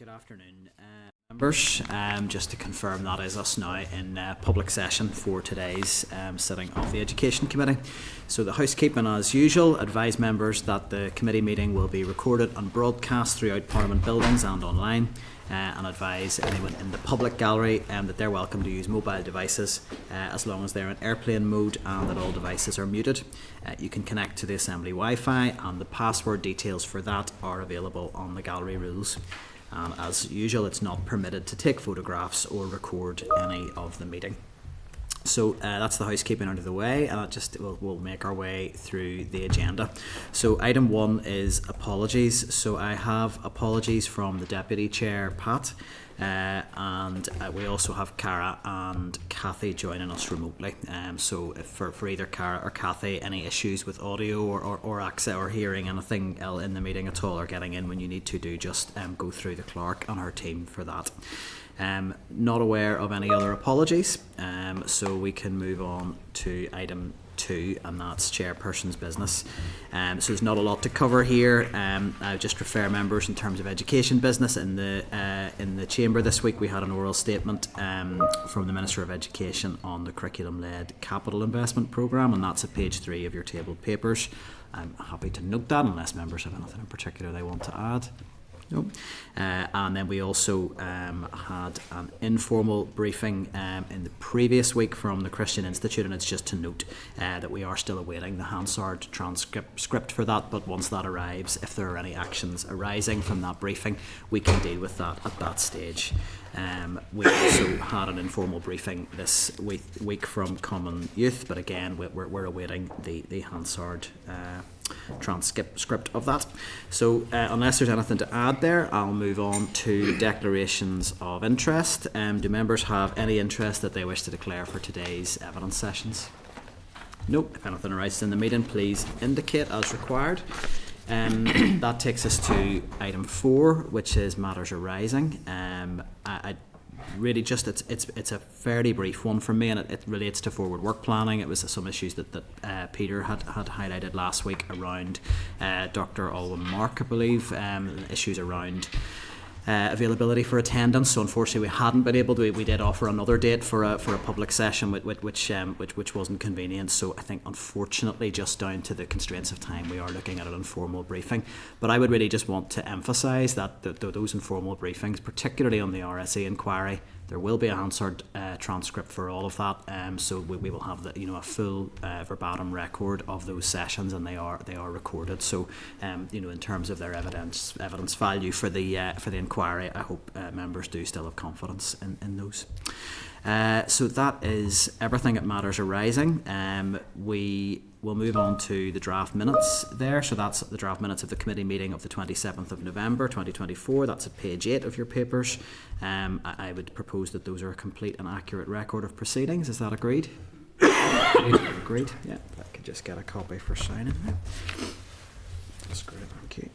Good afternoon, members. Just to confirm, that is us now in public session for today's sitting of the Education Committee. So the housekeeping as usual, advise members that the committee meeting will be recorded and broadcast throughout Parliament buildings and online, and advise anyone in the public gallery that they're welcome to use mobile devices as long as they're in airplane mode and that all devices are muted. You can connect to the Assembly Wi-Fi and the password details for that are available on the gallery rules. And as usual, it's not permitted to take photographs or record any of the meeting. So that's the housekeeping out of the way, and we'll make our way through the agenda. So item 1 is apologies. So I have apologies from the Deputy Chair, Pat, and we also have Cara and Kathy joining us remotely. So if for either Cara or Kathy, any issues with audio or access or hearing anything in the meeting at all, or getting in when you need to, do just go through the clerk and her team for that. Not aware of any other apologies, so we can move on to item 2, and that's chairperson's business. So there's not a lot to cover here. I just refer members in terms of education business. In the chamber this week, we had an oral statement from the Minister of Education on the curriculum-led capital investment programme, and that's at page 3 of your tabled papers. I'm happy to note that unless members have anything in particular they want to add. No. And then we also had an informal briefing in the previous week from the Christian Institute, and it's just to note that we are still awaiting the Hansard transcript for that, but once that arrives, if there are any actions arising from that briefing, we can deal with that at that stage. We also had an informal briefing this week from Common Youth, but again we're awaiting the Hansard transcript of that. So unless there's anything to add there, I'll move on to declarations of interest. Do members have any interest that they wish to declare for today's evidence sessions? Nope. If anything arises in the meeting, please indicate as required. That takes us to item 4, which is matters arising. I really just it's a fairly brief one from me, and it relates to forward work planning. It was some issues that Peter had highlighted last week around Dr. Alwyn Mark, I believe, issues around availability for attendance. So unfortunately we hadn't been able to. We did offer another date for a public session which wasn't convenient. So I think unfortunately, just down to the constraints of time, we are looking at an informal briefing. But I would really just want to emphasise that those informal briefings, particularly on the RSE inquiry, there will be a Hansard transcript for all of that. So we will have a full verbatim record of those sessions, and they are recorded. So in terms of their evidence value for the inquiry, I hope members do still have confidence in those. So that is everything that matters arising. We will move on to the draft minutes there. So that's the draft minutes of the committee meeting of the 27th of November 2024. That's at page 8 of your papers. I would propose that those are a complete and accurate record of proceedings. Is that agreed? Agreed. Yeah, I could just get a copy for signing. That's great. Thank you.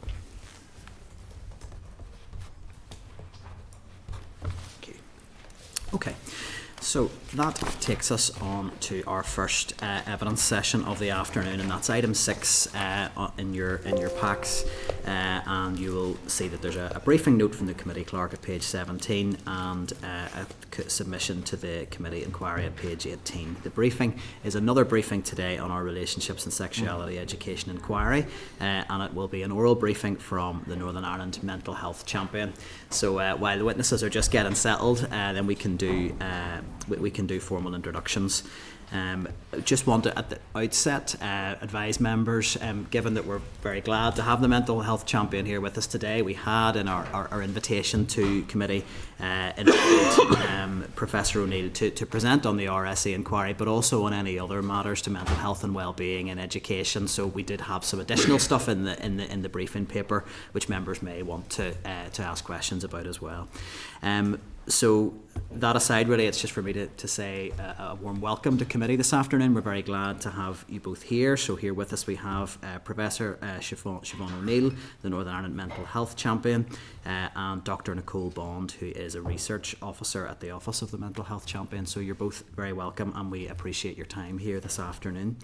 Okay, so that takes us on to our first evidence session of the afternoon, and that's item 6 in your packs, and you will see that there's a briefing note from the committee clerk at page 17 and a submission to the committee inquiry at page 18. The briefing is another briefing today on our relationships and sexuality education inquiry, and it will be an oral briefing from the Northern Ireland Mental Health Champion. So while the witnesses are just getting settled, then we can do formal introductions. Just want to at the outset advise members, given that we're very glad to have the mental health champion here with us today, we had in our invitation to committee invited Professor O'Neill to present on the RSE inquiry, but also on any other matters to mental health and well-being in education. So we did have some additional stuff in the briefing paper which members may want to ask questions about as well. So that aside, really, it's just for me to say a warm welcome to committee this afternoon. We're very glad to have you both here. So here with us we have Professor Siobhan O'Neill, the Northern Ireland Mental Health Champion, and Dr Nicole Bond, who is a research officer at the Office of the Mental Health Champion. So you're both very welcome, and we appreciate your time here this afternoon.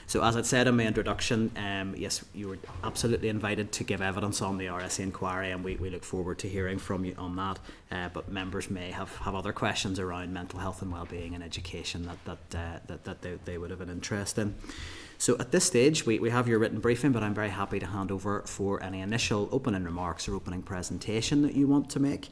So as I said in my introduction, yes, you were absolutely invited to give evidence on the RSE inquiry, and we look forward to hearing from you on that. But members may have other questions around mental health and wellbeing and education that they would have an interest in. So at this stage, we have your written briefing, but I'm very happy to hand over for any initial opening remarks or opening presentation that you want to make.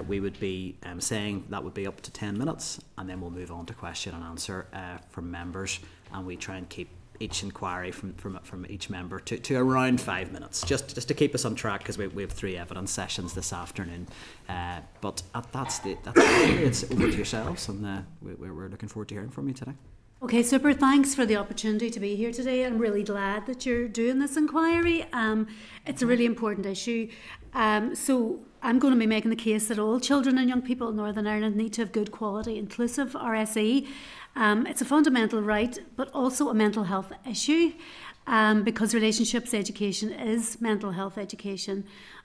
We would be saying that would be up to 10 minutes, and then we'll move on to question and answer from members, and we try and keep each inquiry from each member to around 5 minutes, just to keep us on track, because we have 3 evidence sessions this afternoon. But at that stage, it's over to yourselves, and we're looking forward to hearing from you today. Okay, super. Thanks for the opportunity to be here today. I'm really glad that you're doing this inquiry. It's a really important issue. So I'm going to be making the case that all children and young people in Northern Ireland need to have good quality, inclusive RSE. It's a fundamental right, but also a mental health issue, because relationships education is mental health education.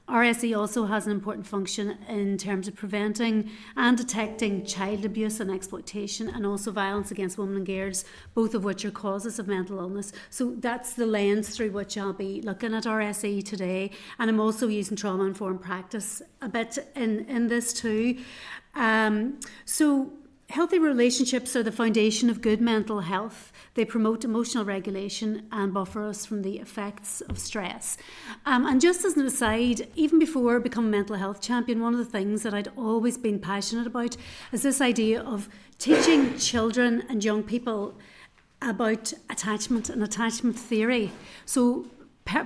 RSE also has an important function in terms of preventing and detecting child abuse and exploitation, and also violence against women and girls, both of which are causes of mental illness. So that's the lens through which I'll be looking at RSE today. And I'm also using trauma-informed practice a bit in this too. So healthy relationships are the foundation of good mental health. They promote emotional regulation and buffer us from the effects of stress. And just as an aside, even before becoming a mental health champion, one of the things that I'd always been passionate about is this idea of teaching children and young people about attachment and attachment theory. So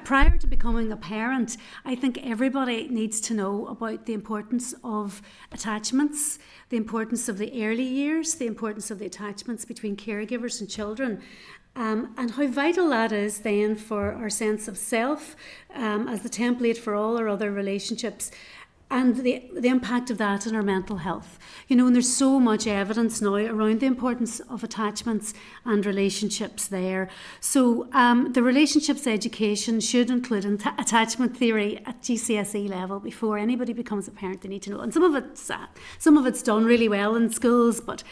prior to becoming a parent, I think everybody needs to know about the importance of attachments, the importance of the early years, the importance of the attachments between caregivers and children, and how vital that is then for our sense of self as the template for all our other relationships, and the impact of that on our mental health. You know, and there's so much evidence now around the importance of attachments and relationships there. So the relationships education should include attachment theory at GCSE level before anybody becomes a parent. They need to know. And some of it's done really well in schools, but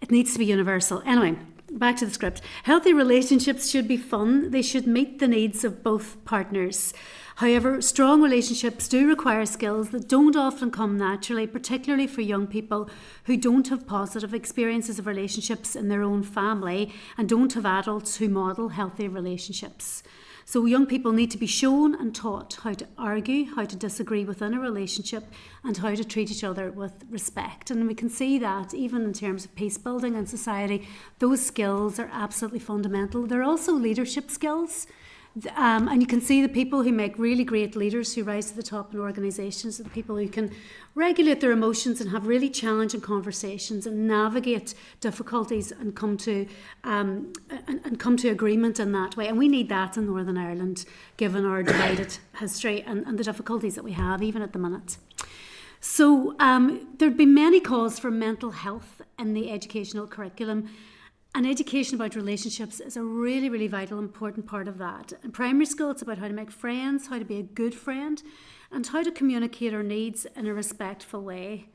it needs to be universal. Anyway, back to the script. Healthy relationships should be fun. They should meet the needs of both partners. However, strong relationships do require skills that don't often come naturally, particularly for young people who don't have positive experiences of relationships in their own family and don't have adults who model healthy relationships. So young people need to be shown and taught how to argue, how to disagree within a relationship, and how to treat each other with respect. And we can see that even in terms of peace building in society, those skills are absolutely fundamental. They're also leadership skills. And you can see the people who make really great leaders who rise to the top in organisations are the people who can regulate their emotions and have really challenging conversations and navigate difficulties and come to agreement in that way. And we need that in Northern Ireland, given our divided history and the difficulties that we have even at the minute. So there'd be many calls for mental health in the educational curriculum. And education about relationships is a really, really vital, important part of that. In primary school, it's about how to make friends, how to be a good friend, and how to communicate our needs in a respectful way.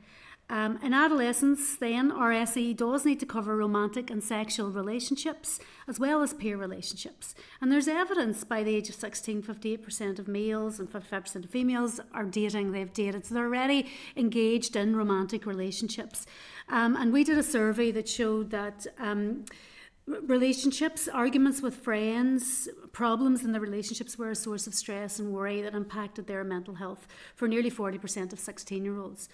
In adolescence, then, RSE does need to cover romantic and sexual relationships, as well as peer relationships. And there's evidence by the age of 16, 58% of males and 55% of females are dating, they've dated, so they're already engaged in romantic relationships. And we did a survey that showed that relationships, arguments with friends, problems in the relationships were a source of stress and worry that impacted their mental health for nearly 40% of 16-year-olds.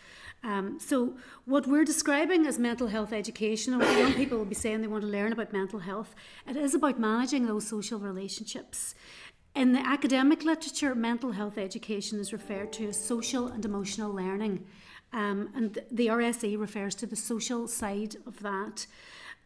So what we're describing as mental health education, and what young people will be saying they want to learn about mental health, it is about managing those social relationships. In the academic literature, mental health education is referred to as social and emotional learning. And the RSE refers to the social side of that.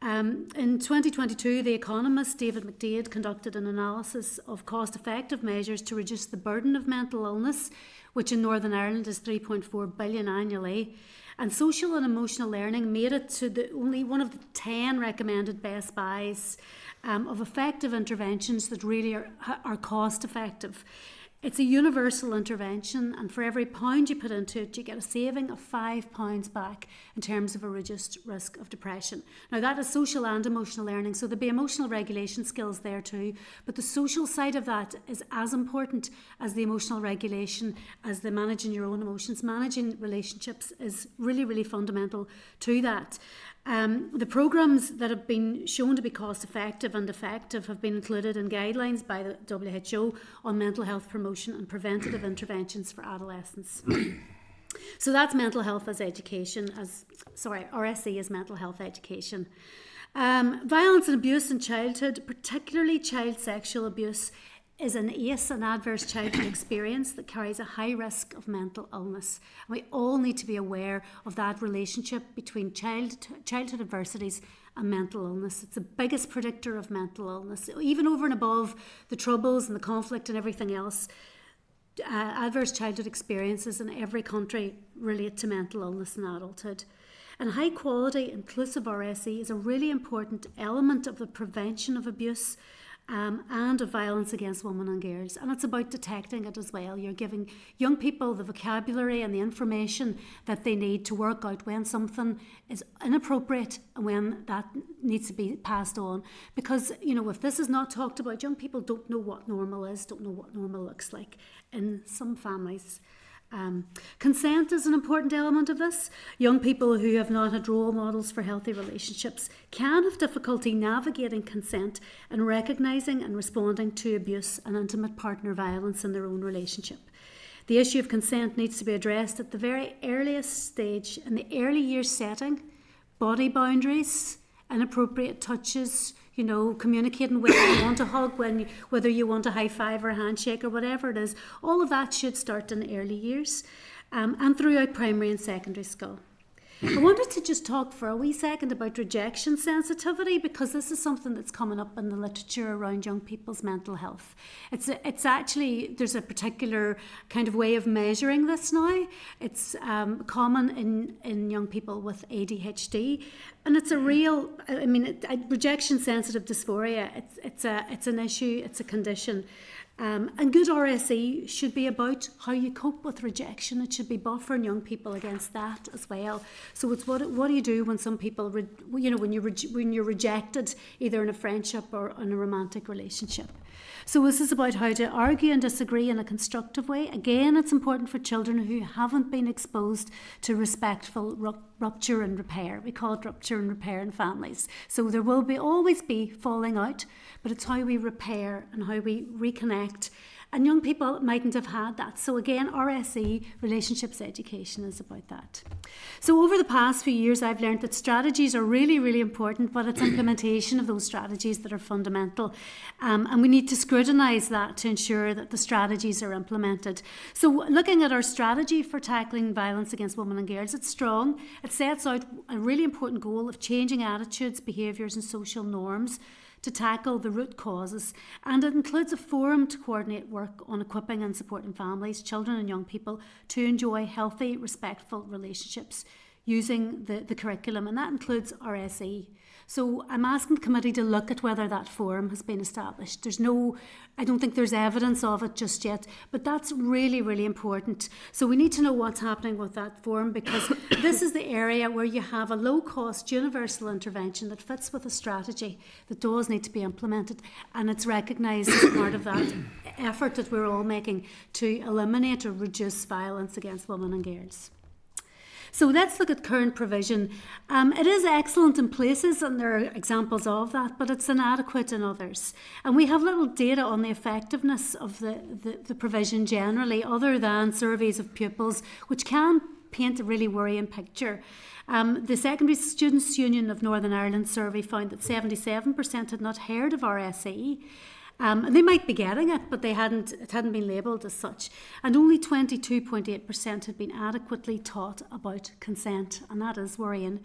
In 2022, The Economist David McDade conducted an analysis of cost-effective measures to reduce the burden of mental illness, which in Northern Ireland is 3.4 billion annually. And social and emotional learning made it to the only one of the 10 recommended best buys of effective interventions that really are cost effective. It's a universal intervention, and for every £1 you put into it, you get a saving of £5 back in terms of a reduced risk of depression. Now, that is social and emotional learning, so there'll be emotional regulation skills there too, but the social side of that is as important as the emotional regulation, as the managing your own emotions. Managing relationships is really, really fundamental to that. The programmes that have been shown to be cost effective and effective have been included in guidelines by the WHO on mental health promotion and preventative interventions for adolescents. So that's mental health as education, RSE is mental health education. Violence and abuse in childhood, particularly child sexual abuse, is an ACE, an adverse childhood experience that carries a high risk of mental illness. And we all need to be aware of that relationship between childhood adversities and mental illness. It's the biggest predictor of mental illness. Even over and above the troubles and the conflict and everything else, adverse childhood experiences in every country relate to mental illness in adulthood. And high quality inclusive RSE is a really important element of the prevention of abuse and of violence against women and girls. And it's about detecting it as well. You're giving young people the vocabulary and the information that they need to work out when something is inappropriate and when that needs to be passed on. Because, if this is not talked about, young people don't know what normal is, don't know what normal looks like in some families. Consent is an important element of this. Young people who have not had role models for healthy relationships can have difficulty navigating consent and recognising and responding to abuse and intimate partner violence in their own relationship. The issue of consent needs to be addressed at the very earliest stage in the early years setting. Body boundaries, inappropriate touches, communicating whether you want a hug, whether you want a high five or a handshake or whatever it is. All of that should start in early years and throughout primary and secondary school. I wanted to just talk for a wee second about rejection sensitivity, because this is something that's coming up in the literature around young people's mental health. It's actually, there's a particular kind of way of measuring this now. It's common in young people with ADHD, and it's a real, rejection sensitive dysphoria. It's an issue, it's a condition. And good RSE should be about how you cope with rejection. It should be buffering young people against that as well. So it's what do you do when some people, when you're rejected, either in a friendship or in a romantic relationship. So this is about how to argue and disagree in a constructive way. Again, it's important for children who haven't been exposed to respectful rupture and repair. We call it rupture and repair in families. So there will always be falling out, but it's how we repair and how we reconnect. And young people mightn't have had that. So again, RSE, relationships education, is about that. So over the past few years, I've learned that strategies are really, really important, but it's implementation of those strategies that are fundamental. And we need to scrutinise that to ensure that the strategies are implemented. So looking at our strategy for tackling violence against women and girls, it's strong. It sets out a really important goal of changing attitudes, behaviours and social norms to tackle the root causes, and it includes a forum to coordinate work on equipping and supporting families, children and young people to enjoy healthy, respectful relationships using the curriculum, and that includes RSE. So I'm asking the committee to look at whether that forum has been established. I don't think there's evidence of it just yet, but that's really, really important. So we need to know what's happening with that forum, because this is the area where you have a low-cost universal intervention that fits with a strategy that does need to be implemented, and it's recognised as part of that effort that we're all making to eliminate or reduce violence against women and girls. So let's look at current provision. It is excellent in places, and there are examples of that, but it's inadequate in others. And we have little data on the effectiveness of the provision generally, other than surveys of pupils, which can paint a really worrying picture. The Secondary Students' Union of Northern Ireland survey found that 77% had not heard of RSE. And they might be getting it, but it hadn't been labelled as such. And only 22.8% had been adequately taught about consent, and that is worrying.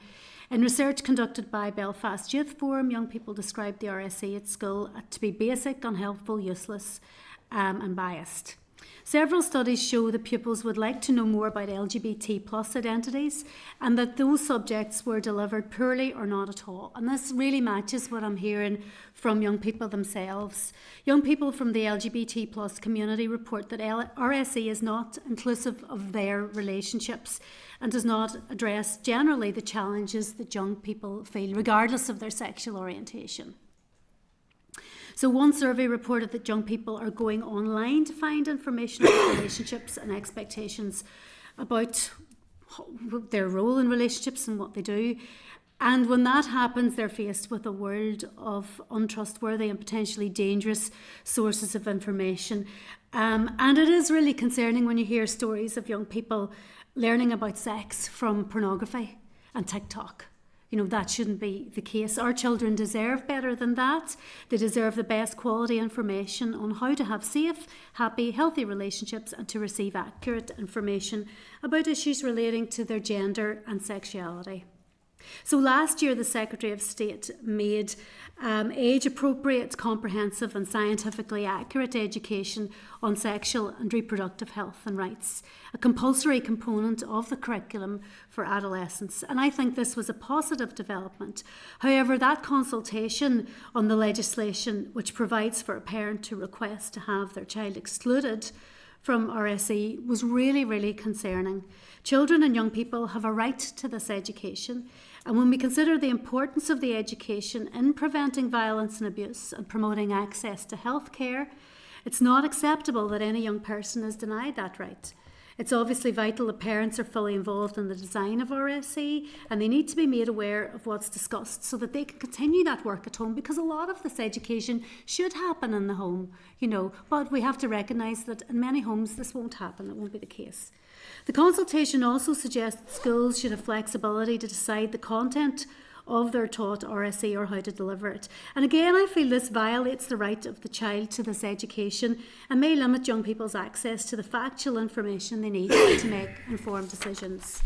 In research conducted by Belfast Youth Forum, young people described the RSE at school to be basic, unhelpful, useless and biased. Several studies show that pupils would like to know more about LGBT plus identities and that those subjects were delivered poorly or not at all. And this really matches what I'm hearing from young people themselves. Young people from the LGBT plus community report that RSE is not inclusive of their relationships and does not address generally the challenges that young people feel regardless of their sexual orientation. So one survey reported that young people are going online to find information about relationships and expectations about their role in relationships and what they do. And when that happens, they're faced with a world of untrustworthy and potentially dangerous sources of information. And it is really concerning when you hear stories of young people learning about sex from pornography and TikTok. You know, that shouldn't be the case. Our children deserve better than that. They deserve the best quality information on how to have safe, happy, healthy relationships and to receive accurate information about issues relating to their gender and sexuality. So last year, the Secretary of State made age-appropriate, comprehensive and scientifically accurate education on sexual and reproductive health and rights a compulsory component of the curriculum for adolescents. And I think this was a positive development. However, that consultation on the legislation which provides for a parent to request to have their child excluded from RSE was really, really concerning. Children and young people have a right to this education, and when we consider the importance of the education in preventing violence and abuse and promoting access to health care, it's not acceptable that any young person is denied that right. It's obviously vital that parents are fully involved in the design of RSE, and they need to be made aware of what's discussed so that they can continue that work at home, because a lot of this education should happen in the home, you know, but we have to recognise that in many homes this won't happen, it won't be the case. The consultation also suggests that schools should have flexibility to decide the content of their taught RSE or how to deliver it. And again, I feel this violates the right of the child to this education and may limit young people's access to the factual information they need to make informed decisions.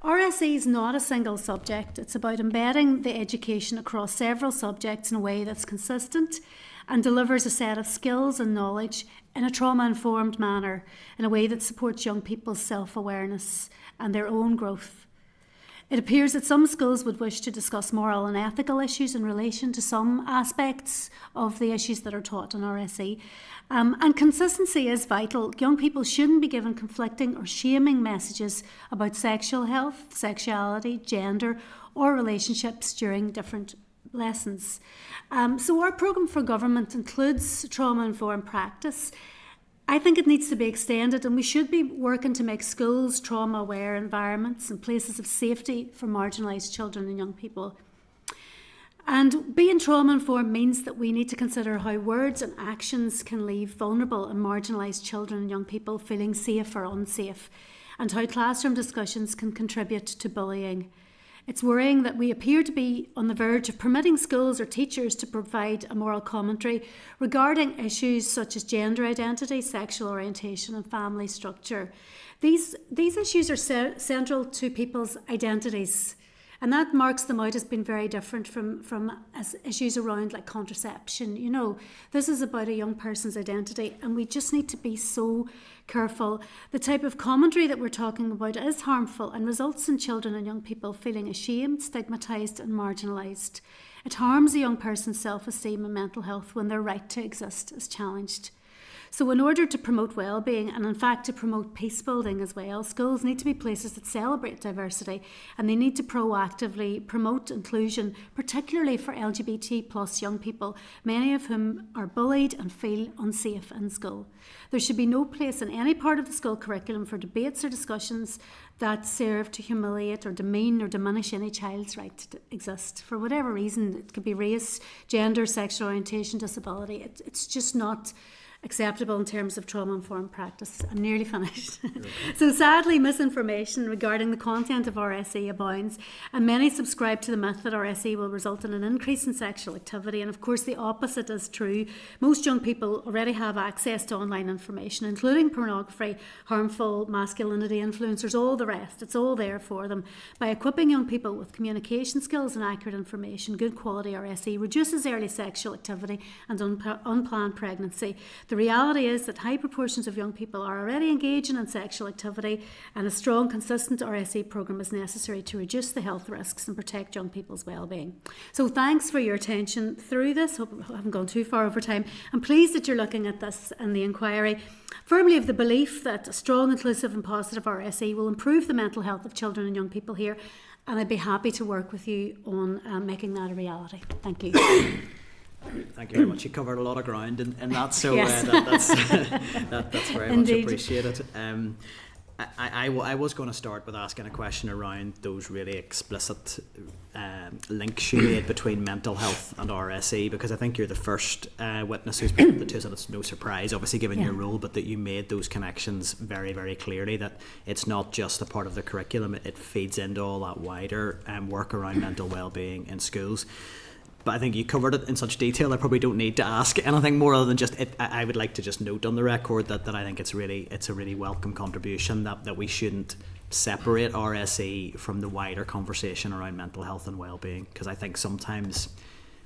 RSE is not a single subject. It's about embedding the education across several subjects in a way that's consistent and delivers a set of skills and knowledge in a trauma-informed manner, in a way that supports young people's self-awareness and their own growth. It appears that some schools would wish to discuss moral and ethical issues in relation to some aspects of the issues that are taught in RSE. And consistency is vital. Young people shouldn't be given conflicting or shaming messages about sexual health, sexuality, gender, or relationships during different lessons. So our programme for government includes trauma-informed practice. I think it needs to be extended, and we should be working to make schools trauma-aware environments and places of safety for marginalised children and young people. And being trauma-informed means that we need to consider how words and actions can leave vulnerable and marginalised children and young people feeling safe or unsafe, and how classroom discussions can contribute to bullying. It's worrying that we appear to be on the verge of permitting schools or teachers to provide a moral commentary regarding issues such as gender identity, sexual orientation and family structure. These issues are central to people's identities, and that marks them out as being very different from as issues around like contraception. You know, this is about a young person's identity, and we just need to be so careful. The type of commentary that we're talking about is harmful and results in children and young people feeling ashamed, stigmatised and marginalised. It harms a young person's self-esteem and mental health when their right to exist is challenged. So in order to promote well-being and in fact to promote peace building as well, schools need to be places that celebrate diversity, and they need to proactively promote inclusion, particularly for LGBT plus young people, many of whom are bullied and feel unsafe in school. There should be no place in any part of the school curriculum for debates or discussions that serve to humiliate or demean or diminish any child's right to exist for whatever reason. It could be race, gender, sexual orientation, disability. It's just not acceptable in terms of trauma-informed practice. I'm nearly finished. So sadly, misinformation regarding the content of RSE abounds, and many subscribe to the myth that RSE will result in an increase in sexual activity, and of course the opposite is true. Most young people already have access to online information, including pornography, harmful masculinity influencers, all the rest. It's all there for them. By equipping young people with communication skills and accurate information, good quality RSE reduces early sexual activity and unplanned pregnancy. The The reality is that high proportions of young people are already engaging in sexual activity, and a strong, consistent RSE programme is necessary to reduce the health risks and protect young people's well-being. So thanks for your attention through this. Hope I haven't gone too far over time. I'm pleased that you're looking at this in the inquiry. Firmly of the belief that a strong, inclusive and positive RSE will improve the mental health of children and young people here, and I'd be happy to work with you on making that a reality. Thank you. Thank you very much. You covered a lot of ground in that, so Yes. that's very Indeed. much appreciated. I was going to start with asking a question around those really explicit links you made between mental health and RSE, because I think you're the first witness who's put the two, so it's no surprise, obviously, given your role, but that you made those connections very, very clearly, that it's not just a part of the curriculum, it feeds into all that wider work around mental well-being in schools. But I think you covered it in such detail, I probably don't need to ask anything more other than just it. I would like to just note on the record that I think it's a really welcome contribution, that we shouldn't separate RSE from the wider conversation around mental health and well-being, because I think sometimes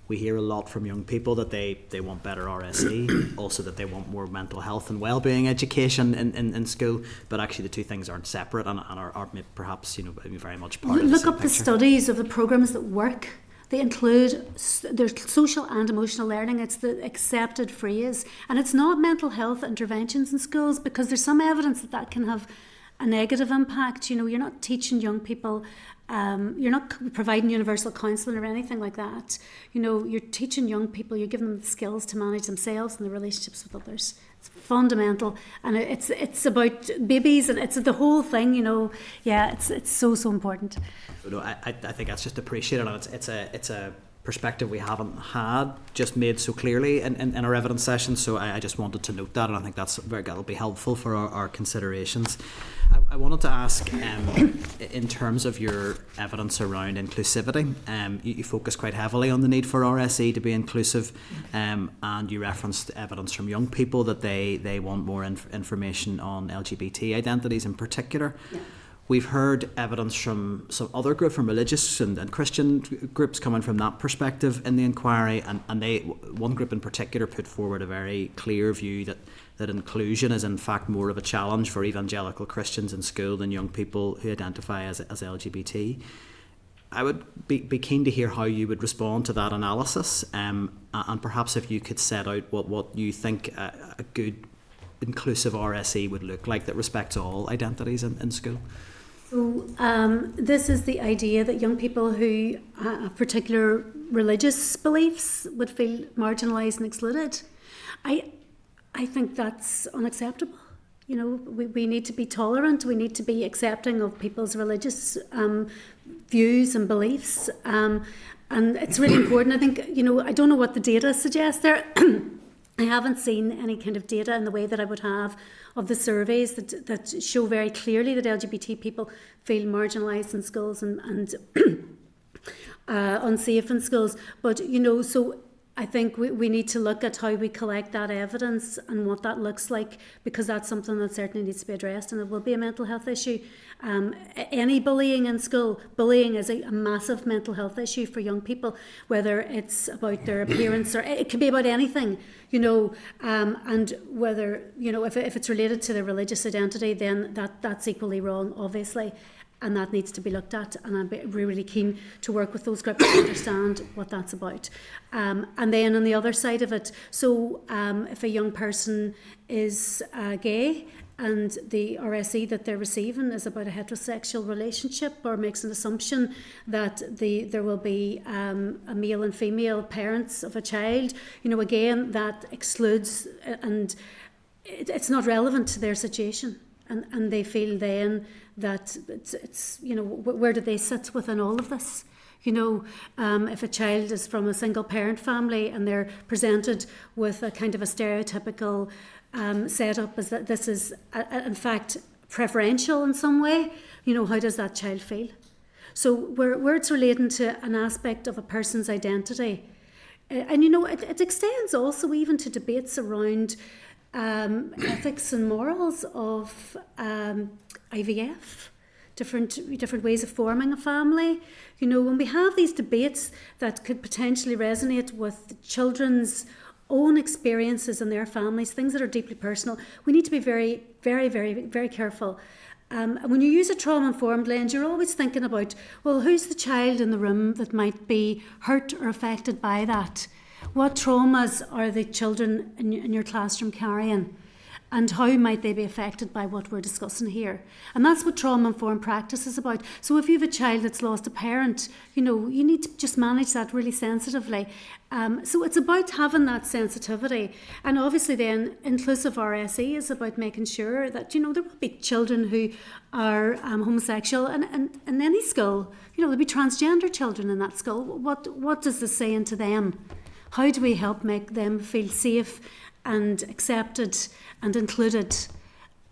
we hear a lot from young people that they want better RSE, also that they want more mental health and well-being education in school, but actually the two things aren't separate and are perhaps very much part of the Look same up the picture. studies of the programmes that work. They include, there's social and emotional learning. It's the accepted phrase. And it's not mental health interventions in schools, because there's some evidence that can have a negative impact. You're not teaching young people, you're not providing universal counselling or anything like that. You're teaching young people, you're giving them the skills to manage themselves and their relationships with others. It's fundamental, and it's about babies, and it's the whole thing. It's so important. I think that's just appreciated, and it's a perspective we haven't had just made so clearly in our evidence session. So I just wanted to note that, and I think that'll be helpful for our considerations. I wanted to ask, in terms of your evidence around inclusivity, you focus quite heavily on the need for RSE to be inclusive, and you referenced evidence from young people that they want more information on LGBT identities in particular. Yeah. We've heard evidence from some other groups, from religious and Christian groups, coming from that perspective in the inquiry, and one group in particular put forward a very clear view that inclusion is in fact more of a challenge for evangelical Christians in school than young people who identify as LGBT. I would be keen to hear how you would respond to that analysis, and perhaps if you could set out what you think a good inclusive RSE would look like that respects all identities in school. So this is the idea that young people who have particular religious beliefs would feel marginalised and excluded. I think that's unacceptable. We need to be tolerant. We need to be accepting of people's religious views and beliefs. And it's really important. I think, I don't know what the data suggests there. I haven't seen any kind of data in the way that I would have of the surveys that show very clearly that LGBT people feel marginalised in schools and unsafe in schools. But, so I think we need to look at how we collect that evidence and what that looks like, because that's something that certainly needs to be addressed, and it will be a mental health issue. Any bullying in school, bullying is a massive mental health issue for young people, whether it's about their appearance or it could be about anything, and whether, if it's related to their religious identity, then that's equally wrong, obviously. And that needs to be looked at, and I'm really keen to work with those groups to understand what that's about. And then on the other side of it, so if a young person is gay and the RSE that they're receiving is about a heterosexual relationship, or makes an assumption that there will be a male and female parents of a child, again, that excludes, and it's not relevant to their situation. And they feel then that it's where do they sit within all of this? If a child is from a single parent family and they're presented with a kind of a stereotypical setup as that this is in fact preferential in some way, how does that child feel? So where it's relating to an aspect of a person's identity, and it extends also even to debates around ethics and morals of IVF, different ways of forming a family. When we have these debates that could potentially resonate with children's own experiences and their families, things that are deeply personal, we need to be very, very, very, very careful. And when you use a trauma-informed lens, you're always thinking about, well, who's the child in the room that might be hurt or affected by that? What traumas are the children in your classroom carrying? And how might they be affected by what we're discussing here? And that's what trauma-informed practice is about. So if you have a child that's lost a parent, you need to just manage that really sensitively. So it's about having that sensitivity. And obviously then, inclusive RSE is about making sure that, there will be children who are homosexual and in any school. There'll be transgender children in that school. What does this say into them? How do we help make them feel safe and accepted and included?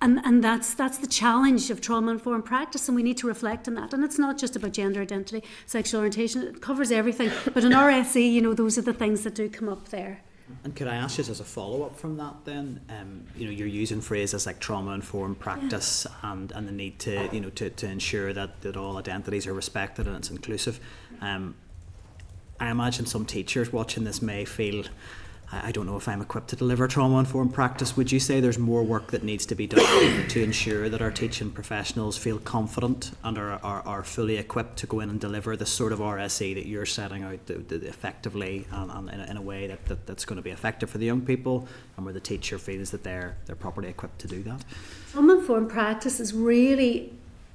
And that's the challenge of trauma-informed practice, and we need to reflect on that. And it's not just about gender identity, sexual orientation, it covers everything. But in RSE, those are the things that do come up there. And could I ask just as a follow-up from that then, you're using phrases like trauma-informed practice and the need to, to ensure that all identities are respected and it's inclusive. I imagine some teachers watching this may feel, I don't know if I'm equipped to deliver trauma-informed practice. Would you say there's more work that needs to be done to ensure that our teaching professionals feel confident and are fully equipped to go in and deliver the sort of RSE that you're setting out effectively and in a way that's going to be effective for the young people, and where the teacher feels that they're properly equipped to do that? Trauma-informed practice is really,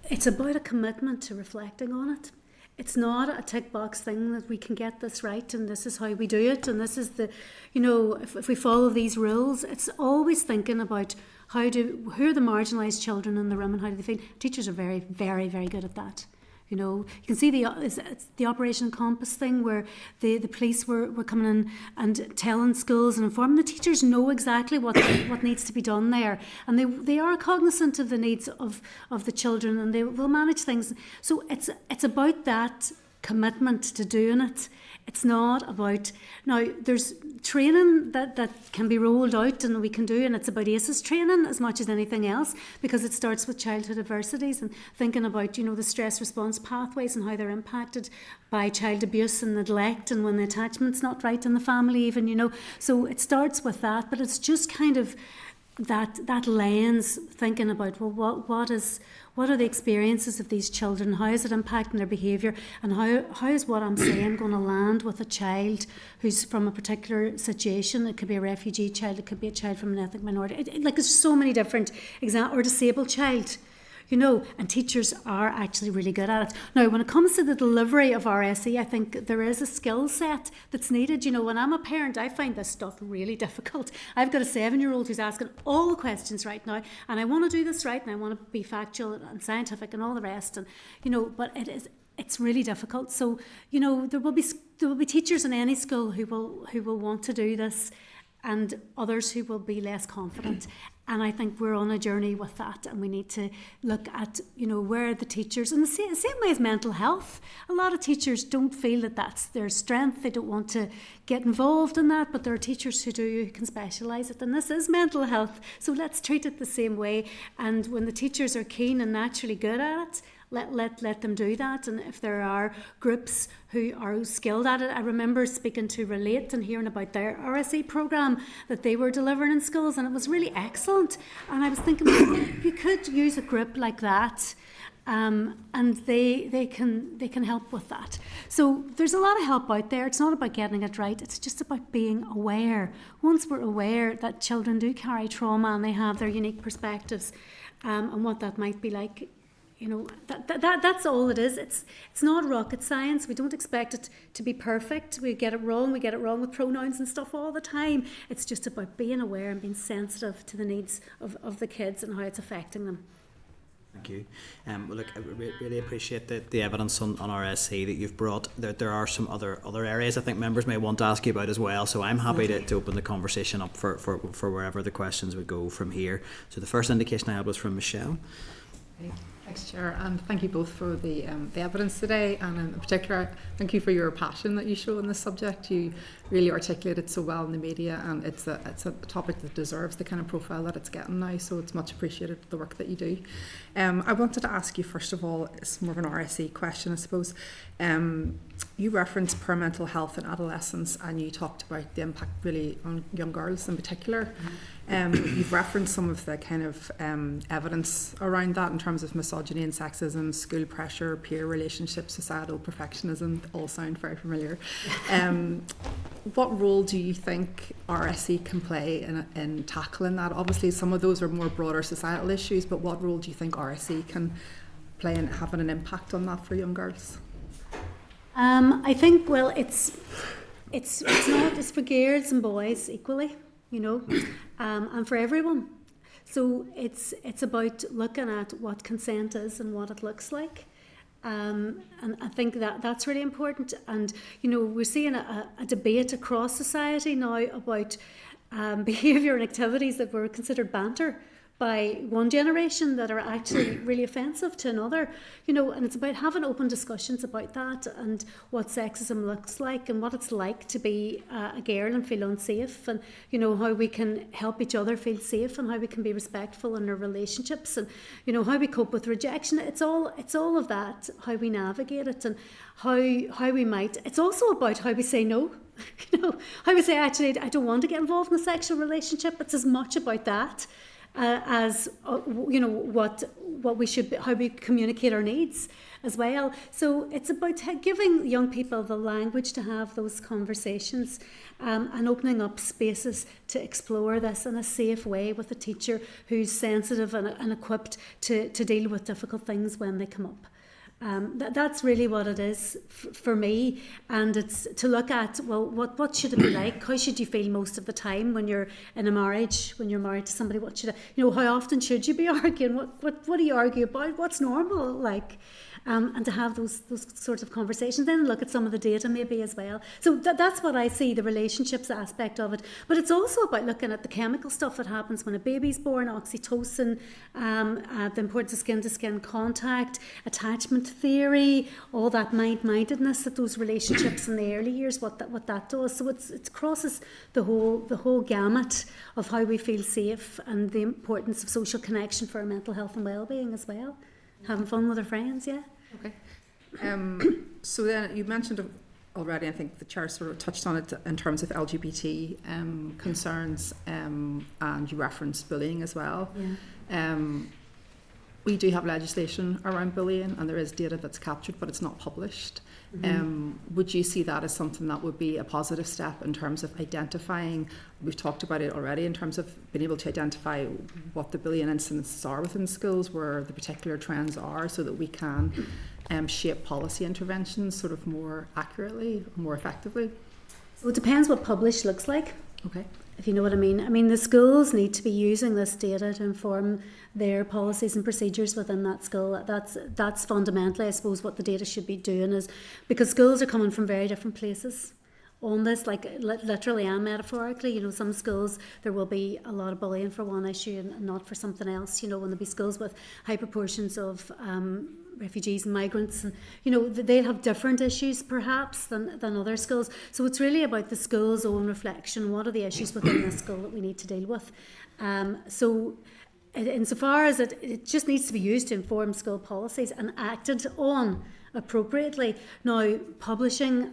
it's about a commitment to reflecting on it. It's not a tick box thing that we can get this right and this is how we do it and this is the, if we follow these rules. It's always thinking about who are the marginalised children in the room and how do they feel. Teachers are very, very, very good at that. You can see the Operation Compass thing where the police were coming in and telling schools and informing the teachers know exactly what needs to be done there, and they are cognizant of the needs of the children and they will manage things. So it's about that commitment to doing it. It's not about, now there's training that can be rolled out and we can do, and it's about ACEs training as much as anything else, because it starts with childhood adversities and thinking about, the stress response pathways and how they're impacted by child abuse and neglect and when the attachment's not right in the family even, So it starts with that, but it's just kind of that lens, thinking about, well, what are the experiences of these children? How is it impacting their behaviour? And how is what I'm saying going to land with a child who's from a particular situation? It could be a refugee child, it could be a child from an ethnic minority. There's so many different examples, or a disabled child. And teachers are actually really good at it. Now, when it comes to the delivery of RSE, I think there is a skill set that's needed. When I'm a parent, I find this stuff really difficult. I've got a 7-year-old who's asking all the questions right now, and I want to do this right, and I want to be factual and scientific and all the rest. And but it's really difficult. So there will be teachers in any school who will want to do this, and others who will be less confident. And I think we're on a journey with that, and we need to look at, where the teachers, in the same way as mental health. A lot of teachers don't feel that that's their strength. They don't want to get involved in that, but there are teachers who do, who can specialise it. And this is mental health, so let's treat it the same way. And when the teachers are keen and naturally good at it, let them do that. And if there are groups who are skilled at it, I remember speaking to Relate and hearing about their RSE programme that they were delivering in schools, and it was really excellent. And I was thinking, you could use a group like that, and they can help with that. So there's a lot of help out there. It's not about getting it right, it's just about being aware. Once we're aware that children do carry trauma and they have their unique perspectives, and what that might be like, that's all it is. It's not rocket science. We don't expect it to be perfect. We get it wrong with pronouns and stuff all the time. It's just about being aware and being sensitive to the needs of the kids and how it's affecting them. Thank you. Well, look, I really appreciate the evidence on RSE that you've brought. There are some other areas I think members may want to ask you about as well, so I'm happy to open the conversation up for wherever the questions would go from here. So the first indication I had was from Michelle. Thanks, Chair, and thank you both for the evidence today, and in particular, thank you for your passion that you show in this subject. You really articulate it so well in the media, and it's a topic that deserves the kind of profile that it's getting now, so it's much appreciated, the work that you do. I wanted to ask you, first of all, it's more of an RSE question, I suppose. You referenced poor mental health in adolescents, and you talked about the impact really on young girls in particular. You've referenced some of the kind of evidence around that in terms of misogyny and sexism, school pressure, peer relationships, societal perfectionism. All sound very familiar. What role do you think RSE can play in tackling that? Obviously, some of those are more broader societal issues, but what role do you think RSE can play in having an impact on that for young girls? I think, well, it's not, it's for girls and boys equally, you know, and for everyone. So it's about looking at what consent is and what it looks like. And I think that's really important. And, you know, we're seeing a debate across society now about behaviour and activities that were considered banter by one generation that are actually really offensive to another, you know, and it's about having open discussions about that and what sexism looks like and what it's like to be a girl and feel unsafe, and, you know, how we can help each other feel safe and how we can be respectful in our relationships, and, you know, how we cope with rejection. It's all of that, how we navigate it, and how we might. It's also about how we say no. You know, how we say, actually, I don't want to get involved in a sexual relationship. It's as much about that as you know, what we should be, how we communicate our needs as well. So it's about giving young people the language to have those conversations, and opening up spaces to explore this in a safe way with a teacher who's sensitive and equipped to deal with difficult things when they come up. That's really what it is for me, and it's to look at, well, what should it be like? How should you feel most of the time when you're in a marriage, when you're married to somebody? What should you know? How often should you be arguing? What do you argue about? What's normal like? And to have those sorts of conversations, then look at some of the data maybe as well. So that's what I see, the relationships aspect of it. But it's also about looking at the chemical stuff that happens when a baby's born, oxytocin, the importance of skin-to-skin contact, attachment theory, all that mindedness that those relationships in the early years, what that does. So it crosses the whole gamut of how we feel safe and the importance of social connection for our mental health and well-being as well. Having fun with our friends, yeah. Okay. So then you mentioned already, I think the chair sort of touched on it in terms of LGBT concerns, and you referenced bullying as well. Yeah. We do have legislation around bullying, and there is data that's captured, but it's not published. Would you see that as something that would be a positive step in terms of identifying, we've talked about it already, in terms of being able to identify what the bullying incidences are within schools, where the particular trends are, so that we can shape policy interventions sort of more accurately, more effectively? So it depends what published looks like. Okay. If you know what I mean. I mean, the schools need to be using this data to inform their policies and procedures within that school. That's fundamentally, I suppose, what the data should be doing, is because schools are coming from very different places on this, like literally and metaphorically. You know, some schools there will be a lot of bullying for one issue and not for something else. You know, when there'll be schools with high proportions of refugees and migrants, and, you know, they'll have different issues perhaps than other schools. So it's really about the school's own reflection. What are the issues within the school that we need to deal with? So insofar as it just needs to be used to inform school policies and acted on appropriately. Now, publishing,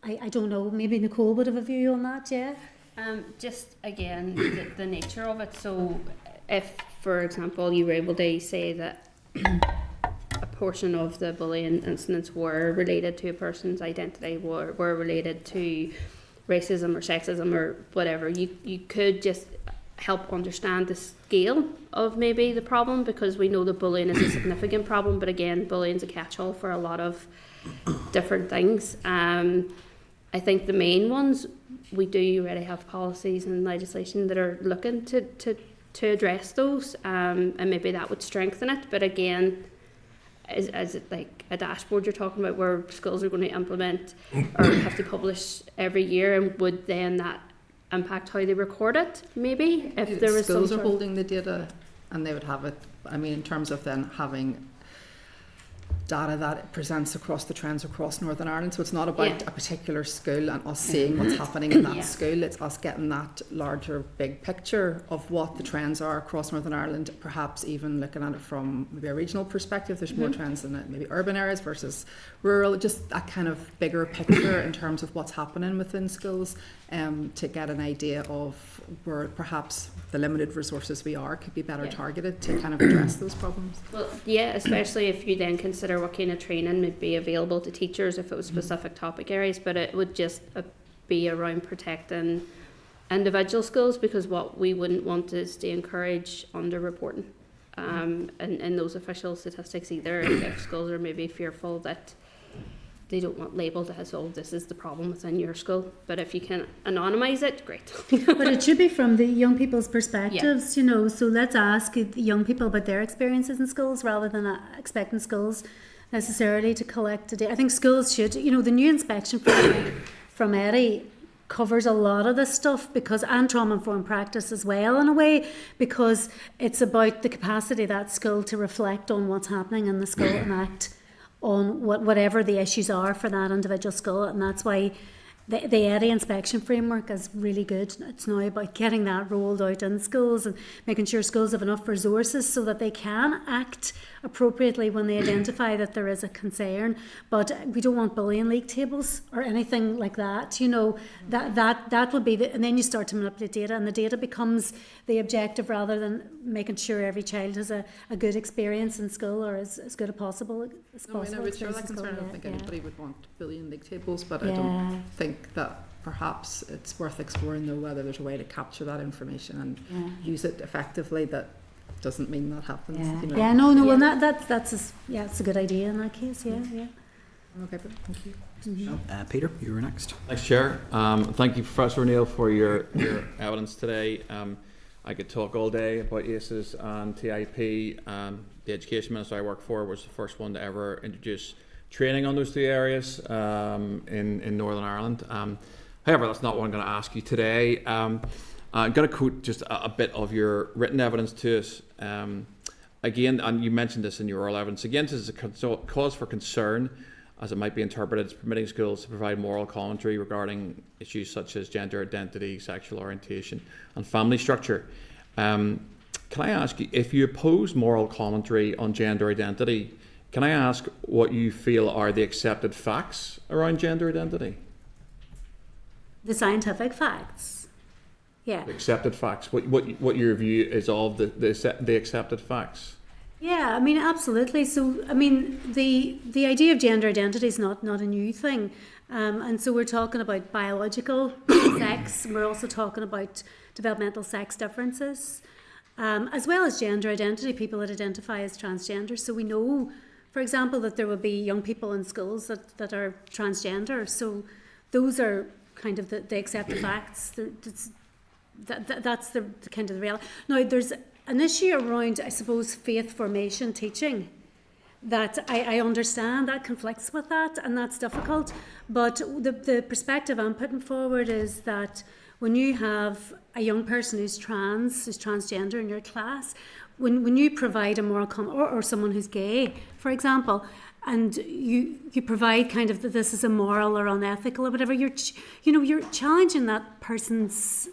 I don't know, maybe Nicole would have a view on that, yeah? Just again, the nature of it. So if, for example, you were able to say that a portion of the bullying incidents were related to a person's identity, were related to racism or sexism or whatever, you could just help understand the scale of maybe the problem, because we know that bullying is a significant problem, but again, bullying is a catch-all for a lot of different things. I think the main ones, we do already have policies and legislation that are looking to address those, and maybe that would strengthen it. But again, is it like a dashboard you're talking about where schools are going to implement or have to publish every year, and would then that impact how they record it? Maybe if there was schools some are holding the data and they would have it. I mean, in terms of then having data that presents across the trends across Northern Ireland. So it's not about Yeah. a particular school and us seeing what's happening in that Yeah. school. It's us getting that larger, big picture of what the trends are across Northern Ireland, perhaps even looking at it from maybe a regional perspective. There's more trends in maybe urban areas versus rural, just that kind of bigger picture in terms of what's happening within schools, to get an idea of where perhaps the limited resources we are could be better Yeah. targeted to kind of address those problems. Well, yeah, especially if you then consider what kind of training would be available to teachers if it was specific topic areas, but it would just be around protecting individual schools, because what we wouldn't want is to encourage under-reporting in those official statistics either, if schools are maybe fearful that they don't want labelled as, oh, this is the problem within your school. But if you can anonymise it, great. But it should be from the young people's perspectives, you know, so let's ask the young people about their experiences in schools rather than expecting schools necessarily to collect data. I think schools should, you know, the new inspection from Eddie covers a lot of this stuff, because, and trauma-informed practice as well in a way, because it's about the capacity of that school to reflect on what's happening in the school and act on whatever the issues are for that individual school. And that's why the EDI inspection framework is really good. It's now about getting that rolled out in schools and making sure schools have enough resources so that they can act appropriately when they identify that there is a concern. But we don't want bullying league tables or anything like that. You know, that would be and then you start to manipulate data, and the data becomes the objective rather than making sure every child has a good experience in school, or as good as possible. No, I know, it's sure that concern. I don't think anybody would want bullying league tables, but I don't think that perhaps it's worth exploring though whether there's a way to capture that information and use it effectively. That doesn't mean that happens. Yeah, You know. yeah, no, well, that's a good idea in that case. Yeah. Okay, but thank you. Peter, you were next. Thanks, Chair. Thank you, Professor O'Neill, for your evidence today. I could talk all day about ACEs and TIP. The Education Minister I work for was the first one to ever introduce training on those two areas in Northern Ireland. However, that's not what I'm going to ask you today. I'm going to quote just a bit of your written evidence to us. Again, and you mentioned this in your oral evidence, again, this is a cause for concern, as it might be interpreted as permitting schools to provide moral commentary regarding issues such as gender identity, sexual orientation, and family structure. Can I ask you, if you oppose moral commentary on gender identity, can I ask what you feel are the accepted facts around gender identity? The scientific facts. Yeah. The accepted facts. What your view is of the accepted facts? Yeah, I mean, absolutely. So, I mean, the idea of gender identity is not a new thing. And so we're talking about biological sex, and we're also talking about developmental sex differences, as well as gender identity, people that identify as transgender. So we know, for example, that there will be young people in schools that are transgender. So those are kind of the accepted facts. That's the kind of the reality. Now, there's an issue around, I suppose, faith formation teaching that I understand that conflicts with that, and that's difficult. But the perspective I'm putting forward is that when you have a young person who's transgender in your class, when you provide a moral or someone who's gay, for example, and you provide kind of that this is immoral or unethical or whatever, you're challenging that person's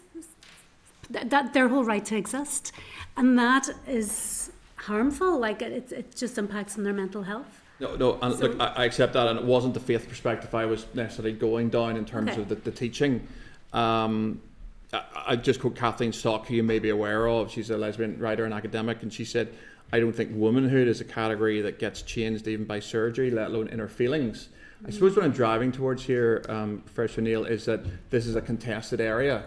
that their whole right to exist, and that is harmful. Like it just impacts on their mental health. No, and look, I accept that, and it wasn't the faith perspective I was necessarily going down in terms of the teaching. I just quote Kathleen Stock, who you may be aware of. She's a lesbian writer and academic, and she said, I don't think womanhood is a category that gets changed even by surgery, let alone inner feelings. I suppose what I'm driving towards here, Professor O'Neill, is that this is a contested area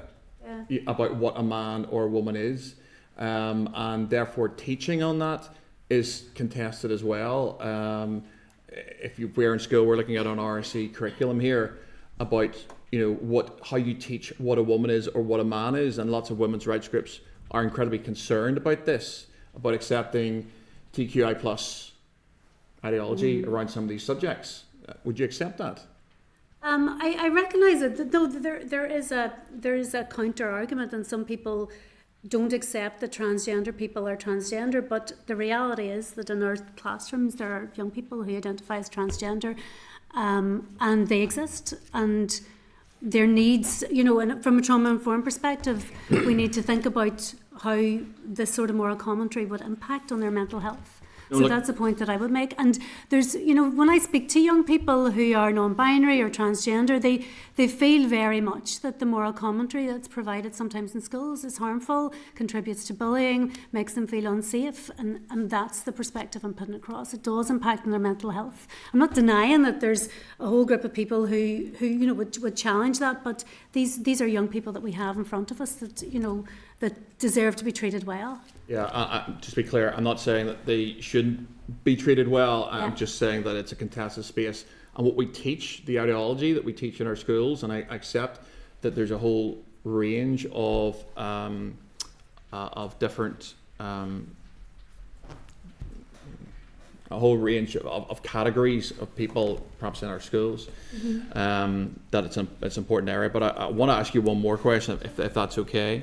about what a man or a woman is, and therefore teaching on that is contested as well. If we're in school, we're looking at an RSC curriculum here about how you teach what a woman is or what a man is, and lots of women's rights groups are incredibly concerned about this, about accepting TQI plus ideology around some of these subjects. Would you accept that? I recognise it, though there is a counter argument, and some people don't accept that transgender people are transgender, but the reality is that in our classrooms there are young people who identify as transgender, and they exist, and their needs, and from a trauma-informed perspective, we need to think about how this sort of moral commentary would impact on their mental health. So that's a point that I would make. And there's, when I speak to young people who are non-binary or transgender, they feel very much that the moral commentary that's provided sometimes in schools is harmful, contributes to bullying, makes them feel unsafe, and that's the perspective I'm putting across. It does impact on their mental health. I'm not denying that there's a whole group of people who would challenge that, but these are young people that we have in front of us that, that deserve to be treated well. Yeah, just to be clear, I'm not saying that they shouldn't be treated well. I'm just saying that it's a contested space. And what we teach, the ideology that we teach in our schools, and I accept that there's a whole range of different, a whole range of categories of people, perhaps in our schools, that it's an important area. But I want to ask you one more question, if that's okay.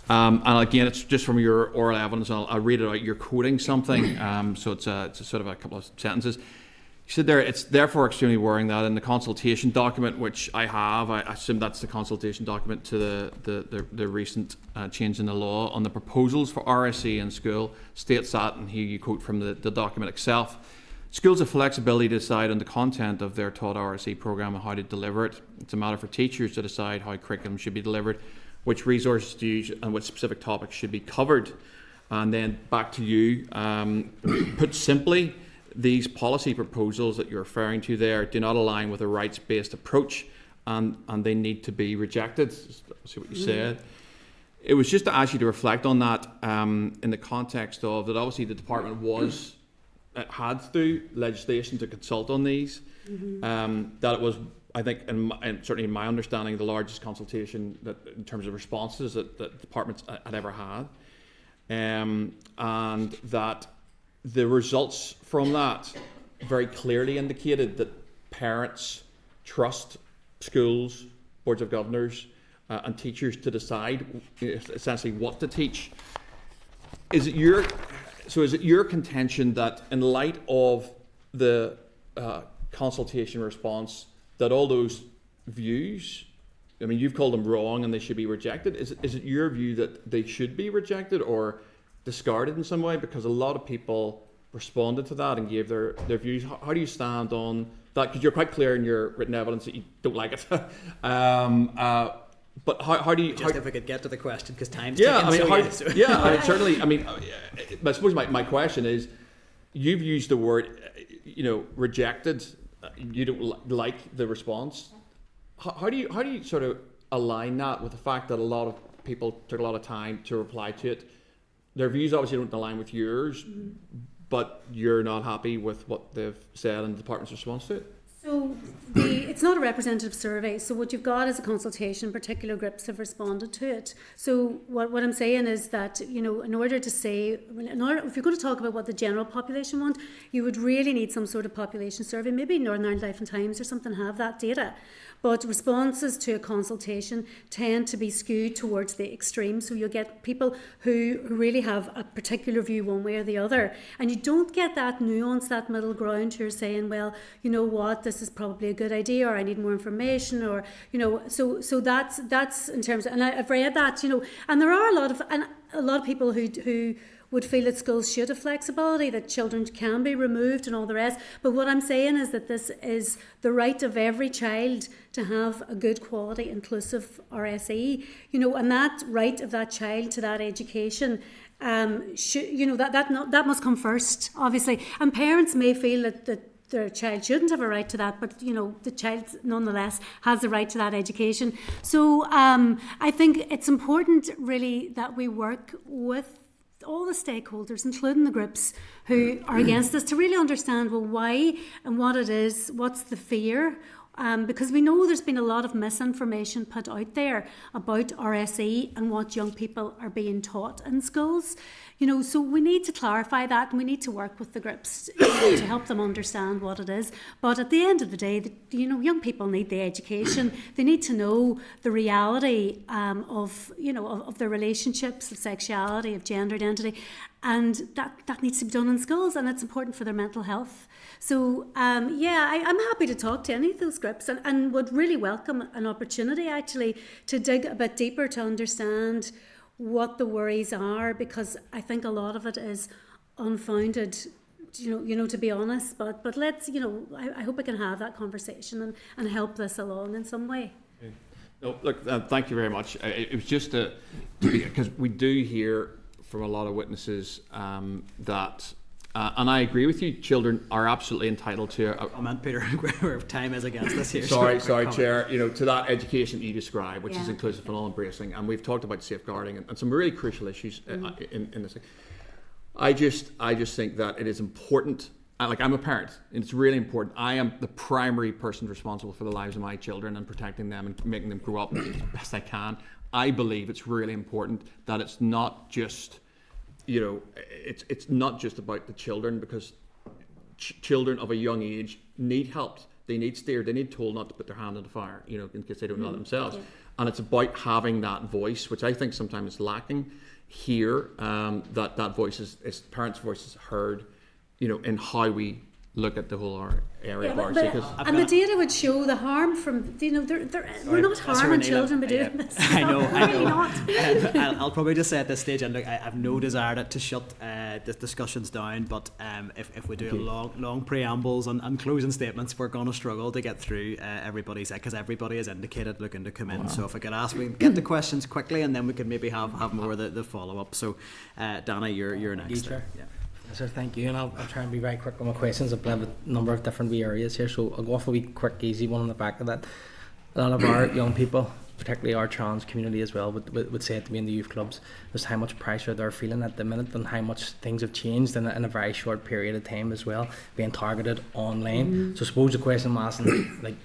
And again, it's just from your oral evidence. I'll read it out. You're quoting something, so it's a sort of a couple of sentences. You said there, it's therefore extremely worrying that in the consultation document, which I have, I assume that's the consultation document to the recent change in the law on the proposals for RSE in school, states that, and here you quote from the document itself, schools have flexibility to decide on the content of their taught RSE programme and how to deliver it. It's a matter for teachers to decide how curriculum should be delivered, which resources to use, and which specific topics should be covered. And then back to you. Put simply, these policy proposals that you're referring to there do not align with a rights-based approach, and they need to be rejected. See what you said. It was just to ask you to reflect on that in the context of that obviously the department had through legislation to consult on these, that it was, I think, and certainly in my understanding, the largest consultation that in terms of responses that departments had ever had, and that the results from that very clearly indicated that parents trust schools, boards of governors, and teachers to decide essentially what to teach. Is it your contention that in light of the consultation response, that all those views, I mean, you've called them wrong and they should be rejected. Is it your view that they should be rejected or discarded in some way? Because a lot of people responded to that and gave their views. How do you stand on that? Because you're quite clear in your written evidence that you don't like it. But how do you... If we could get to the question, because time's ticking. Certainly, I mean, I suppose my question is, you've used the word, rejected. You don't like the response. How do you sort of align that with the fact that a lot of people took a lot of time to reply to it? Their views obviously don't align with yours, but you're not happy with what they've said and the department's response to it? So it's not a representative survey. So what you've got is a consultation. Particular groups have responded to it. So what I'm saying is that, in order to say, if you're going to talk about what the general population want, you would really need some sort of population survey. Maybe Northern Ireland Life and Times or something have that data. But responses to a consultation tend to be skewed towards the extreme. So you'll get people who really have a particular view one way or the other. And you don't get that nuance, that middle ground who are saying, well, you know what, this is probably a good idea, or I need more information, or, so that's in terms of, and I've read that, and there are a lot of people who would feel that schools should have flexibility, that children can be removed and all the rest. But what I'm saying is that this is the right of every child to have a good quality, inclusive RSE, and that right of that child to that education should, that must come first, obviously. And parents may feel that their child shouldn't have a right to that, but the child nonetheless has the right to that education. So I think it's important really that we work with all the stakeholders, including the groups who are against this, to really understand, well, why and what it is, what's the fear, because we know there's been a lot of misinformation put out there about RSE and what young people are being taught in schools. So we need to clarify that, and we need to work with the groups to help them understand what it is. But at the end of the day, young people need the education. They need to know the reality of their relationships, of sexuality, of gender identity, and that needs to be done in schools, and it's important for their mental health. So I'm happy to talk to any of those groups, and would really welcome an opportunity actually to dig a bit deeper to understand what the worries are, because I think a lot of it is unfounded, to be honest. But let's, I hope I can have that conversation and help this along in some way. No, look, thank you very much. It was just because we do hear from a lot of witnesses that, and I agree with you, children are absolutely entitled to Comment, Peter, where time is against us here. Sorry, Chair. To that education you describe, which is inclusive and all embracing, and we've talked about safeguarding and some really crucial issues in this. I just think that it is important. I'm a parent, and it's really important. I am the primary person responsible for the lives of my children and protecting them and making them grow up as best I can. I believe it's really important that it's not just, it's not just about the children, because children of a young age need help. They need steered. They need told not to put their hand in the fire, in case they don't know themselves. Yeah. And it's about having that voice, which I think sometimes is lacking here. That voice is parents' voice is heard, in how we look at the whole area of RSE. And the data would show the harm from, we're not harming children by doing this. I know. I'll probably just say at this stage, and look, I have no desire to shut the discussions down, but if we do long preambles and closing statements, we're going to struggle to get through everybody's, because everybody has indicated looking to come in. So if I could ask, we can get the questions quickly, and then we could maybe have more of the follow-up. So Dana, you're next. Sir, thank you, and I'll try and be very quick on my questions. I've blended a number of different wee areas here, so I'll go off a wee quick, easy one on the back of that. A lot of our young people, particularly our trans community as well, would say it to me in the youth clubs, just how much pressure they're feeling at the minute and how much things have changed in a very short period of time as well, being targeted online. So I suppose the question I'm asking,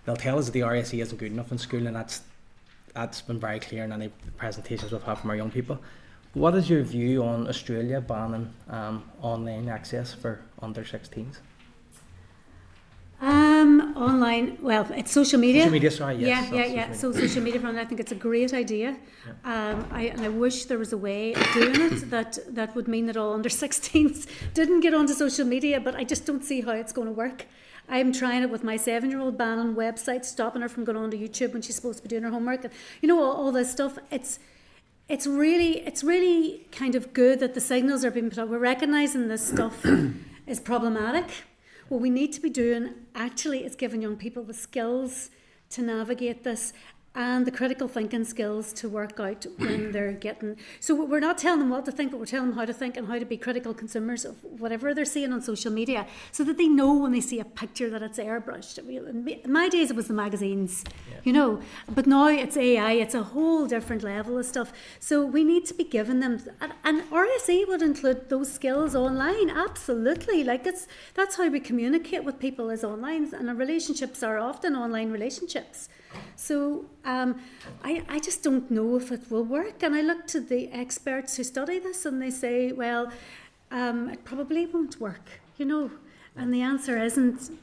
they'll tell us that the RSE isn't good enough in school, and that's been very clear in any presentations we've had from our young people. What is your view on Australia banning online access for under 16s? Online, well, it's social media. Social media, sorry, yes. Yeah. So social media, I think it's a great idea. Yeah. I wish there was a way of doing it that would mean that all under 16s didn't get onto social media, but I just don't see how it's going to work. I'm trying it with my 7-year-old, banning websites, stopping her from going onto YouTube when she's supposed to be doing her homework, and all this stuff. It's really kind of good that the signals are being put out. We're recognising this stuff is problematic. What we need to be doing actually is giving young people the skills to navigate this and the critical thinking skills to work out when they're getting... So we're not telling them what to think, but we're telling them how to think and how to be critical consumers of whatever they're seeing on social media, so that they know when they see a picture that it's airbrushed. In my days it was the magazines, but now it's AI, it's a whole different level of stuff. So we need to be giving them... And RSE would include those skills online, absolutely. That's how we communicate with people, is online, and our relationships are often online relationships. So I just don't know if it will work, and I look to the experts who study this and they say, well, it probably won't work, and the answer is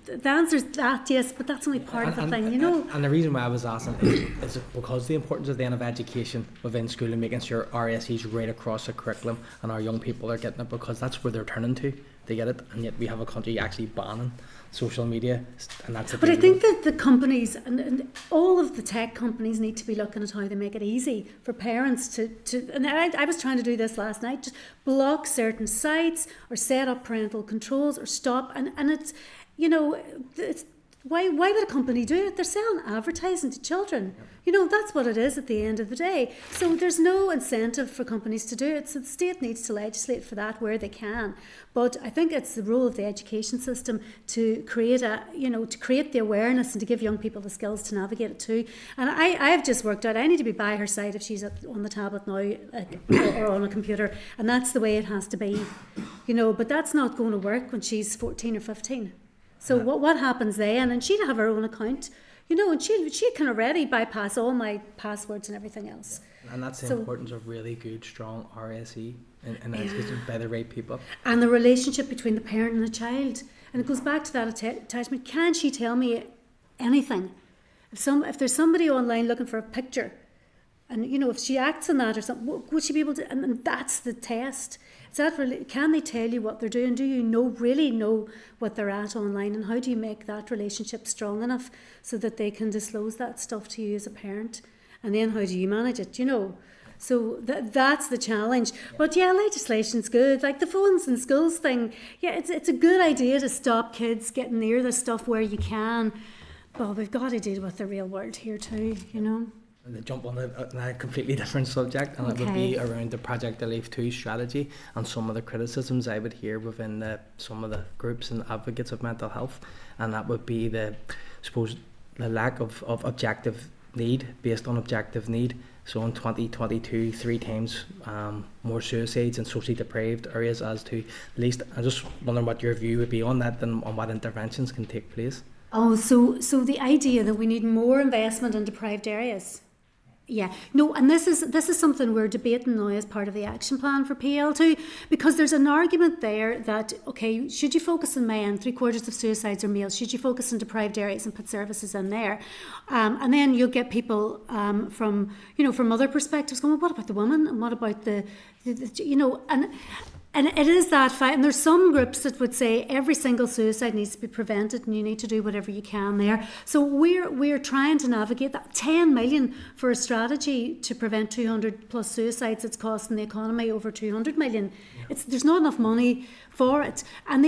that, yes, but that's only part of the thing, And the reason why I was asking is because the importance of education within school and making sure RSE is right across the curriculum and our young people are getting it, because that's where they're turning to get it, and yet we have a country actually banning social media, and that's But I think that the companies and all of the tech companies need to be looking at how they make it easy for parents to and I was trying to do this last night, just block certain sites or set up parental controls or stop, and it's it's why would a company do it? They're selling advertising to children. That's what it is at the end of the day. So there's no incentive for companies to do it. So the state needs to legislate for that where they can. But I think it's the role of the education system to create the awareness and to give young people the skills to navigate it too. And I have just worked out I need to be by her side if she's on the tablet now or on a computer, and that's the way it has to be. But that's not going to work when she's 14 or 15. So what happens then? And she'd have her own account, you know, and she can already bypass all my passwords and everything else. And that's the So- importance of really good, strong RSE and education by the right people. And the relationship between the parent and the child. And it goes back to that attachment. Can she tell me anything? If there's somebody online looking for a picture, and you know, if she acts on that or something, would she be able to? And that's the test. Is that really? Can they tell you what they're doing? Do you really know what they're at online? And how do you make that relationship strong enough so that they can disclose that stuff to you as a parent? And then how do you manage it? You know. So that's the challenge. But yeah, legislation's good. Like the phones in schools thing, yeah, it's a good idea to stop kids getting near this stuff where you can. But we've got to deal with the real world here too, you know. And to jump on a completely different subject, and it would be around the Project Alive 2 strategy and some of the criticisms I would hear within some of the groups and advocates of mental health, and that would be the lack of objective need based on objective need. So in 2022, 3 times more suicides in socially deprived areas as to least. I'm just wondering what your view would be on that and on what interventions can take place. Oh, so the idea that we need more investment in deprived areas. Yeah, no, and this is something we're debating now as part of the action plan for PL2, because there's an argument there that, okay, should you focus on men, 3/4 of suicides are males, should you focus on deprived areas and put services in there? And then you'll get people from other perspectives going, well, what about the woman? And what about the you know, and it is that fight, and there's some groups that would say every single suicide needs to be prevented and you need to do whatever you can there. So we're trying to navigate that. 10 million for a strategy to prevent 200 plus suicides, it's costing the economy over 200 million. Yeah. There's not enough money for it. And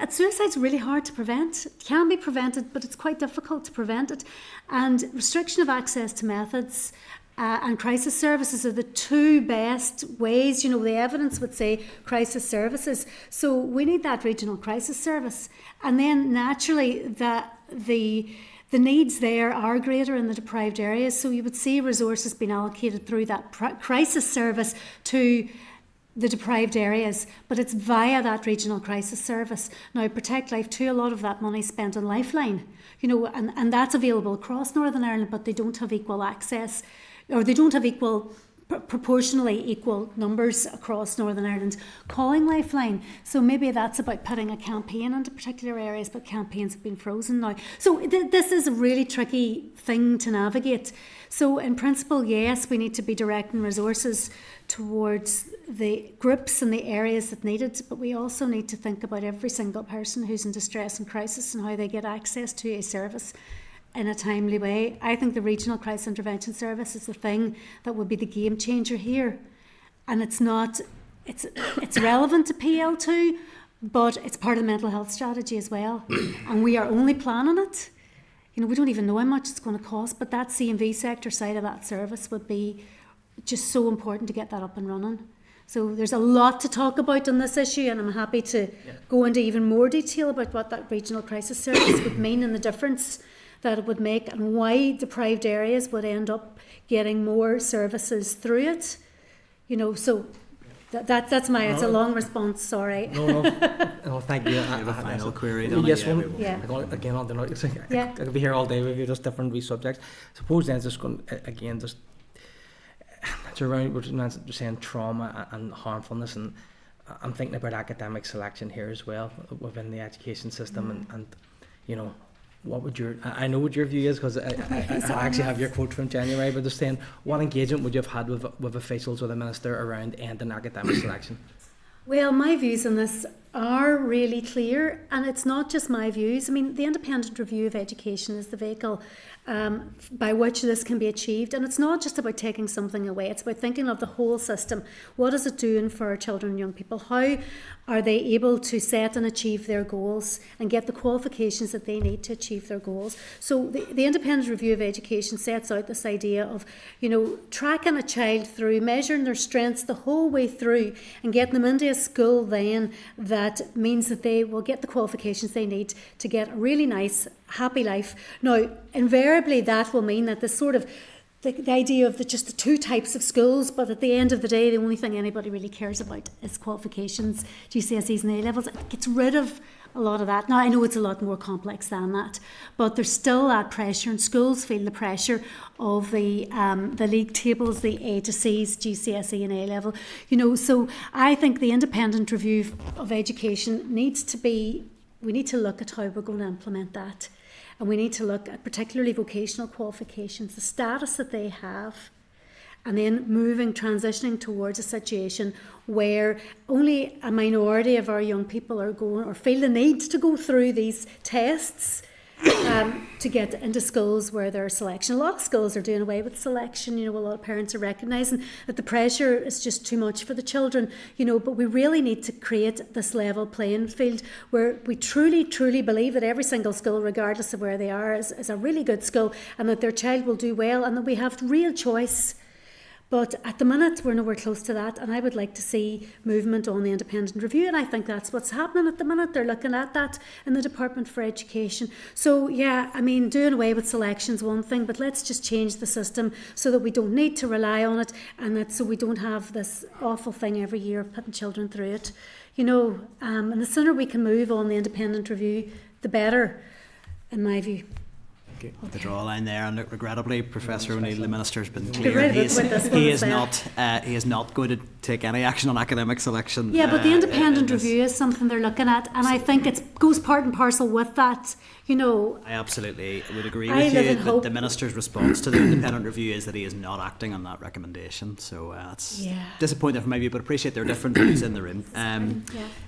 suicide's really hard to prevent. It can be prevented, but it's quite difficult to prevent it. And restriction of access to methods and crisis services are the 2 best ways. You know, the evidence would say crisis services. So we need that regional crisis service. And then naturally the needs there are greater in the deprived areas. So you would see resources being allocated through that crisis service to the deprived areas, but it's via that regional crisis service. Now, Protect Life 2, a lot of that money is spent on Lifeline, you know, and that's available across Northern Ireland, but they don't have equal access, or they don't have proportionally equal numbers across Northern Ireland calling Lifeline. So maybe that's about putting a campaign into particular areas, but campaigns have been frozen now. So this is a really tricky thing to navigate. So in principle, yes, we need to be directing resources towards the groups and the areas that need it, but we also need to think about every single person who's in distress and crisis and how they get access to a service in a timely way. I think the Regional Crisis Intervention Service is the thing that would be the game changer here. And it's relevant to PL2, but it's part of the mental health strategy as well. And we are only planning it. You know, we don't even know how much it's going to cost, but that C&V sector side of that service would be just so important to get that up and running. So there's a lot to talk about on this issue, and I'm happy to go into even more detail about what that regional crisis service would mean and the difference that it would make, and why deprived areas would end up getting more services through it. You know, so that's my. It's a long response. Sorry. No, thank you. I have a final query. Yes, Donna. one. Yeah. Again, on the note, Yeah. I could be here all day with you, just different wee subjects. Suppose then just going again, just it's around we're saying trauma and harmfulness, and I'm thinking about academic selection here as well within the education system, and you know. What would I know what your view is, because I actually have your quote from January, but just saying, what engagement would you have had with officials or the Minister around ending academic selection? Well, my views on this are really clear, and it's not just my views. I mean, the Independent Review of Education is the vehicle by which this can be achieved, and it's not just about taking something away, it's about thinking of the whole system. What is it doing for our children and young people? How are they able to set and achieve their goals and get the qualifications that they need to achieve their goals? So the Independent Review of Education sets out this idea of, you know, tracking a child through, measuring their strengths the whole way through, and getting them into a school then that means that they will get the qualifications they need to get a really nice, happy life. Now, invariably that will mean that this sort of the idea of just the 2 types of schools, but at the end of the day, the only thing anybody really cares about is qualifications, GCSEs and A-levels. It gets rid of a lot of that. Now, I know it's a lot more complex than that, but there's still that pressure, and schools feel the pressure of the league tables, the A to C's, GCSE and A level. You know, so I think the independent review of education needs to be, we need to look at how we're going to implement that. And we need to look at particularly vocational qualifications, the status that they have, and then transitioning towards a situation where only a minority of our young people are going or feel the need to go through these tests to get into schools where there are selection. A lot of schools are doing away with selection. You know, a lot of parents are recognising that the pressure is just too much for the children, you know, but we really need to create this level playing field where we truly, truly believe that every single school, regardless of where they are, is a really good school, and that their child will do well, and that we have real choice. But at the minute, we're nowhere close to that, and I would like to see movement on the independent review, and I think that's what's happening at the minute. They're looking at that in the Department for Education. So, yeah, I mean, doing away with selection's one thing, but let's just change the system so that we don't need to rely on it, and that so we don't have this awful thing every year of putting children through it. You know, and the sooner we can move on the independent review, the better, in my view. The draw line there, and regrettably, Professor O'Neill, the Minister, has been Get clear rid of he it is, with this he one is as not he is not going to take any action on academic selection. Yeah, but the independent in this. review is something they're looking at, and I think it goes part and parcel with that. You know, I absolutely would agree I with live you in that hope. the Minister's response to the independent review is that he is not acting on that recommendation. So that's Yeah. disappointing from my view, but appreciate there are different views in the room. yeah.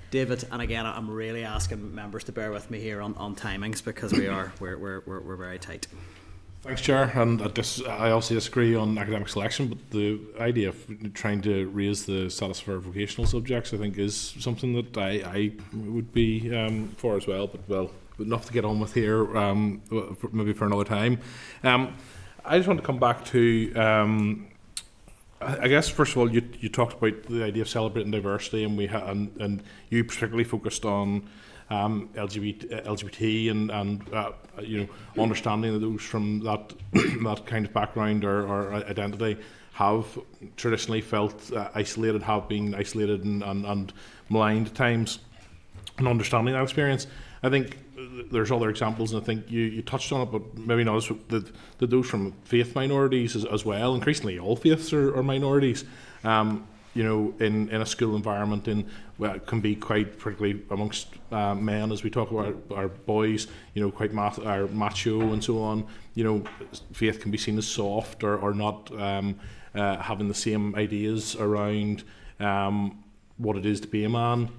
David, and again, I'm really asking members to bear with me here on timings because we're very tight. Thanks, Chair. And I also disagree on academic selection, but the idea of trying to raise the status for vocational subjects, I think, is something that I would be for as well. But well, enough to get on with here, maybe for another time. I just want to come back to. I guess first of all, you talked about the idea of celebrating diversity, and and you particularly focused on LGBT and you know, understanding that those from that that kind of background or identity have traditionally felt isolated, have been isolated and maligned at times, and understanding that experience. I think there's other examples, and I think you touched on it, but maybe not as that those from faith minorities as well. Increasingly, all faiths are minorities. You know, in a school environment, it can be quite, particularly amongst men, as we talk about our boys, you know, quite macho and so on. You know, faith can be seen as soft or not having the same ideas around what it is to be a man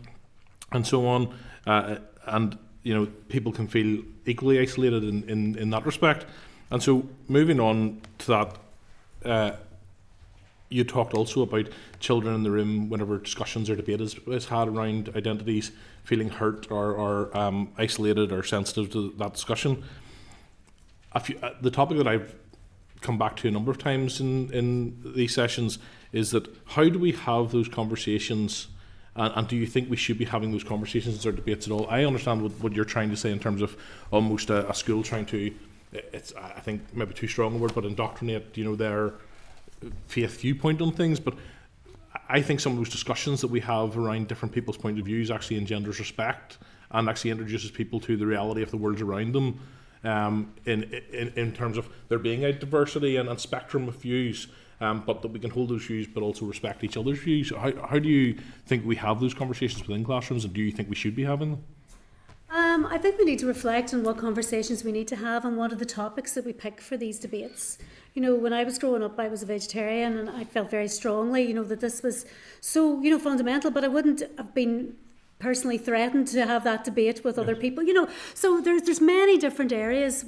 and so on. And, you know, people can feel equally isolated in that respect. And so moving on to that, you talked also about children in the room whenever discussions or debate is had around identities, feeling hurt or isolated or sensitive to that discussion. The topic that I've come back to a number of times in these sessions is that how do we have those conversations, and do you think we should be having those conversations or debates at all? I understand what you're trying to say in terms of almost a school trying to, it's I think maybe too strong a word, but indoctrinate, you know, their faith viewpoint on things, but I think some of those discussions that we have around different people's point of views actually engenders respect and actually introduces people to the reality of the world around them, in terms of there being a diversity and spectrum of views, but that we can hold those views but also respect each other's views. How do you think we have those conversations within classrooms, and do you think we should be having them? I think we need to reflect on what conversations we need to have and what are the topics that we pick for these debates. You know, when I was growing up, I was a vegetarian, and I felt very strongly, you know, that this was so, you know, fundamental, but I wouldn't have been personally threatened to have that debate with other people, you know. So there's many different areas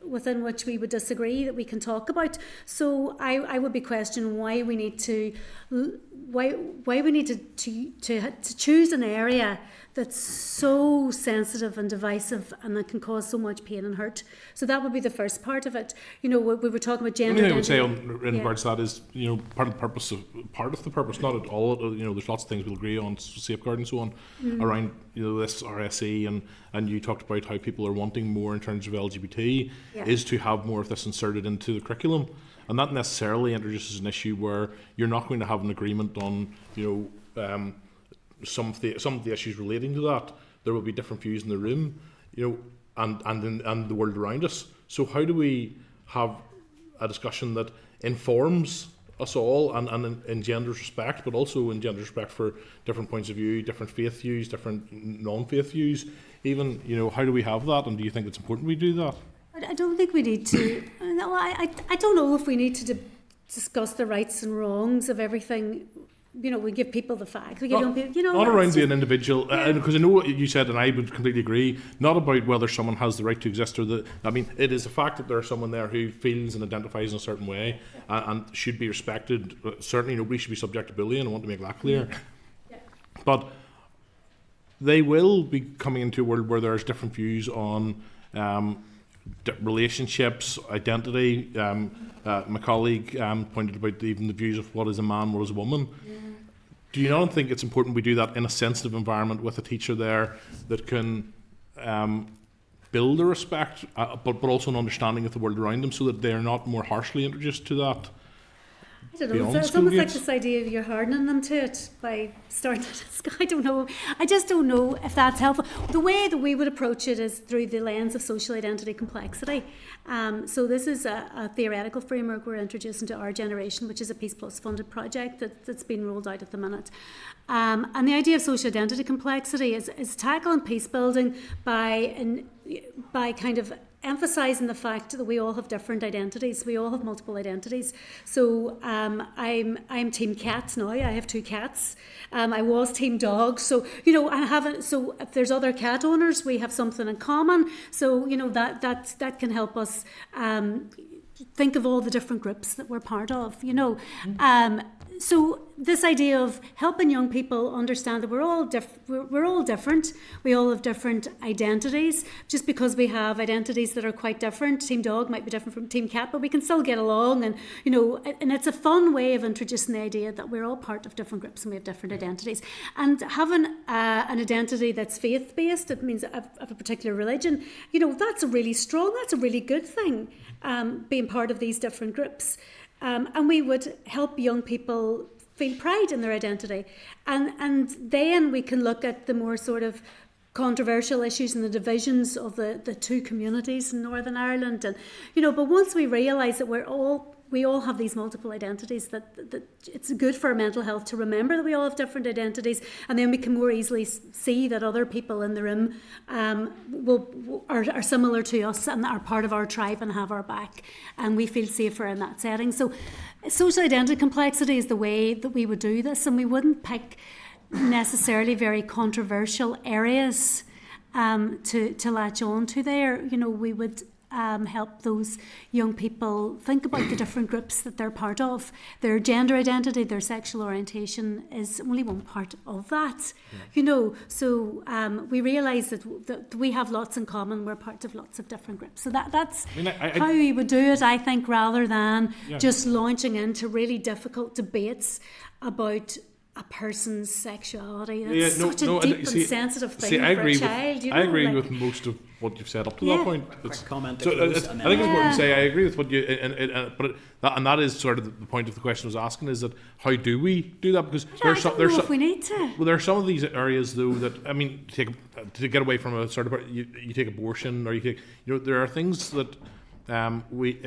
within which we would disagree that we can talk about. So I would be questioning why we need to choose an area that's so sensitive and divisive and that can cause so much pain and hurt. So that would be the first part of it. You know, we were talking about gender. I would say in regards to that is, you know, part of the purpose, not at all. You know, there's lots of things we'll agree on, safeguard and so on, around, you know, this RSE, and you talked about how people are wanting more in terms of LGBT, is to have more of this inserted into the curriculum, and that necessarily introduces an issue where you're not going to have an agreement on, you know, some of the issues relating to that. there will be different views in the room, and the world around us. So how do we have a discussion that informs us all and engenders respect, but also engenders respect for different points of view, different faith views, different non-faith views? Even, how do we have that, and do you think it's important we do that? I don't think we need to. No, I don't know if we need to discuss the rights and wrongs of everything. We give people the facts. We give young people, not around it's being individual, because I know what you said, and I would completely agree. Not about whether someone has the right to exist it is a fact that there is someone there who feels and identifies in a certain way, and should be respected. Certainly, nobody should be subject to bullying. I want to make that clear. Yeah. But they will be coming into a world where there's different views on relationships, identity. My colleague pointed about even the views of what is a man, what is a woman. Yeah. Do you not think it's important we do that in a sensitive environment with a teacher there that can build a respect, but also an understanding of the world around them, so that they are not more harshly introduced to that? I don't know. It's almost like this idea of you're hardening them to it by starting to. I don't know. I just don't know if that's helpful. The way that we would approach it is through the lens of social identity complexity. So this is a theoretical framework we're introducing to Our Generation, which is a Peace Plus funded project that's been rolled out at the minute. And the idea of social identity complexity is tackling peace building by kind of emphasising the fact that we all have different identities. We all have multiple identities. So I'm team cats now. I have 2 cats. I was team dogs. So so if there's other cat owners, we have something in common. So that can help us think of all the different groups that we're part of. So this idea of helping young people understand that we're all different. We all have different identities. Just because we have identities that are quite different, Team Dog might be different from Team Cat, but we can still get along. And and it's a fun way of introducing the idea that we're all part of different groups and we have different identities. And having an identity that's faith-based, it means of a particular religion. That's a really strong. That's a really good thing. Being part of these different groups. And we would help young people feel pride in their identity. And then we can look at the more sort of controversial issues and the divisions of the 2 communities in Northern Ireland. And, but once we realise that we all have these multiple identities, that it's good for our mental health to remember that we all have different identities, and then we can more easily see that other people in the room are similar to us and are part of our tribe and have our back, and we feel safer in that setting. So social identity complexity is the way that we would do this, and we wouldn't pick necessarily very controversial areas to latch on to there. We would help those young people think about the different groups that they're part of. Their gender identity, their sexual orientation is only one part of that. So we realise that we have lots in common. We're part of lots of different groups. So that's how we would do it, I think, rather than just launching into really difficult debates about a person's sexuality. That's such a deep and sensitive thing for a child. I agree with most of what you've said up to that point. Quick comment. So I think it's important to say I agree with what you, and that is sort of the point of the question I was asking, is that how do we do that? Because I don't know if we need to. Well, there are some of these areas though that, I mean, to get away from a sort of you take abortion, or you take, there are things that if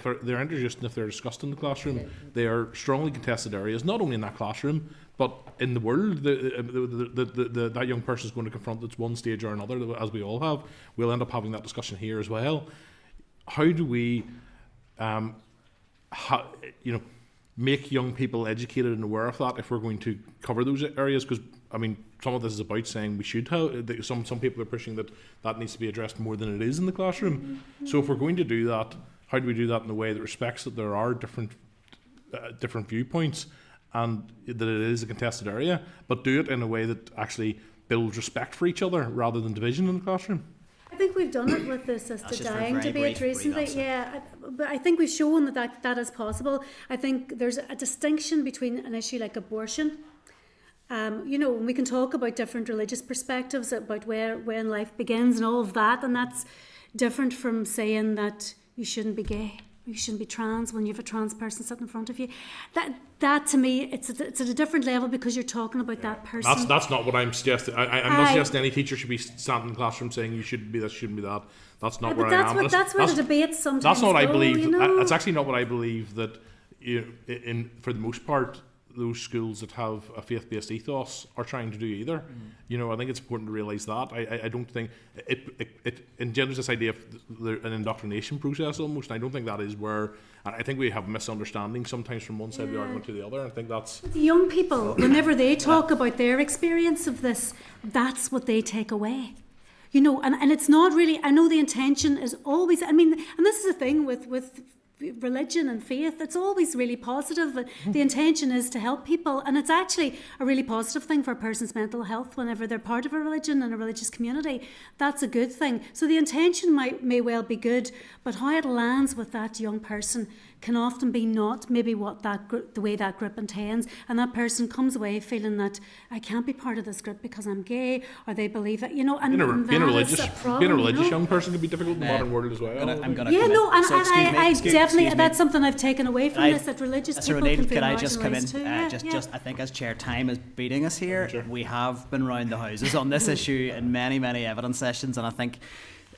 they're introduced and if they're discussed in the classroom, they are strongly contested areas, not only in that classroom but in the world. That young person is going to confront at one stage or another, as we all have. We'll end up having that discussion here as well. How do we make young people educated and aware of that if we're going to cover those areas? Because I mean, some of this is about saying we should have. Some people are pushing that needs to be addressed more than it is in the classroom. So if we're going to do that, how do we do that in a way that respects that there are different viewpoints and that it is a contested area, but do it in a way that actually builds respect for each other rather than division in the classroom? I think we've done it with the assisted dying debate recently. But I think we've shown that is possible. I think there's a distinction between an issue like abortion. We can talk about different religious perspectives about when life begins and all of that, and that's different from saying that you shouldn't be gay. you shouldn't be trans when you have a trans person sitting in front of you. That to me, it's at a different level because you're talking about that person. That's not what I'm suggesting. I'm not suggesting any teacher should be standing in the classroom saying you shouldn't be this, shouldn't be that. That's not where I am. That's where the debates sometimes That's not what I go, believe. you know? That's actually not what I believe that, for the most part, those schools that have a faith-based ethos are trying to do either. You know, I think it's important to realise that. I don't think it engenders this idea of an indoctrination process almost. I don't think that is where. I think we have misunderstanding sometimes from one side of the argument to the other. I think that's The young people, whenever they talk about their experience of this, that's what they take away. You know, and it's not really, I know the intention is always, I mean, and this is the thing with religion and faith, it's always really positive. The intention is to help people, and it's actually a really positive thing for a person's mental health whenever they're part of a religion and a religious community. That's a good thing. So the intention may well be good, but how it lands with that young person can often be not maybe what the way that group intends, and that person comes away feeling that I can't be part of this group because I'm gay, or they believe it, you know, and being a that religious, is a problem, being a religious you know? young person can be difficult in the modern world as well. I'm gonna Yeah, come in. no, and So, excuse me, I excuse definitely, me. that's something I've taken away from this, that religious Mr. people O'Neill, can feel could I just come in? marginalised too. Yeah, just I think as chair, time is beating us here. We have been round the houses on this issue in many evidence sessions, and I think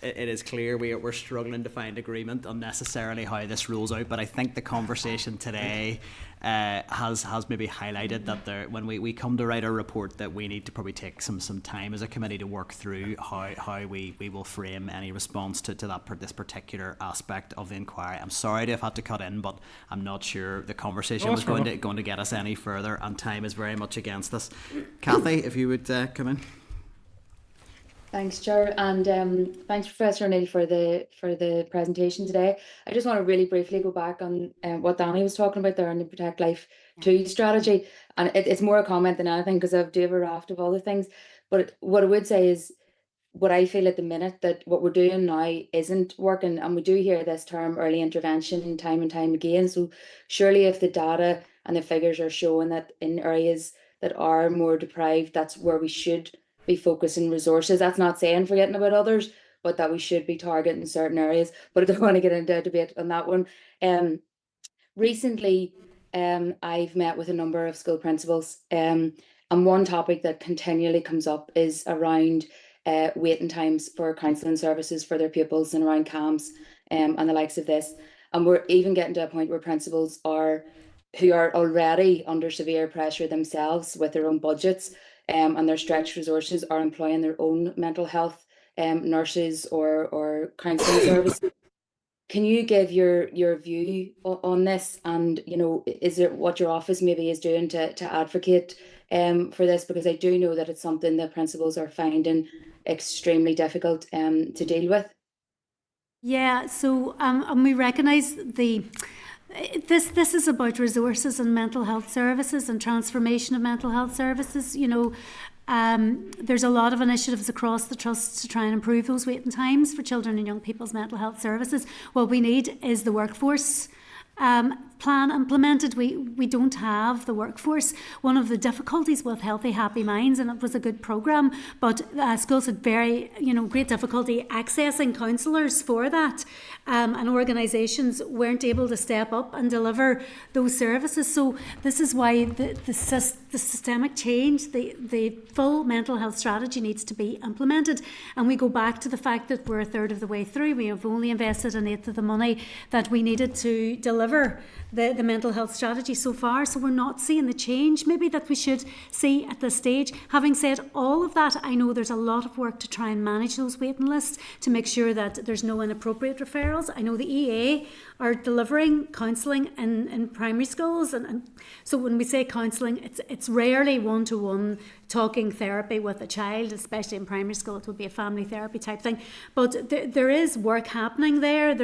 it is clear we're struggling to find agreement on necessarily how this rolls out. But I think the conversation today has maybe highlighted that when we come to write our report, that we need to probably take some time as a committee to work through how we will frame any response to this particular aspect of the inquiry. I'm sorry to have had to cut in, but I'm not sure the conversation was going to get us any further, and time is very much against us. Kathy, if you would come in. Thanks, Chair, and thanks, Professor O'Neill, for the presentation today. I just want to really briefly go back on what Danny was talking about there on the Protect Life 2 strategy, and it's more a comment than anything because I do have a raft of other things. But what I would say is, what I feel at the minute, that what we're doing now isn't working, and we do hear this term early intervention time and time again. So surely, if the data and the figures are showing that in areas that are more deprived, that's where we should be focusing resources. That's not saying forgetting about others, but that we should be targeting certain areas. But I don't want to get into a debate on that one. Recently, I've met with a number of school principals, and one topic that continually comes up is around waiting times for counselling services for their pupils and around CAMHS and the likes of this. And we're even getting to a point where principals who are already under severe pressure themselves with their own budgets, and their stretched resources, are employing their own mental health nurses or counselling services. Can you give your view on this, and you know, is it what your office maybe is doing to advocate for this? Because I do know that it's something that principals are finding extremely difficult to deal with. Yeah, so and we recognise this is about resources and mental health services and transformation of mental health services. You know, there's a lot of initiatives across the Trust to try and improve those waiting times for children and young people's mental health services. What we need is the workforce plan implemented. We don't have the workforce. One of the difficulties with Healthy Happy Minds, and it was a good programme, but schools had great difficulty accessing counsellors for that, and organisations weren't able to step up and deliver those services. So this is why the systemic change, the full mental health strategy needs to be implemented. And we go back to the fact that we're a third of the way through. We have only invested an eighth of the money that we needed to deliver the mental health strategy so far. So we're not seeing the change maybe that we should see at this stage. Having said all of that, I know there's a lot of work to try and manage those waiting lists to make sure that there's no inappropriate referrals. I know the EA are delivering counselling in primary schools, and so when we say counselling, it's rarely one-to-one talking therapy with a child, especially in primary school. It would be a family therapy type thing, but there is work happening there.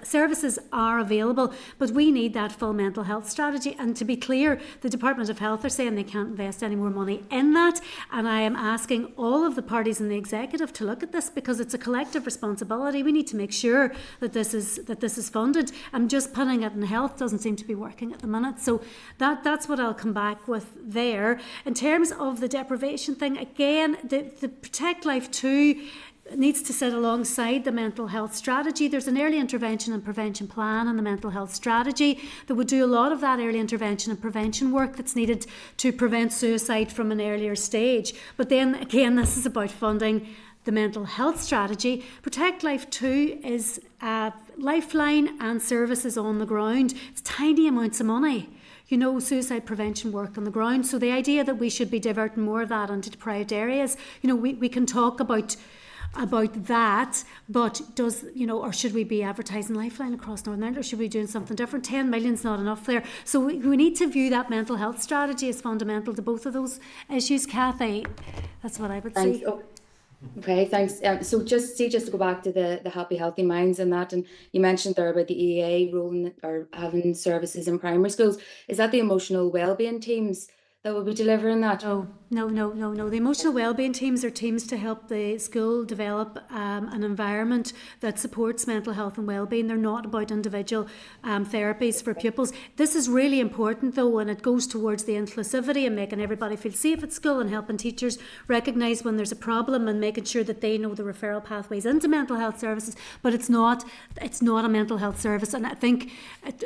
Services are available, but we need that full mental health strategy. And to be clear, the Department of Health are saying they can't invest any more money in that, and I am asking all of the parties in the executive to look at this, because it's a collective responsibility. We need to make sure that this is funded. And just putting it in health doesn't seem to be working at the minute. So that's what I'll come back with there. In terms of the deprivation thing, again, the Protect Life 2, needs to sit alongside the mental health strategy. There's an early intervention and prevention plan and the mental health strategy that would do a lot of that early intervention and prevention work that's needed to prevent suicide from an earlier stage. But then again, this is about funding the mental health strategy. Protect Life 2 is a lifeline and services on the ground. It's tiny amounts of money. You know, suicide prevention work on the ground. So the idea that we should be diverting more of that into deprived areas, you know, we can talk about that, but does, you know, or should we be advertising Lifeline across Northern Ireland, or should we be doing something different? 10 million's not enough there. So we need to view that mental health strategy as fundamental to both of those issues, Kathy. That's what I would say. Okay, thanks. So just to go back to the Happy Healthy Minds and that, and you mentioned there about the EA rolling or having services in primary schools. Is that the emotional wellbeing teams that will be delivering that? No. The emotional wellbeing teams are teams to help the school develop an environment that supports mental health and wellbeing. They're not about individual therapies for pupils. This is really important though, and it goes towards the inclusivity and making everybody feel safe at school and helping teachers recognise when there's a problem and making sure that they know the referral pathways into mental health services. But it's not a mental health service, and I think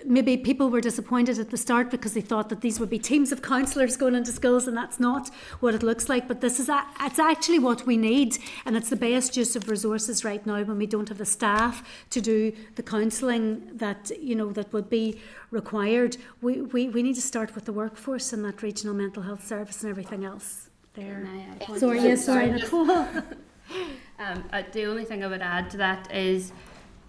maybe people were disappointed at the start because they thought that these would be teams of counsellors going into schools, and that's not what it looks like. But this is it's actually what we need, and it's the best use of resources right now when we don't have the staff to do the counselling that, you know, that would be required. We need to start with the workforce and that regional mental health service and everything else there. Sorry, Nicole. The only thing I would add to that is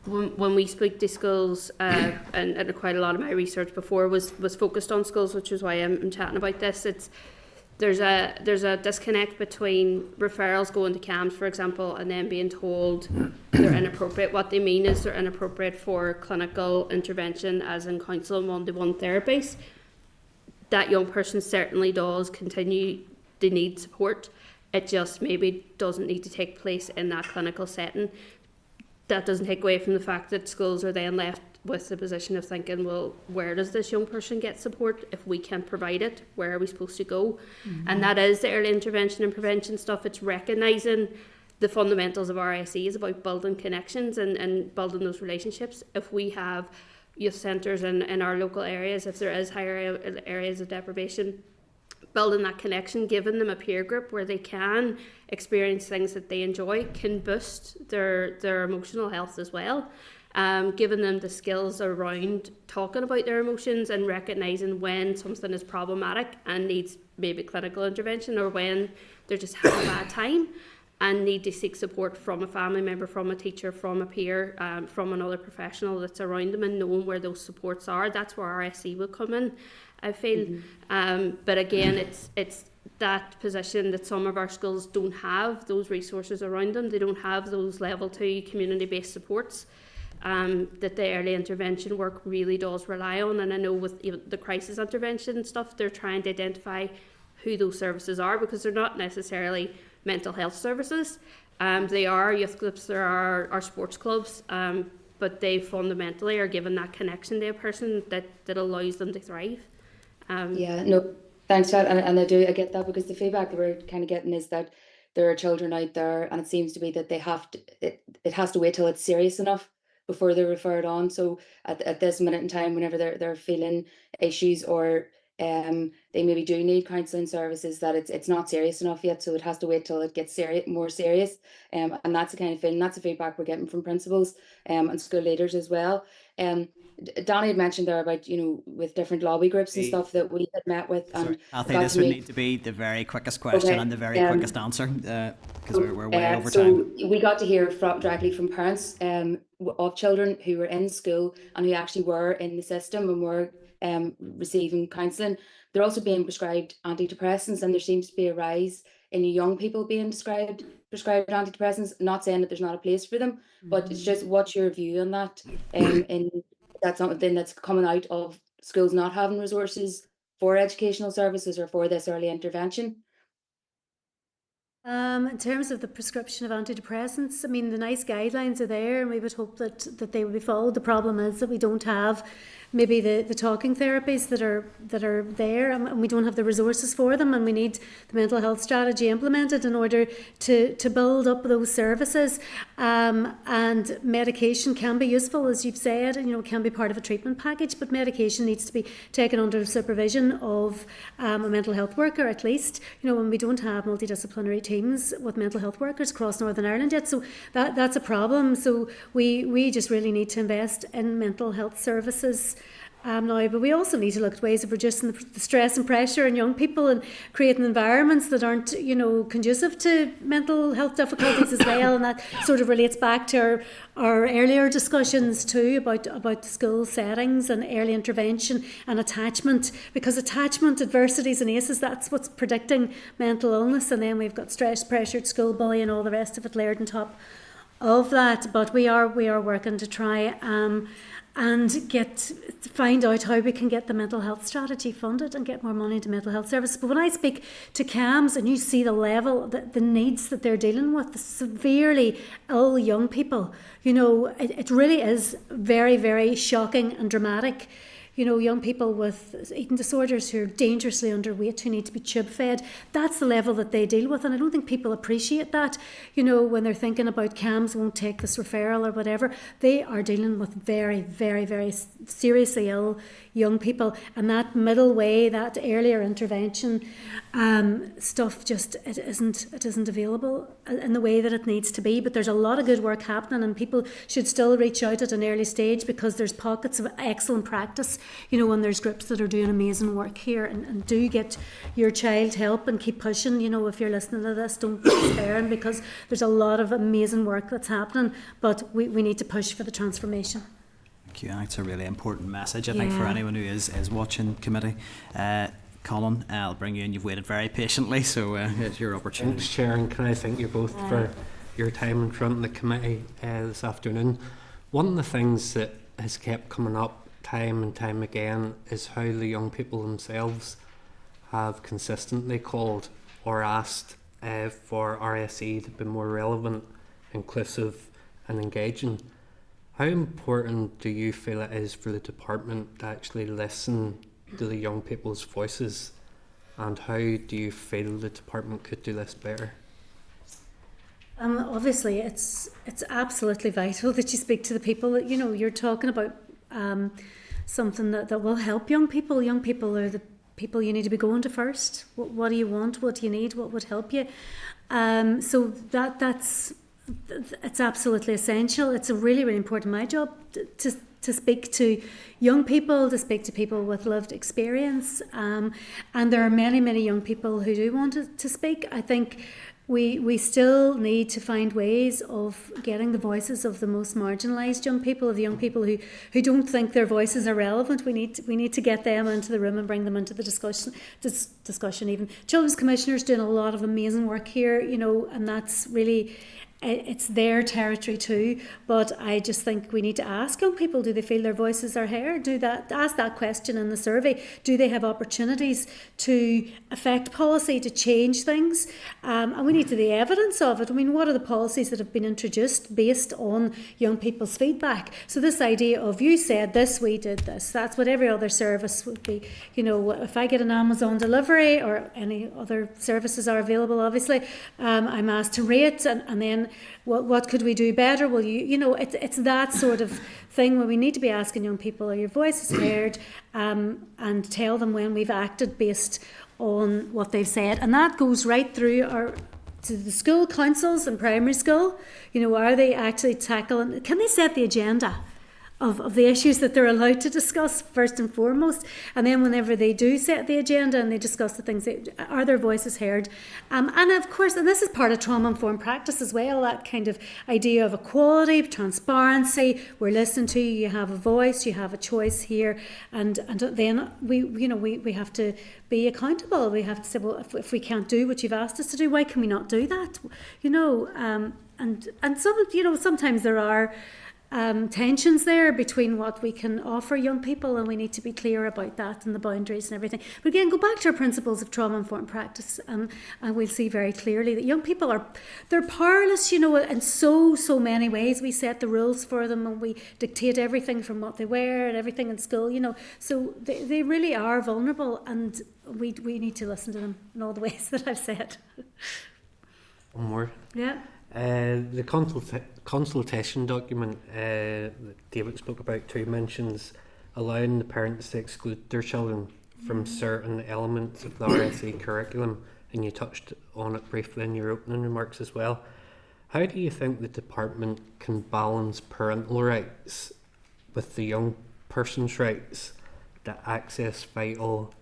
when we speak to schools, and quite a lot of my research before was focused on schools, which is why I'm chatting about this. There's a disconnect between referrals going to CAMHS, for example, and then being told they're inappropriate. What they mean is they're inappropriate for clinical intervention, as in counsel and one-to-one therapies. That young person certainly does continue to need support. It just maybe doesn't need to take place in that clinical setting. That doesn't take away from the fact that schools are then left with the position of thinking, well, where does this young person get support? If we can't provide it, where are we supposed to go? Mm-hmm. And that is the early intervention and prevention stuff. It's recognising the fundamentals of RSE is about building connections and building those relationships. If we have youth centres in our local areas, if there is higher areas of deprivation, building that connection, giving them a peer group where they can experience things that they enjoy can boost their emotional health as well. Giving them the skills around talking about their emotions and recognising when something is problematic and needs maybe clinical intervention, or when they're just having a bad time and need to seek support from a family member, from a teacher, from a peer, from another professional that's around them, and knowing where those supports are. That's where RSE will come in, I feel. Mm-hmm. But again, it's that position that some of our schools don't have those resources around them. They don't have those level 2 community-based supports that the early intervention work really does rely on. And I know with the crisis intervention stuff, they're trying to identify who those services are, because they're not necessarily mental health services. They are youth groups, there are sports clubs, but they fundamentally are given that connection to a person that allows them to thrive. Thanks, Chad. And I get that, because the feedback that we're kind of getting is that there are children out there, and it seems to be that they have to, it has to wait till it's serious enough before they're referred on. So at this minute in time, whenever they're feeling issues, or they maybe do need counselling services, that it's not serious enough yet, so it has to wait till it gets more serious. And that's the kind of feeling, that's the feedback we're getting from principals and school leaders as well. Danny had mentioned there about, you know, with different lobby groups and stuff that we had met with. And Kathy, this would need to be the very quickest question and the very quickest answer, because we're way over so time. We got to hear directly from parents of children who were in school and who actually were in the system and were receiving counselling. They're also being prescribed antidepressants, and there seems to be a rise in young people being prescribed antidepressants. Not saying that there's not a place for them, but it's just, what's your view on that? And that's something that's coming out of schools not having resources for educational services or for this early intervention. In terms of the prescription of antidepressants, I mean, the nice guidelines are there, and we would hope that they would be followed. The problem is that we don't have maybe the talking therapies that are there, and we don't have the resources for them, and we need the mental health strategy implemented in order to build up those services. And medication can be useful, as you've said, and it can be part of a treatment package, but medication needs to be taken under supervision of a mental health worker at least. When we don't have multidisciplinary teams with mental health workers across Northern Ireland yet, so that's a problem. So we just really need to invest in mental health services now, but we also need to look at ways of reducing the stress and pressure in young people and creating environments that aren't, conducive to mental health difficulties as well. And that sort of relates back to our earlier discussions too about the school settings and early intervention and attachment, because attachment, adversities and ACEs, that's what's predicting mental illness. And then we've got stress, pressured school bullying and all the rest of it layered on top of that. But we are working to try and find out how we can get the mental health strategy funded and get more money into mental health services. But when I speak to CAMHS and you see the level, the needs that they're dealing with, the severely ill young people, it really is very, very shocking and dramatic. Young people with eating disorders who are dangerously underweight, who need to be tube fed. That's the level that they deal with, and I don't think people appreciate that. When they're thinking about CAMHS won't take this referral or whatever, they are dealing with very, very, very seriously ill young people, and that middle way, that earlier intervention stuff, just it isn't available in the way that it needs to be. But there's a lot of good work happening, and people should still reach out at an early stage, because there's pockets of excellent practice, and there's groups that are doing amazing work here, and do get your child help and keep pushing. If you're listening to this, don't be despairing, because there's a lot of amazing work that's happening, but we need to push for the transformation. Thank you. And it's a really important message, I think, for anyone who is watching committee. Colin, I'll bring you in. You've waited very patiently, so it's your opportunity. Thanks, Chair, and can I thank you both for your time in front of the committee this afternoon. One of the things that has kept coming up time and time again is how the young people themselves have consistently called or asked for RSE to be more relevant, inclusive and engaging. How important do you feel it is for the department to actually listen to the young people's voices, and how do you feel the department could do this better? Obviously it's absolutely vital that you speak to the people. You're talking about something that will help young people. Young people are the people you need to be going to first. What do you want? What do you need? What would help you? So it's absolutely essential. It's a really, really important, my job, to speak to young people, to speak to people with lived experience. And there are many, many young people who do want to speak. I think we still need to find ways of getting the voices of the most marginalised young people, of the young people who don't think their voices are relevant. We need to get them into the room and bring them into the discussion even. Children's Commissioner's doing a lot of amazing work here, and that's really, it's their territory too. But I just think we need to ask young people, do they feel their voices are heard? Ask that question in the survey. Do they have opportunities to affect policy, to change things? And we need the evidence of it. I mean, what are the policies that have been introduced based on young people's feedback? So this idea of, you said this, we did this, that's what every other service would be. If I get an Amazon delivery, or any other services are available, obviously, I'm asked to rate, and then what could we do better? Well, it's that sort of thing where we need to be asking young people, are your voices heard? And tell them when we've acted based on what they've said. And that goes right through to the school councils in primary school. Are they actually tackling, can they set the agenda of the issues that they're allowed to discuss first and foremost? And then whenever they do set the agenda and they discuss the things, are their voices heard? And of course, and this is part of trauma-informed practice as well, that kind of idea of equality, transparency, we're listening to you, you have a voice, you have a choice here, and then we have to be accountable. We have to say, well, if we can't do what you've asked us to do, why can we not do that? And some, sometimes there are tensions there between what we can offer young people, and we need to be clear about that and the boundaries and everything. But again, go back to our principles of trauma-informed practice, and we'll see very clearly that young people they're powerless, in so many ways. We set the rules for them and we dictate everything from what they wear and everything in school, So they really are vulnerable, and we need to listen to them in all the ways that I've said. One more. Yeah. The consultation document that David spoke about too mentions allowing the parents to exclude their children from certain elements of the RSE curriculum, and you touched on it briefly in your opening remarks as well. How do you think the department can balance parental rights with the young person's rights to access vital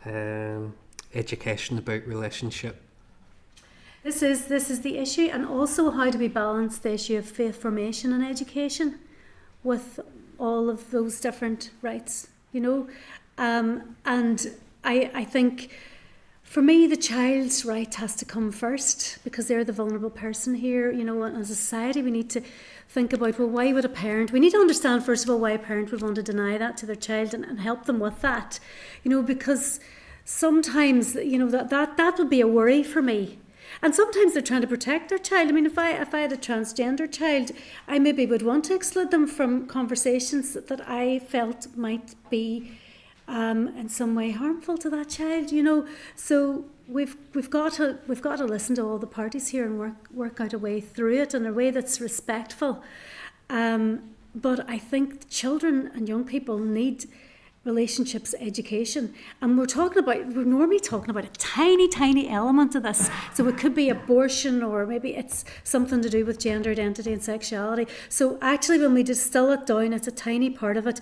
education about relationship? This is the issue, and also how do we balance the issue of faith formation and education with all of those different rights, and I think for me the child's right has to come first, because they're the vulnerable person here, and as a society we need to think about, well, why would a parent, we need to understand first of all why a parent would want to deny that to their child, and help them with that, because sometimes, that would be a worry for me. And sometimes they're trying to protect their child. I mean, if I had a transgender child, I maybe would want to exclude them from conversations that I felt might be in some way harmful to that child. So we've got to listen to all the parties here and work out a way through it in a way that's respectful. But I think children and young people need relationships education, and we're normally talking about a tiny element of this, so it could be abortion, or maybe it's something to do with gender identity and sexuality. So actually when we distill it down, it's a tiny part of it.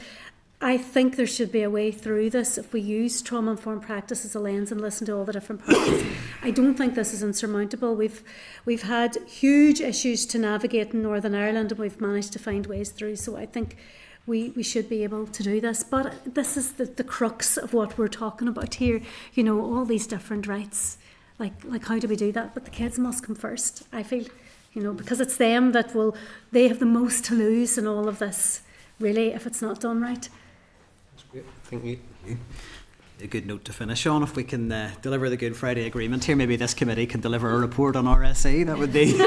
I think there should be a way through this if we use trauma-informed practice as a lens and listen to all the different parties. I don't think this is insurmountable. We've had huge issues to navigate in Northern Ireland, and we've managed to find ways through, so I think we should be able to do this. But this is the crux of what we're talking about here, all these different rights. Like how do we do that? But the kids must come first, I feel, because it's them they have the most to lose in all of this, really, if it's not done right. That's great. Thank you. A good note to finish on. If we can deliver the Good Friday Agreement here, maybe this committee can deliver a report on RSE. That would be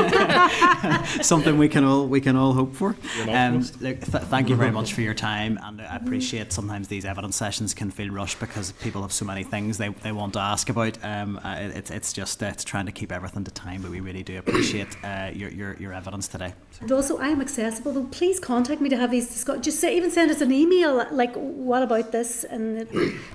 something we can all hope for. Thank you very much for your time, and I appreciate sometimes these evidence sessions can feel rushed because people have so many things they want to ask about. It's trying to keep everything to time, but we really do appreciate your evidence today. And also, I am accessible, though. Please contact me to have these discussions. Just even send us an email, like, what about this, and the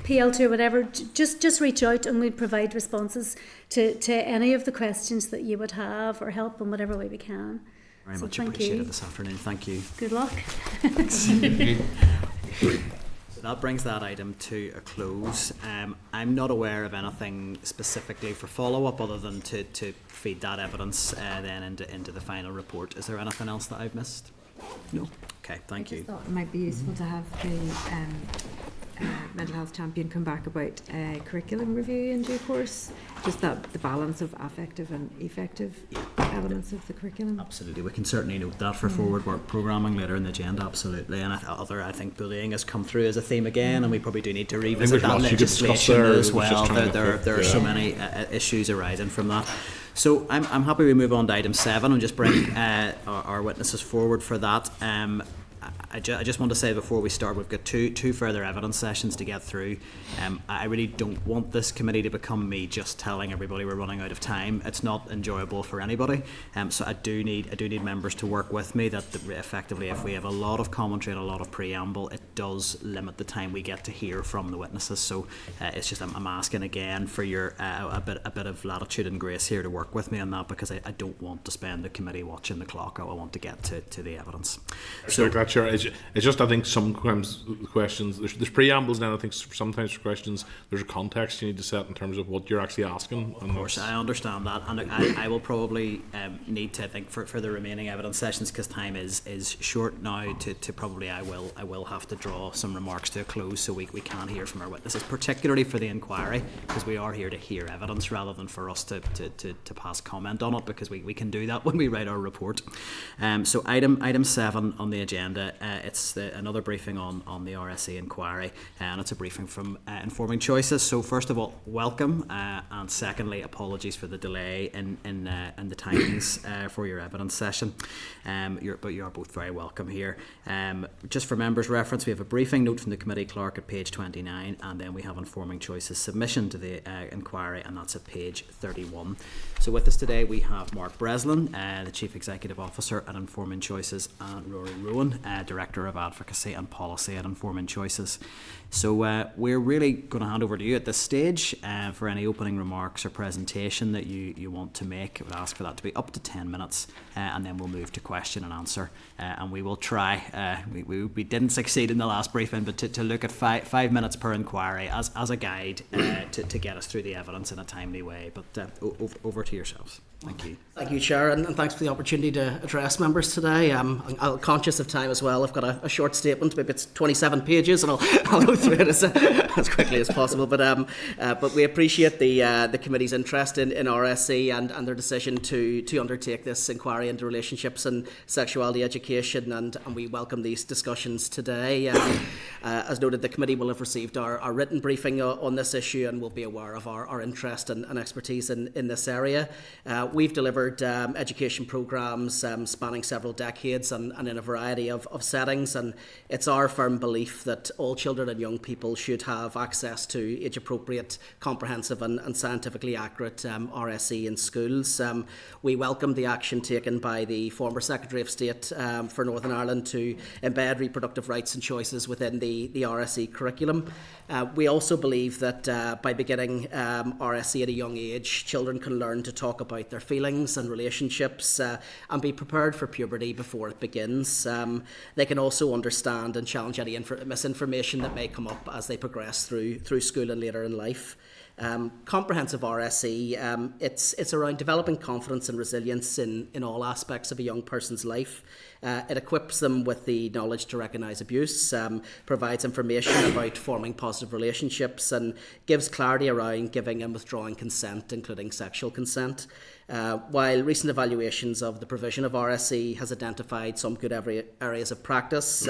PL2 or whatever. Just reach out, and we'll provide responses to any of the questions that you would have, or help in whatever way we can. Very much appreciated this afternoon. Thank you. Good luck. So that brings that item to a close. I'm not aware of anything specifically for follow-up other than to feed that evidence then into the final report. Is there anything else that I've missed? No? Okay, thank you. I thought it might be useful to have the mental health champion come back about curriculum review in due course, just the balance of affective and effective elements of the curriculum. Absolutely, we can certainly note that for forward work programming later in the agenda, absolutely. And I think bullying has come through as a theme again, and we probably do need to revisit that legislation as well. There are so many issues arising from that. So I'm happy we move on to item 7 and just bring our witnesses forward for that. I just want to say before we start, we've got two further evidence sessions to get through. I really don't want this committee to become me just telling everybody we're running out of time. It's not enjoyable for anybody. So I do need members to work with me. That effectively, if we have a lot of commentary and a lot of preamble, it does limit the time we get to hear from the witnesses. So it's just I'm asking again for your a bit of latitude and grace here to work with me on that, because I don't want to spend the committee watching the clock. I want to get to the evidence. So that, Chair, as it's just I think sometimes the questions there's preambles, and then I think sometimes for questions there's a context you need to set in terms of what you're actually asking. Of course, I understand that, and I will probably need to, I think, for the remaining evidence sessions, because time is short now. To probably I will have to draw some remarks to a close, so we can hear from our witnesses, particularly for the inquiry, because we are here to hear evidence rather than for us to pass comment on it, because we can do that when we write our report. So item 7 on the agenda, it's another briefing on the RSE inquiry, and it's a briefing from Informing Choices. So first of all, welcome, and secondly, apologies for the delay in the timings for your evidence session. But you are both very welcome here. Just for members' reference, we have a briefing note from the committee clerk at page 29, and then we have Informing Choices submission to the inquiry, and that's at page 31. So with us today we have Mark Breslin, the Chief Executive Officer at Informing Choices, and Rory Rowan, Director of Advocacy and Policy at Informing Choices. So we're really going to hand over to you at this stage for any opening remarks or presentation that you want to make. I would ask for that to be up to 10 minutes, and then we'll move to question and answer. And we will try, we didn't succeed in the last briefing, but to look at 5 minutes per inquiry as a guide to get us through the evidence in a timely way. But over to yourselves. Thank you. Thank you, Chair, and thanks for the opportunity to address members today. I'm conscious of time as well. I've got a short statement, maybe it's 27 pages, and I'll go through it as quickly as possible. But we appreciate the committee's interest in RSE and their decision to undertake this inquiry into relationships and sexuality education, and we welcome these discussions today. As noted, the committee will have received our written briefing on this issue and will be aware of our interest and expertise in this area. We've delivered education programmes spanning several decades and in a variety of settings, and it's our firm belief that all children and young people should have access to age-appropriate, comprehensive and scientifically accurate RSE in schools. We welcome the action taken by the former Secretary of State for Northern Ireland to embed reproductive rights and choices within the RSE curriculum. We also believe that by beginning RSE at a young age, children can learn to talk about their feelings and relationships and be prepared for puberty before it begins. They can also understand and challenge any misinformation that may come up as they progress through school and later in life. Comprehensive RSE, it's around developing confidence and resilience in all aspects of a young person's life. It equips them with the knowledge to recognise abuse, provides information about forming positive relationships, and gives clarity around giving and withdrawing consent, including sexual consent. While recent evaluations of the provision of RSE has identified some good areas of practice,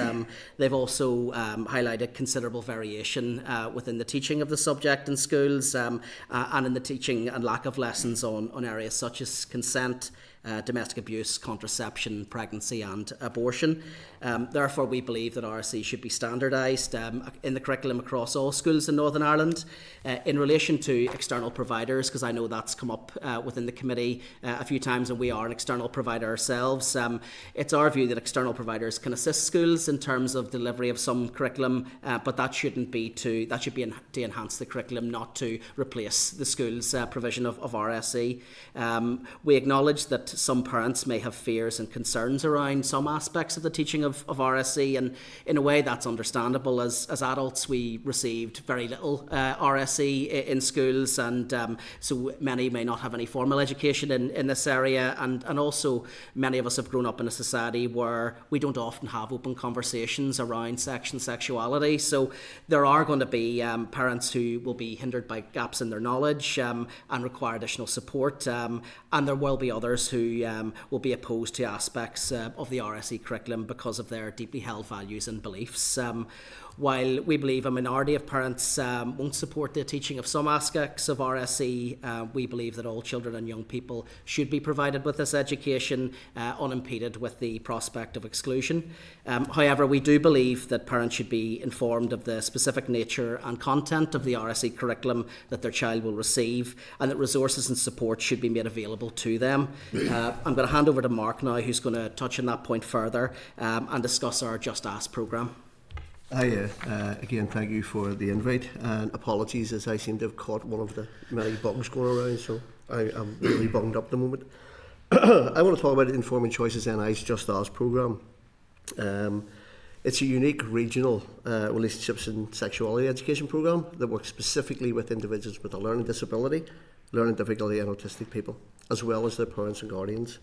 they've also highlighted considerable variation within the teaching of the subject in schools and in the teaching and lack of lessons on areas such as consent, domestic abuse, contraception, pregnancy and abortion. Therefore, we believe that RSE should be standardised in the curriculum across all schools in Northern Ireland. In relation to external providers, because I know that's come up within the committee a few times, and we are an external provider ourselves, it's our view that external providers can assist schools in terms of delivery of some curriculum, but that should be to enhance the curriculum, not to replace the school's provision of RSE. We acknowledge that some parents may have fears and concerns around some aspects of the teaching of RSE, and in a way that's understandable. As adults, we received very little RSE in schools, and so many may not have any formal education in this area, and also many of us have grown up in a society where we don't often have open conversations around sex and sexuality. So there are going to be parents who will be hindered by gaps in their knowledge and require additional support, and there will be others who will be opposed to aspects of the RSE curriculum because of their deeply held values and beliefs. While we believe a minority of parents won't support the teaching of some aspects of RSE, we believe that all children and young people should be provided with this education unimpeded with the prospect of exclusion. However, we do believe that parents should be informed of the specific nature and content of the RSE curriculum that their child will receive, and that resources and support should be made available to them. I'm going to hand over to Mark now, who's going to touch on that point further and discuss our Just Ask programme. Hi, again, thank you for the invite, and apologies as I seem to have caught one of the many bugs going around, so I'm really bunged up at the moment. I want to talk about Informing Choices NI's Just Ask programme. It's a unique regional relationships and sexuality education programme that works specifically with individuals with a learning disability, learning difficulty and autistic people, as well as their parents and guardians.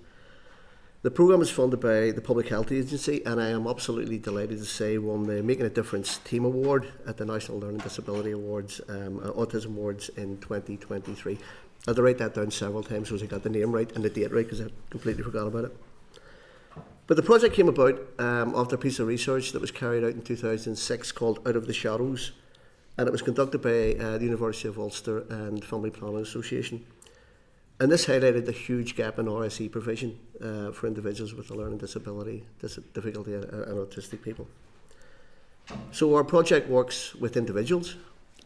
The programme is funded by the Public Health Agency, and I am absolutely delighted to say won the Making a Difference Team Award at the National Learning Disability Awards, Autism Awards in 2023. I had to write that down several times so I got the name right and the date right because I completely forgot about it. But the project came about after a piece of research that was carried out in 2006 called Out of the Shadows, and it was conducted by the University of Ulster and Family Planning Association. And this highlighted the huge gap in RSE provision for individuals with a learning disability, difficulty and autistic people. So our project works with individuals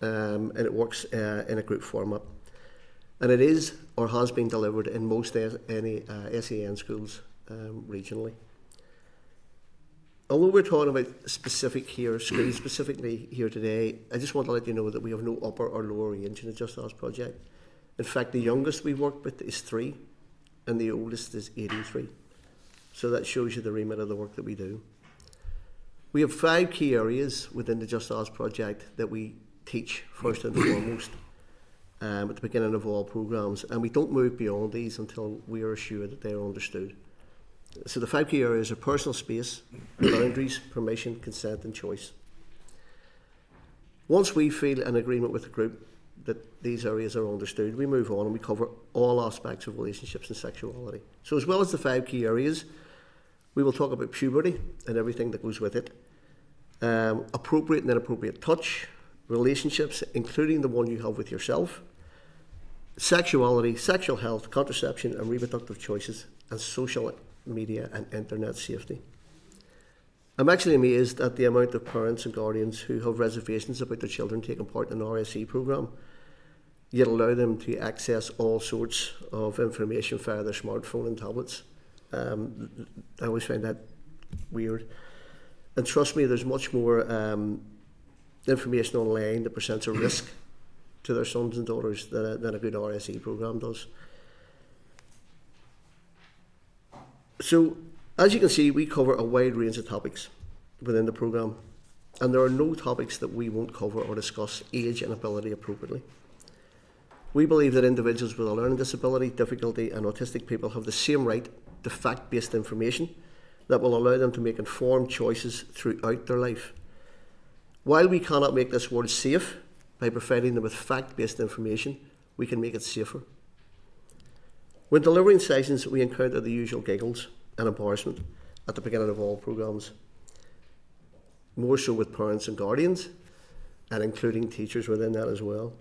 and it works in a group format. And it is or has been delivered in most any SEN schools regionally. Although we're talking about schools specifically here today, I just want to let you know that we have no upper or lower range in the Just Ask project. In fact, the youngest we've worked with is 3 and the oldest is 83. So that shows you the remit of the work that we do. We have 5 key areas within the Just Ask project that we teach first and foremost at the beginning of all programmes, and we don't move beyond these until we are assured that they are understood. So the 5 key areas are personal space, boundaries, permission, consent and choice. Once we feel an agreement with the group that these areas are understood, we move on and we cover all aspects of relationships and sexuality. So as well as the 5 key areas, we will talk about puberty and everything that goes with it, appropriate and inappropriate touch, relationships, including the one you have with yourself, sexuality, sexual health, contraception and reproductive choices, and social media and internet safety. I'm actually amazed at the amount of parents and guardians who have reservations about their children taking part in an RSE programme, yet allow them to access all sorts of information via their smartphone and tablets. I always find that weird. And trust me, there's much more information online that presents a risk to their sons and daughters than a good RSE programme does. So, as you can see, we cover a wide range of topics within the programme, and there are no topics that we won't cover or discuss age and ability appropriately. We believe that individuals with a learning disability, difficulty and autistic people have the same right to fact-based information that will allow them to make informed choices throughout their life. While we cannot make this world safe by providing them with fact-based information, we can make it safer. When delivering sessions, we encounter the usual giggles and embarrassment at the beginning of all programmes, more so with parents and guardians, and including teachers within that as well.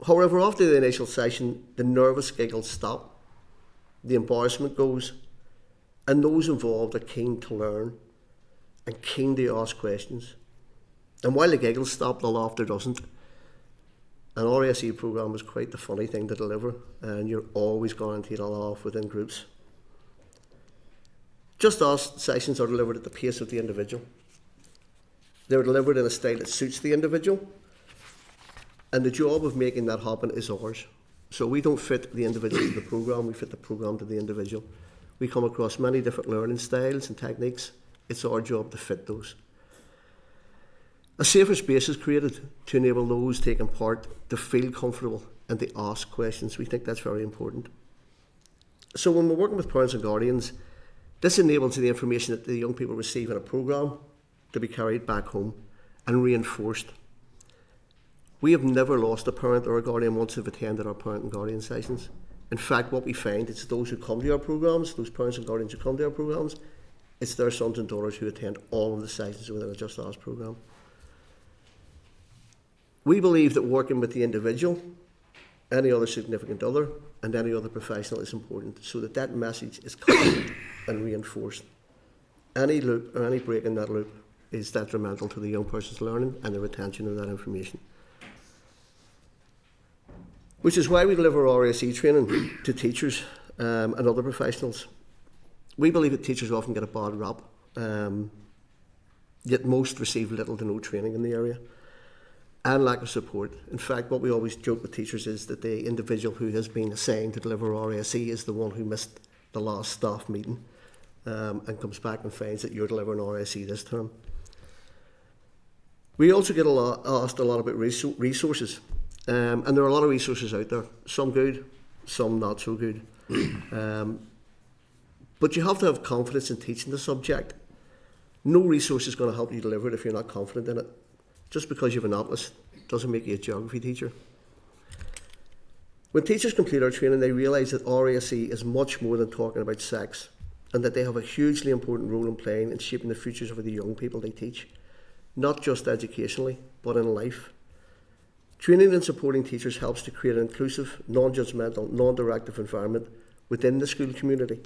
However, after the initial session, the nervous giggles stop, the embarrassment goes, and those involved are keen to learn and keen to ask questions. And while the giggles stop, the laughter doesn't. An RSE programme is quite the funny thing to deliver, and you're always guaranteed a laugh within groups. Just Ask sessions are delivered at the pace of the individual. They're delivered in a style that suits the individual, and the job of making that happen is ours. So we don't fit the individual to the programme, we fit the programme to the individual. We come across many different learning styles and techniques. It's our job to fit those. A safer space is created to enable those taking part to feel comfortable and to ask questions. We think that's very important. So when we're working with parents and guardians, this enables the information that the young people receive in a programme to be carried back home and reinforced. We have never lost a parent or a guardian once they've attended our parent and guardian sessions. In fact, what we find is those who come to our programmes, those parents and guardians who come to our programmes, it's their sons and daughters who attend all of the sessions within a Just Ask programme. We believe that working with the individual, any other significant other, and any other professional is important so that that message is clear and reinforced. Any loop or any break in that loop is detrimental to the young person's learning and the retention of that information. Which is why we deliver RSE training to teachers and other professionals. We believe that teachers often get a bad rap, yet most receive little to no training in the area and lack of support. In fact, what we always joke with teachers is that the individual who has been assigned to deliver RSE is the one who missed the last staff meeting and comes back and finds that you're delivering RSE this term. We also get asked a lot about resources, and there are a lot of resources out there, some good, some not so good. But you have to have confidence in teaching the subject. No resource is going to help you deliver it if you're not confident in it. Just because you have an atlas doesn't make you a geography teacher. When teachers complete our training, they realise that RSE is much more than talking about sex, and that they have a hugely important role in playing in shaping the futures of the young people they teach, not just educationally, but in life. Training and supporting teachers helps to create an inclusive, non-judgmental, non-directive environment within the school community,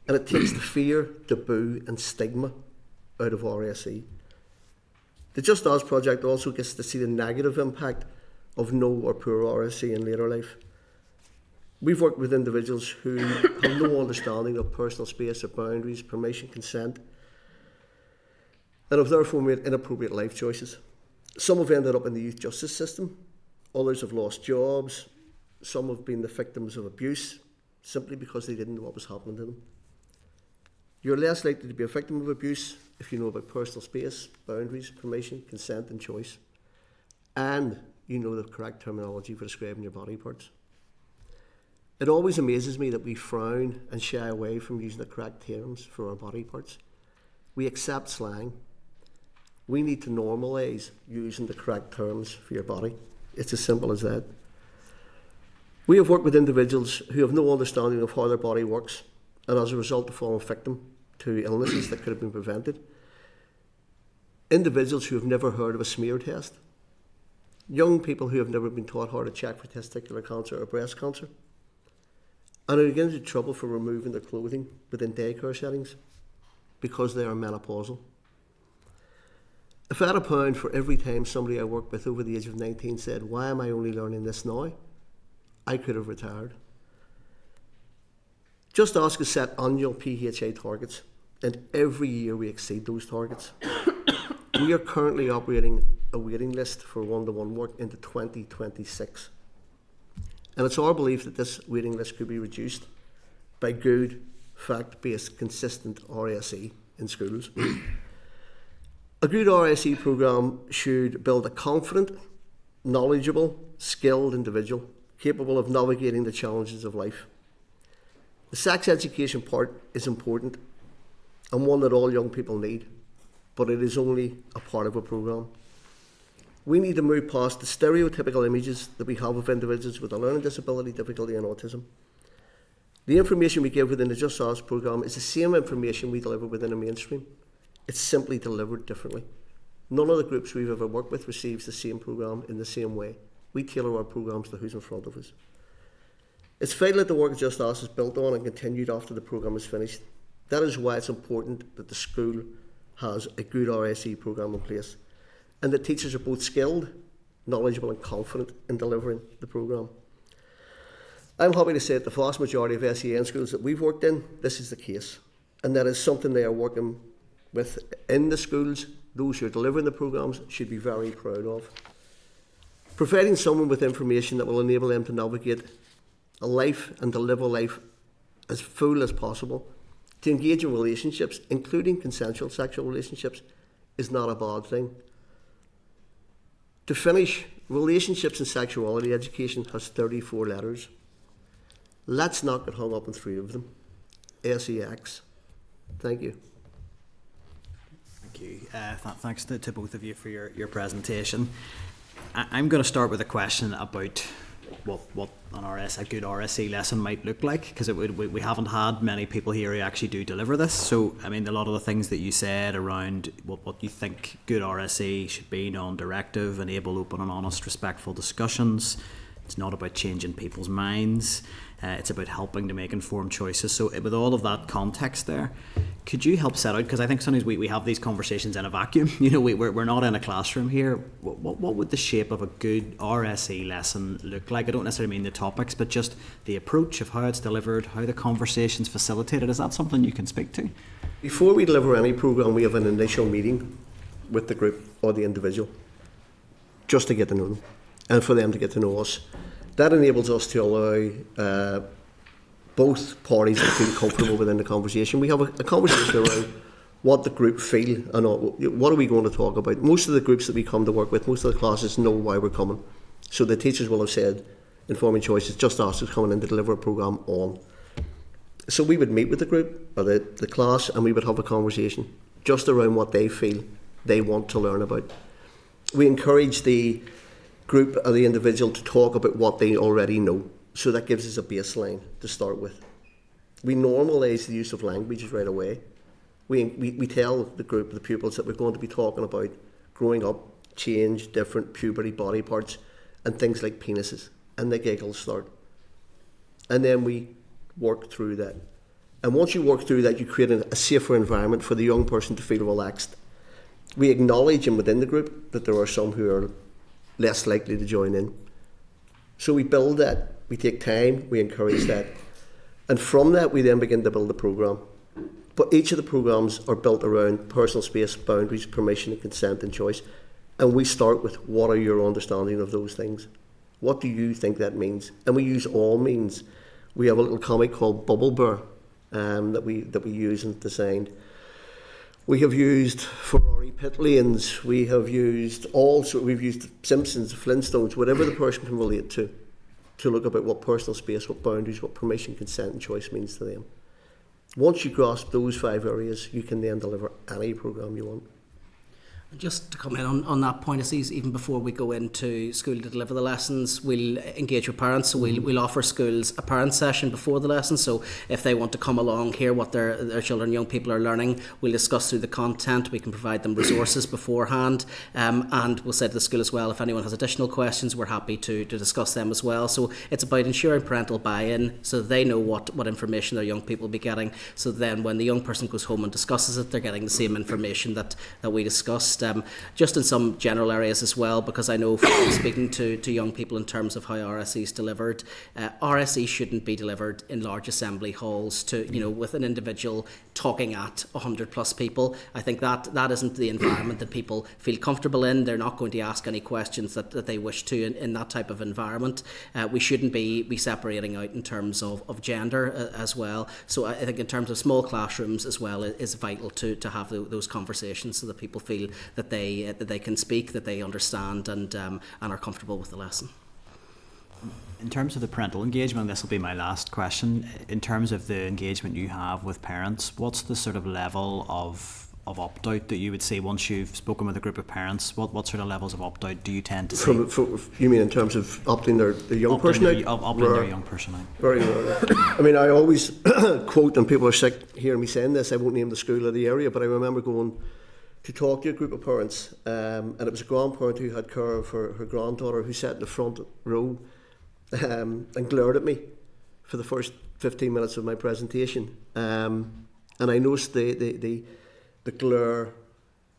and it takes the fear, taboo and stigma out of RSE. The Just As project also gets to see the negative impact of no or poor RSE in later life. We've worked with individuals who have no understanding of personal space or boundaries, permission, consent, and have therefore made inappropriate life choices. Some have ended up in the youth justice system, others have lost jobs, some have been the victims of abuse simply because they didn't know what was happening to them. You're less likely to be a victim of abuse if you know about personal space, boundaries, permission, consent and choice, and you know the correct terminology for describing your body parts. It always amazes me that we frown and shy away from using the correct terms for our body parts. We accept slang. We need to normalise using the correct terms for your body. It's as simple as that. We have worked with individuals who have no understanding of how their body works, and as a result have fallen victim to illnesses that could have been prevented. Individuals who have never heard of a smear test. Young people who have never been taught how to check for testicular cancer or breast cancer, and are getting into trouble for removing their clothing within daycare settings because they are menopausal. If I had £1 for every time somebody I worked with over the age of 19 said, "Why am I only learning this now?" I could have retired. Just Ask us set annual PHA targets, and every year we exceed those targets. We are currently operating a waiting list for one-to-one work into 2026. And it's our belief that this waiting list could be reduced by good, fact-based, consistent RSE in schools. A good RSE programme should build a confident, knowledgeable, skilled individual capable of navigating the challenges of life. The sex education part is important and one that all young people need, but it is only a part of a programme. We need to move past the stereotypical images that we have of individuals with a learning disability, difficulty and autism. The information we give within the Just Ask programme is the same information we deliver within a mainstream. It's simply delivered differently. None of the groups we've ever worked with receives the same programme in the same way. We tailor our programmes to who's in front of us. It's vital that the work of Just Ask is built on and continued after the programme is finished. That is why it's important that the school has a good RSE programme in place, and that teachers are both skilled, knowledgeable and confident in delivering the programme. I'm happy to say that the vast majority of SEN schools that we've worked in, this is the case, and that is something they are working with in the schools. Those who are delivering the programmes should be very proud of. Providing someone with information that will enable them to navigate a life and to live a life as full as possible, to engage in relationships, including consensual sexual relationships, is not a bad thing. To finish, relationships and sexuality education has 34 letters. Let's not get hung up on 3 of them. SEX. Thank you. Thank you. Thanks to both of you for your presentation. I'm going to start with a question about what a good RSE lesson might look like, because we haven't had many people here who actually do deliver this. So, I mean, a lot of the things that you said around what you think good RSE should be: non-directive, enable open and honest, respectful discussions. It's not about changing people's minds. It's about helping to make informed choices. So with all of that context there, could you help set out, because I think sometimes we have these conversations in a vacuum. You know, we're not in a classroom here. What would the shape of a good RSE lesson look like? I don't necessarily mean the topics, but just the approach of how it's delivered, how the conversation's facilitated. Is that something you can speak to? Before we deliver any programme, we have an initial meeting with the group or the individual, just to get to know them and for them to get to know us. That enables us to allow both parties feel comfortable within the conversation. We have a conversation around what the group feel and what are we going to talk about. Most of the groups that we come to work with, most of the classes know why we're coming. So the teachers will have said, Informing Choice is just us who's coming in to deliver a programme on. So we would meet with the group or the class, and we would have a conversation just around what they feel they want to learn about. We encourage the group or the individual to talk about what they already know. So that gives us a baseline to start with. We normalise the use of languages right away. We tell the group, the pupils, that we're going to be talking about growing up, change, different puberty, body parts, and things like penises. And the giggles start. And then we work through that. And once you work through that, you create a safer environment for the young person to feel relaxed. We acknowledge within the group that there are some who are less likely to join in. So we build that. We take time, we encourage that. And from that, we then begin to build a programme. But each of the programmes are built around personal space, boundaries, permission and consent and choice. And we start with, what are your understanding of those things? What do you think that means? And we use all means. We have a little comic called Bubble Bear that we use and designed. We have used Ferrari pit lanes. We have used we've used Simpsons, Flintstones, whatever the person can relate to look about what personal space, what boundaries, what permission, consent and choice means to them. Once you grasp those 5 areas, you can then deliver any programme you want. Just to comment on that point, I see even before we go into school to deliver the lessons, we'll engage with parents. So we'll offer schools a parent session before the lesson. So if they want to come along, hear what their children, young people are learning, we'll discuss through the content. We can provide them resources beforehand. And we'll say to the school as well, if anyone has additional questions, we're happy to discuss them as well. So it's about ensuring parental buy-in so they know what information their young people will be getting. So then when the young person goes home and discusses it, they're getting the same information that we discussed. Just in some general areas as well, because I know from speaking to young people in terms of how RSE is delivered, RSE shouldn't be delivered in large assembly halls with an individual talking at 100 plus people. I think that isn't the environment that people feel comfortable in. They're not going to ask any questions that they wish to in that type of environment. We shouldn't be separating out in terms of gender as well. So I think in terms of small classrooms as well, it is vital to have those conversations so that people feel that they can speak, that they understand and are comfortable with the lesson. In terms of the parental engagement, this will be my last question. In terms of the engagement you have with parents, what's the sort of level of opt-out that you would see once you've spoken with a group of parents? What sort of levels of opt-out do you tend to see? You mean in terms of opting their young person out? Opting their young person out. Very rare. I mean, I always quote, and people are sick hearing me saying this, I won't name the school or the area, but I remember going to talk to a group of parents, and it was a grandparent who had care of her granddaughter, who sat in the front row and glared at me for the first 15 minutes of my presentation. And I noticed the glare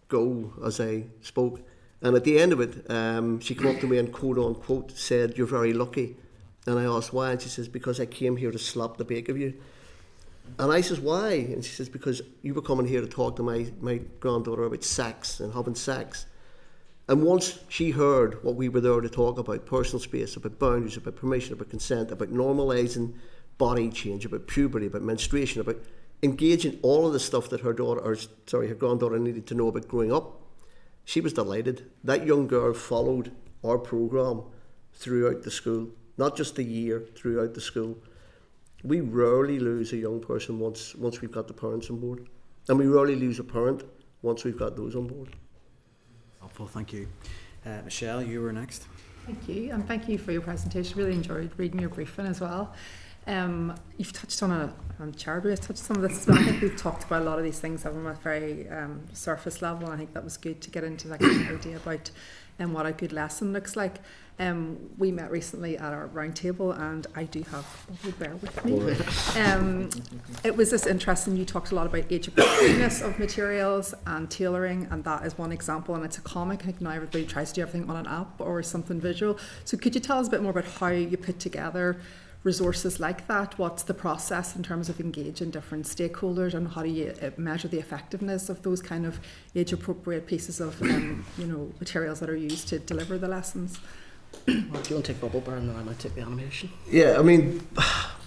go as I spoke. And at the end of it, she came up to me and quote unquote said, "You're very lucky." And I asked why, and she says, "Because I came here to slap the bake of you." And I says, "Why?" And she says, "Because you were coming here to talk to my granddaughter about sex and having sex." And once she heard what we were there to talk about, personal space, about boundaries, about permission, about consent, about normalising body change, about puberty, about menstruation, about engaging all of the stuff that her granddaughter needed to know about growing up, she was delighted. That young girl followed our programme throughout the school, not just a year, throughout the school. We rarely lose a young person once we've got the parents on board. And we rarely lose a parent once we've got those on board. Helpful, thank you. Michelle, you were next. Thank you, and thank you for your presentation. Really enjoyed reading your briefing as well. You've touched on Charity has touched some of this as well. I think we've talked about a lot of these things on a very surface level, and I think that was good to get into that kind of idea about what a good lesson looks like. We met recently at our round table, and I do have Bubble Bear with me. It was just interesting. You talked a lot about age appropriateness of materials and tailoring, and that is one example. And it's a comic. I think now everybody tries to do everything on an app or something visual. So could you tell us a bit more about how you put together resources like that? What's the process in terms of engaging different stakeholders, and how do you measure the effectiveness of those kind of age-appropriate pieces of materials that are used to deliver the lessons? Do you want to take Bubble Bear and then I might take the animation? Yeah, I mean,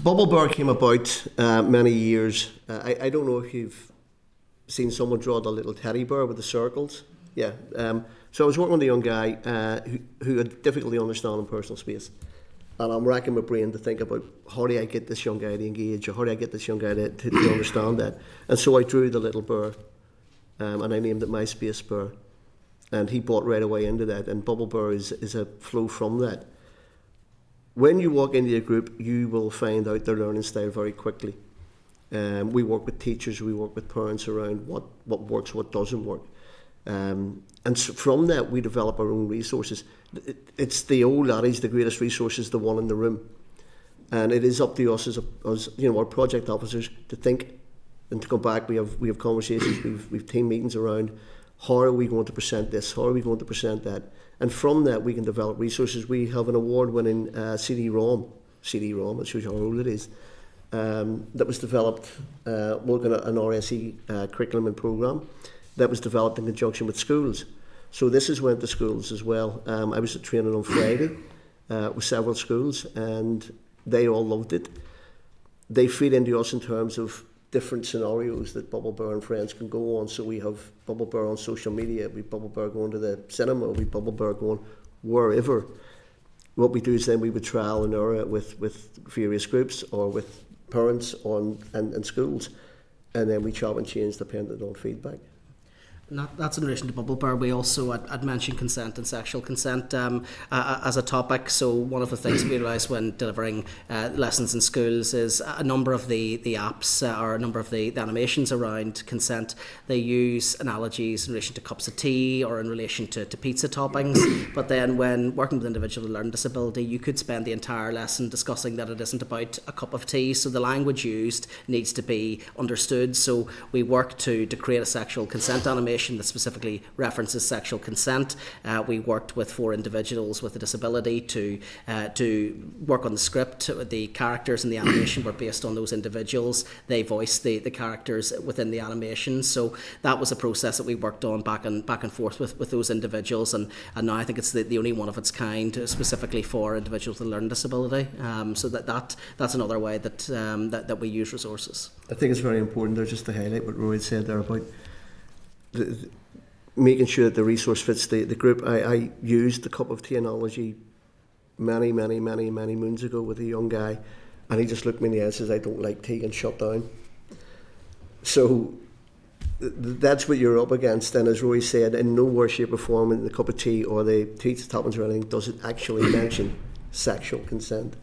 Bubble Bar came about many years. I don't know if you've seen someone draw the little teddy bear with the circles. Yeah. So I was working with a young guy who had difficulty understanding personal space. And I'm racking my brain to think about how do I get this young guy to engage, or how do I get this young guy to understand that. And so I drew the little bear, and I named it My Space Bear. And he bought right away into that. And Bubble Bear is a flow from that. When you walk into a group, you will find out their learning style very quickly. We work with teachers, we work with parents around what works, what doesn't work. And so from that, we develop our own resources. It's the old adage, the greatest resource is the one in the room. And it is up to us as our project officers to think and to go back. We have conversations, we've team meetings around how are we going to present this, how are we going to present that. And from that, we can develop resources. We have an award-winning CD-ROM, it shows you how old it is, that was developed working at an RSE curriculum and programme that was developed in conjunction with schools. So this has went to schools as well. I was at training on Friday with several schools, and they all loved it. They feed into us in terms of different scenarios that Bubble Bear and friends can go on. So we have Bubble Bear on social media, we Bubble Bear going to the cinema, we Bubble Bear going wherever. What we do is then we would trial and error with various groups or with parents and schools, and then we chop and change depending on feedback. And that's in relation to Bubble Bear. We also had mentioned consent and sexual consent as a topic. So one of the things we realised when delivering lessons in schools is a number of the apps or a number of the animations around consent, they use analogies in relation to cups of tea or in relation to pizza toppings. But then when working with individuals with learning disability, you could spend the entire lesson discussing that it isn't about a cup of tea. So the language used needs to be understood. So we work to create a sexual consent animation that specifically references sexual consent. We worked with 4 individuals with a disability to work on the script. The characters in the animation were based on those individuals. They voiced the characters within the animation. So that was a process that we worked on back and forth with those individuals. And now I think it's the only one of its kind specifically for individuals with a learning disability. So that's another way that we use resources. I think it's very important there just to highlight what Roy said there about making sure that the resource fits the group. I used the cup of tea analogy many moons ago with a young guy, and he just looked me in the eye and says, I don't like tea, and shut down. So that's what you're up against, and as Roy said, in no way, shape or form in the cup of tea or the tea toppings or anything does it actually mention sexual consent.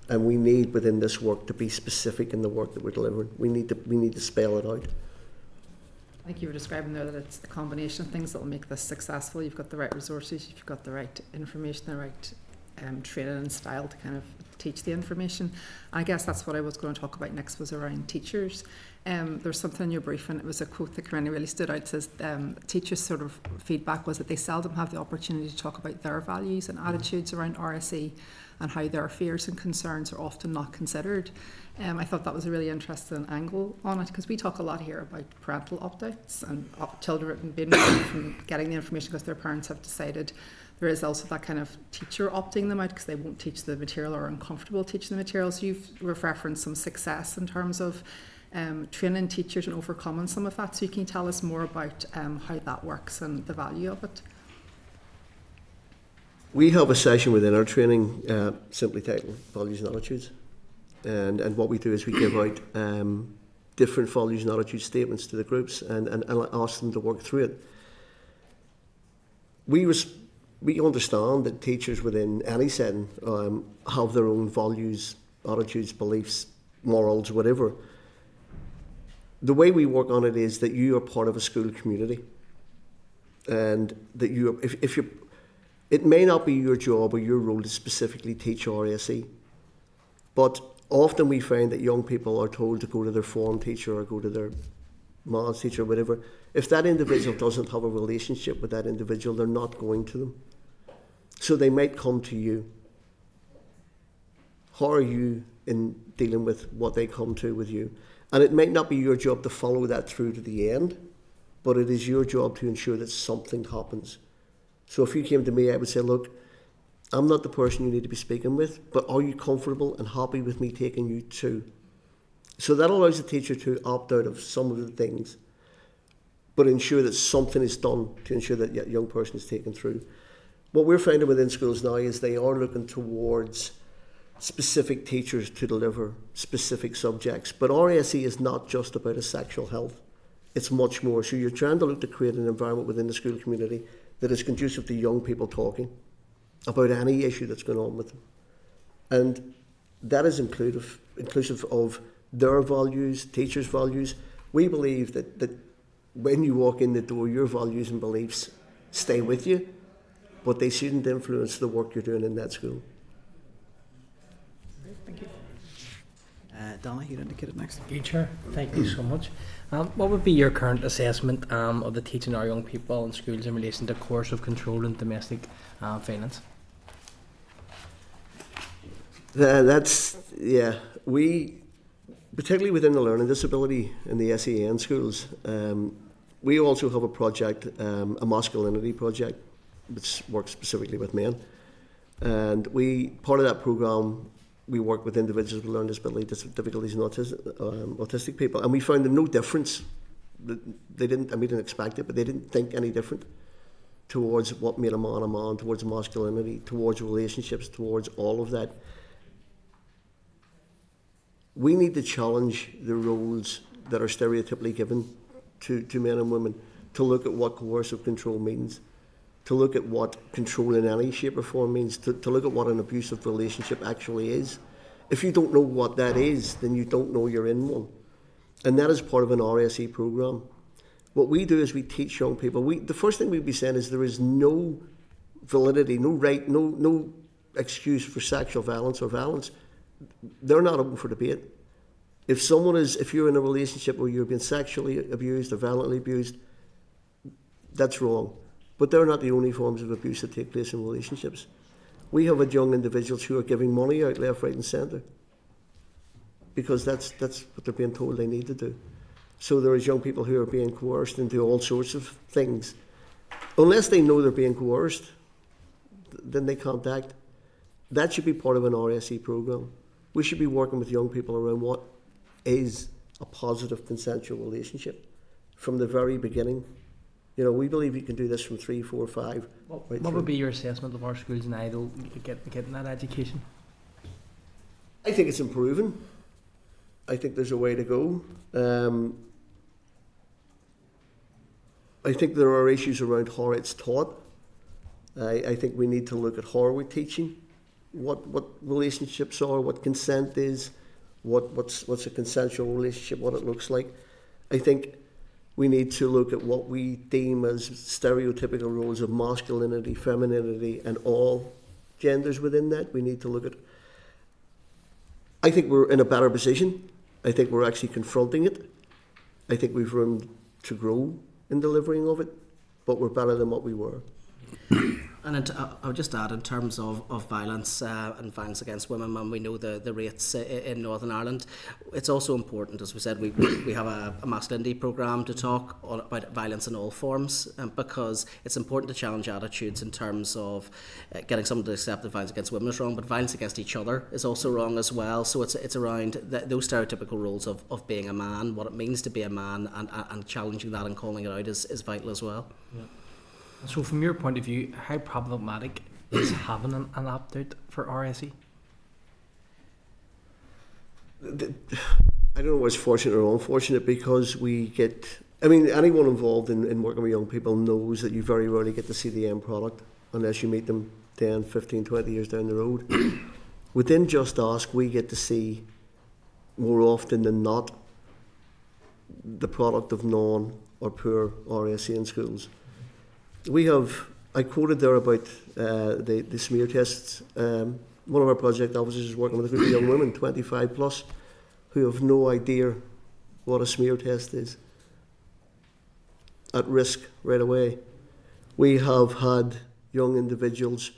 And we need within this work to be specific in the work that we're delivering. We need to spell it out. I think you were describing there that it's a combination of things that will make this successful. You've got the right resources, you've got the right information, the right training and style to kind of teach the information. I guess that's what I was going to talk about next, was around teachers. There's something in your briefing, it was a quote that Corinne really stood out. It says teachers' sort of feedback was that they seldom have the opportunity to talk about their values and attitudes around RSE and how their fears and concerns are often not considered. I thought that was a really interesting angle on it, because we talk a lot here about parental opt-outs and children being removed from getting the information because their parents have decided. There is also that kind of teacher opting them out because they won't teach the material or are uncomfortable teaching the material. So you've referenced some success in terms of training teachers and overcoming some of that. So you can tell us more about how that works and the value of it. We have a session within our training simply titled Values and Attitudes. And what we do is we give out different values and attitude statements to the groups and ask them to work through it. We understand that teachers within any setting have their own values, attitudes, beliefs, morals, whatever. The way we work on it is that you are part of a school community, and that you, if you, it may not be your job or your role to specifically teach RSE, but often we find that young people are told to go to their form teacher or go to their maths teacher or whatever. If that individual doesn't have a relationship with that individual, they're not going to them. So they might come to you. How are you in dealing with what they come to with you? And it might not be your job to follow that through to the end, but it is your job to ensure that something happens. So if you came to me, I would say, look, I'm not the person you need to be speaking with, but are you comfortable and happy with me taking you to? So that allows the teacher to opt out of some of the things, but ensure that something is done to ensure that that young person is taken through. What we're finding within schools now is they are looking towards specific teachers to deliver specific subjects. But RSE is not just about a sexual health. It's much more. So you're trying to look to create an environment within the school community that is conducive to young people talking about any issue that's going on with them. And that is inclusive of their values, teachers' values. We believe that when you walk in the door, your values and beliefs stay with you, but they shouldn't influence the work you're doing in that school. Thank you. Donna, you'd indicated next. Thank you, Chair. Thank you so much. What would be your current assessment of the teaching our young people in schools in relation to coercive control and domestic violence? We, particularly within the learning disability in the SEN schools, we also have a project, a masculinity project, which works specifically with men. And part of that programme, we work with individuals with learning disability difficulties and autistic people, and we found no difference. They didn't, and we didn't expect it, but they didn't think any different towards what made a man, towards masculinity, towards relationships, towards all of that. We need to challenge the roles that are stereotypically given to men and women, to look at what coercive control means, to look at what control in any shape or form means, to look at what an abusive relationship actually is. If you don't know what that is, then you don't know you're in one. And that is part of an RSE programme. What we do is we teach young people, the first thing we'd be saying is there is no validity, no right, no excuse for sexual violence or violence. They're not open for debate. If you're in a relationship where you're being sexually abused or violently abused, that's wrong. But they're not the only forms of abuse that take place in relationships. We have young individuals who are giving money out left, right and centre because that's what they're being told they need to do. So there is young people who are being coerced into all sorts of things. Unless they know they're being coerced, then they can't act. That should be part of an RSE programme. We should be working with young people around what is a positive consensual relationship from the very beginning. You know, we believe you can do this from 3, 4, 5. What would be your assessment of our schools now getting that education? I think it's improving. I think there's a way to go. I think there are issues around how it's taught. I think we need to look at how we're teaching, what relationships are, what consent is, what's a consensual relationship, what it looks like. I think we need to look at what we deem as stereotypical roles of masculinity, femininity, and all genders within that. We need to look at. I think we're in a better position. I think we're actually confronting it. I think we've room to grow in delivering of it, but we're better than what we were. And I would just add, in terms of violence and violence against women, and we know the rates in Northern Ireland, it's also important, as we said, we have a masculinity programme to talk about violence in all forms, because it's important to challenge attitudes in terms of getting someone to accept that violence against women is wrong, but violence against each other is also wrong as well. So it's around those stereotypical roles of being a man, what it means to be a man, and challenging that and calling it out is vital as well. Yeah. So from your point of view, how problematic is having an opt-out for RSE? I don't know what's fortunate or unfortunate, because anyone involved in working with young people knows that you very rarely get to see the end product unless you meet them 10, 15, 20 years down the road. Within Just Ask, we get to see more often than not the product of non or poor RSE in schools. I quoted there about the smear tests. One of our project officers is working with a group of young women, 25 plus, who have no idea what a smear test is. At risk right away. We have had young individuals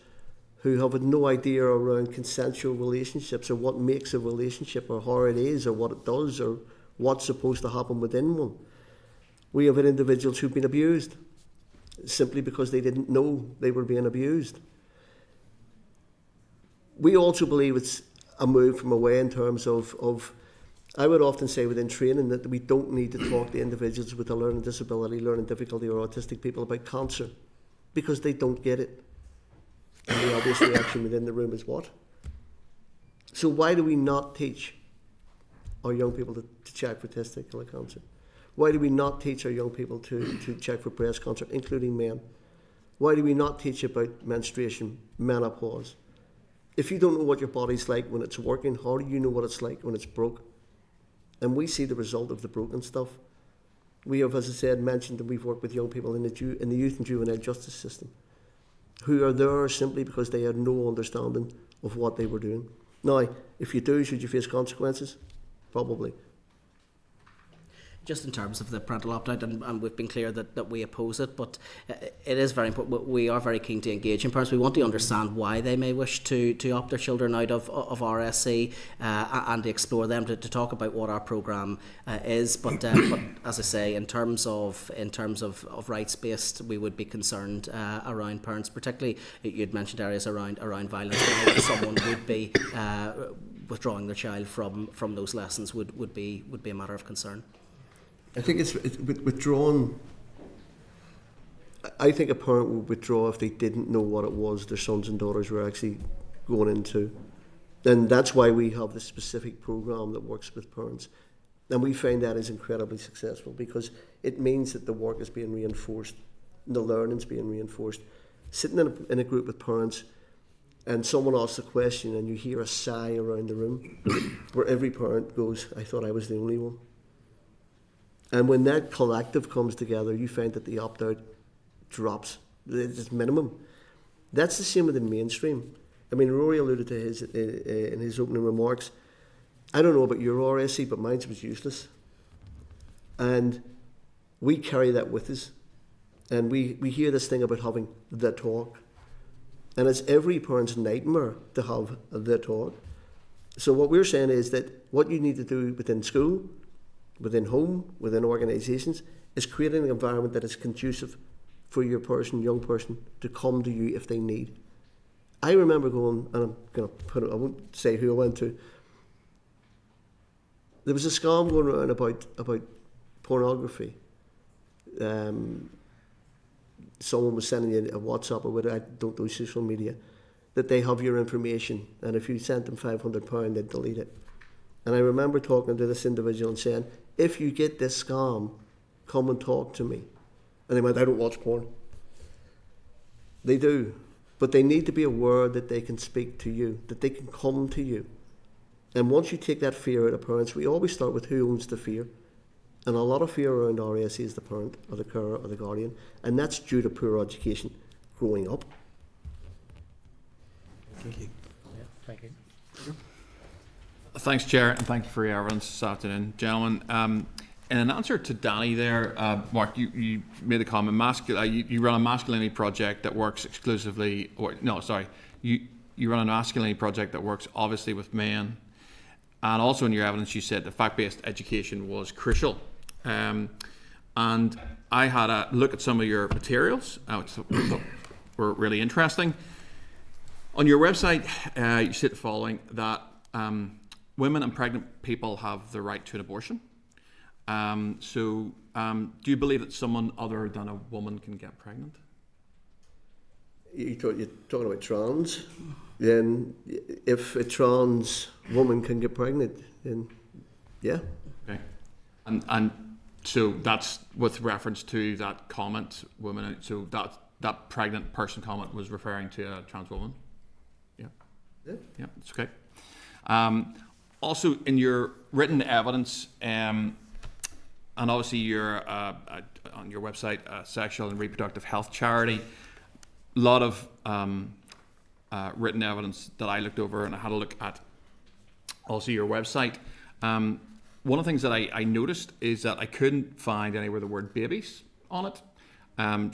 who have had no idea around consensual relationships, or what makes a relationship, or how it is, or what it does, or what's supposed to happen within one. We have had individuals who've been abused simply because they didn't know they were being abused. we also believe it's a move from away in terms of I would often say within training that we don't need to talk to individuals with a learning disability, learning difficulty or autistic people about cancer because they don't get it. And the obvious reaction within the room is what? So why do we not teach our young people to check for testicular cancer? Why do we not teach our young people to check for breast cancer, including men? Why do we not teach about menstruation, menopause? If you don't know what your body's like when it's working, how do you know what it's like when it's broke? And we see the result of the broken stuff. We have, as I said, mentioned that we've worked with young people in the youth and juvenile justice system who are there simply because they had no understanding of what they were doing. Now, if you do, should you face consequences? Probably. Just in terms of the parental opt-out, and we've been clear that we oppose it, but it is very important. We are very keen to engage in parents. We want to understand why they may wish to opt their children out of RSE and to explore them, to talk about what our programme is. But as I say, in terms of rights-based, we would be concerned around parents, particularly you'd mentioned areas around violence. Why someone would be withdrawing their child from those lessons would be a matter of concern. I think it's withdrawn. I think a parent would withdraw if they didn't know what it was their sons and daughters were actually going into. And that's why we have this specific programme that works with parents. And we find that is incredibly successful because it means that the work is being reinforced, and the learning is being reinforced. Sitting in a group with parents and someone asks a question and you hear a sigh around the room where every parent goes, I thought I was the only one. And when that collective comes together, you find that the opt-out drops. It's minimum. That's the same with the mainstream. I mean, Rory alluded to his in his opening remarks. I don't know about your RSE, but mine was useless. And we carry that with us. And we hear this thing about having the talk. And it's every parent's nightmare to have the talk. So what we're saying is that what you need to do within school, within home, within organisations, is creating an environment that is conducive for your young person, to come to you if they need. I remember going, and I won't say who I went to. There was a scam going around about pornography. Someone was sending you a WhatsApp or whatever, I don't do social media, that they have your information, and if you sent them £500, they'd delete it. And I remember talking to this individual and saying, if you get this scam, come and talk to me. And they went, I don't watch porn. They do. But they need to be aware that they can speak to you, that they can come to you. And once you take that fear out of parents, we always start with who owns the fear. And a lot of fear around RSE is the parent or the carer or the guardian. And that's due to poor education growing up. Thank you. Yeah, thank you. Thanks, Chair, and thank you for your evidence this afternoon, gentlemen. In an answer to Danny there, Mark, you made a comment. You run a masculinity project that works exclusively, you run a masculinity project that works obviously with men, and also in your evidence you said that fact-based education was crucial. And I had a look at some of your materials, which were really interesting. On your website, you said the following, that women and pregnant people have the right to an abortion. Do you believe that someone other than a woman can get pregnant? You're talking about trans. Then if a trans woman can get pregnant, then yeah. Okay. And so that's with reference to that comment, women. So that pregnant person comment was referring to a trans woman. Yeah. Yeah, it's okay. Also, in your written evidence, and obviously you're on your website, Sexual and Reproductive Health Charity, a lot of written evidence that I looked over, and I had a look at also your website. One of the things that I noticed is that I couldn't find anywhere the word babies on it.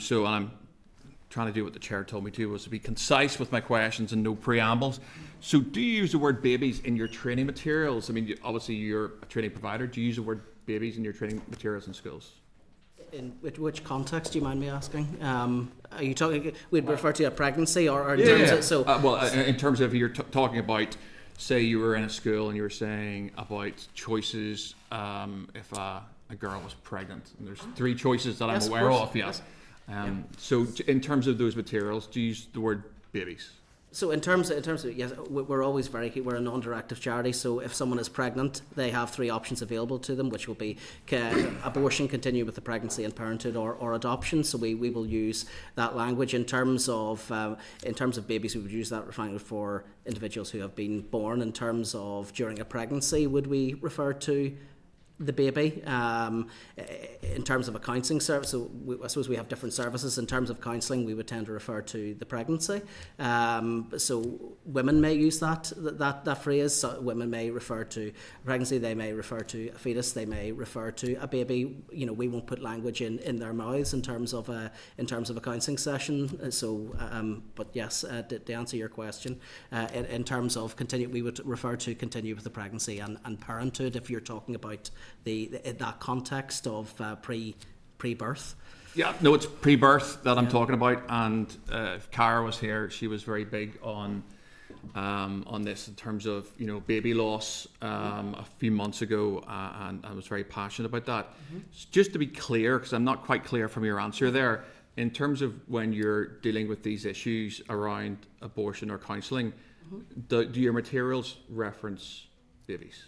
So I'm trying to do what the chair told me to, was to be concise with my questions and no preambles. So do you use the word babies in your training materials? I mean, obviously you're a training provider. Do you use the word babies in your training materials in schools? In which context, do you mind me asking? Are you talking, we'd refer to a pregnancy or in Yeah, terms yeah. of, so... In terms of you're talking about, say you were in a school and you were saying about choices if a girl was pregnant. And there's 3 choices that Yes, I'm of aware course. of, yes. So in terms of those materials, do you use the word babies? So in terms of yes, we're always we're a non-directive charity. So if someone is pregnant, they have 3 options available to them, which will be abortion, continue with the pregnancy and parenthood, or adoption. So we will use that language in terms of babies. We would use that referring for individuals who have been born. In terms of during a pregnancy, would we refer to the baby? In terms of a counselling service, so I suppose we have different services. In terms of counselling, we would tend to refer to the pregnancy. So women may use that phrase. So women may refer to pregnancy, they may refer to a fetus, they may refer to a baby. You know, we won't put language in their mouths in terms of a counselling session. So, but yes, to answer your question, in terms of continue, we would refer to continue with the pregnancy and parenthood if you're talking about that context of pre-birth. Yeah, no, it's pre-birth that I'm talking about, and if Cara was here, she was very big on this in terms of baby loss a few months ago, and I was very passionate about that. Just to be clear, because I'm not quite clear from your answer there, in terms of when you're dealing with these issues around abortion or counselling, do your materials reference babies?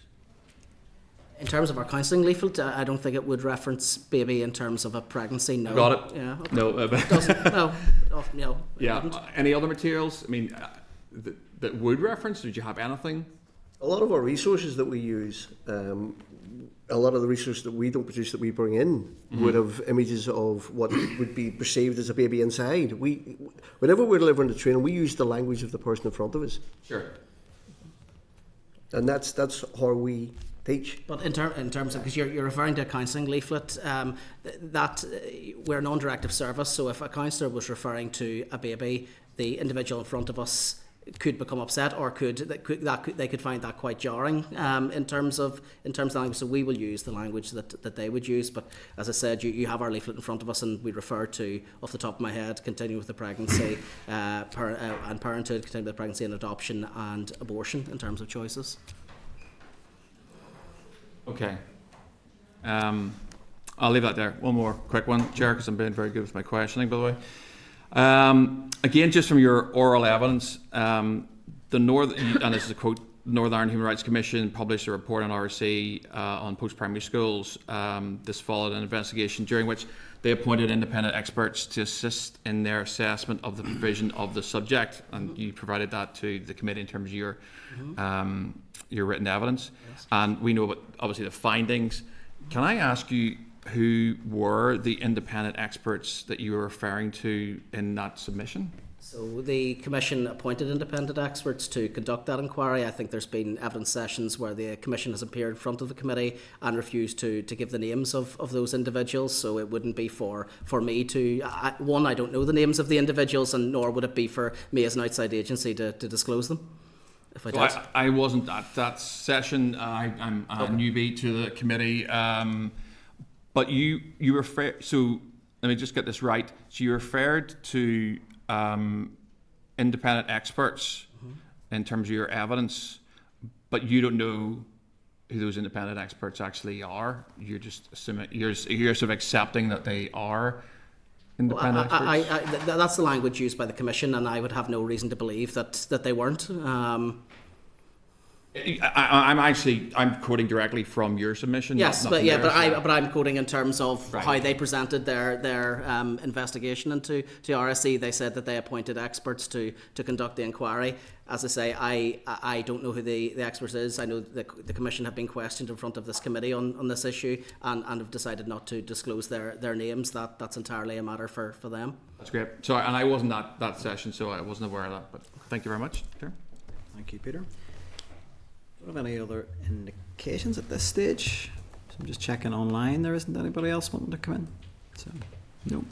In terms of our counselling leaflet, I don't think it would reference baby in terms of a pregnancy. No. Got it. Yeah. Okay. No. It doesn't. No. No. Yeah. Any other materials? I mean, that would reference? Did you have anything? A lot of our resources that we use, a lot of the resources that we don't produce that we bring in would have images of what would be perceived as a baby inside. Whenever we're delivering the training, we use the language of the person in front of us. Sure. And that's how we teach. But in terms of, because you're referring to a counselling leaflet, that we're a non-directive service, so if a counsellor was referring to a baby, the individual in front of us could become upset, or they could find that quite jarring in terms of language. So we will use the language that they would use. But as I said, you have our leaflet in front of us, and we refer to, off the top of my head, continue with the pregnancy and parenthood, continue with the pregnancy and adoption, and abortion in terms of choices. Okay. I'll leave that there. One more quick one, Chair, because I'm being very good with my questioning, by the way. Again, just from your oral evidence, and this is a quote, the Northern Ireland Human Rights Commission published a report on RSE on post-primary schools. This followed an investigation during which they appointed independent experts to assist in their assessment of the provision of the subject, and you provided that to the committee in terms of your written evidence. Yes. And we know about, obviously, the findings. Can I ask you who were the independent experts that you were referring to in that submission? So the Commission appointed independent experts to conduct that inquiry. I think there's been evidence sessions where the Commission has appeared in front of the committee and refused to give the names of those individuals. So it wouldn't be for me to... I don't know the names of the individuals, and nor would it be for me as an outside agency to disclose them. If I did. So I wasn't at that session. I'm a newbie to the committee. But you refer... So let me just get this right. So you referred to independent experts in terms of your evidence, but you don't know who those independent experts actually are. You're just assuming, you're sort of accepting that they are independent experts. That's the language used by the Commission, and I would have no reason to believe that they weren't. I'm quoting directly from your submission. Yes, but I'm quoting in terms of how they presented their investigation into RSE. They said that they appointed experts to conduct the inquiry. As I say, I don't know who the expert is. I know the Commission have been questioned in front of this committee on this issue and have decided not to disclose their names. That's entirely a matter for them. That's great. So, and I wasn't at that session, so I wasn't aware of that. But thank you very much, Chair. Thank you, Peter. Do you have any other indications at this stage? So I'm just checking online. There isn't anybody else wanting to come in. So, no.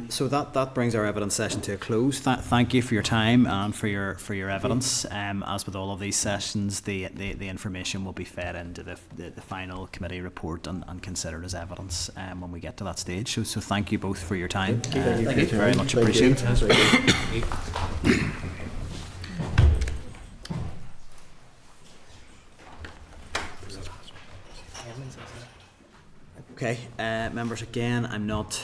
So that brings our evidence session to a close. Thank you for your time and for your evidence. As with all of these sessions, the information will be fed into the final committee report and considered as evidence when we get to that stage. So thank you both for your time. Thank you. Very much Thank you. appreciated. Okay, members, again, I'm not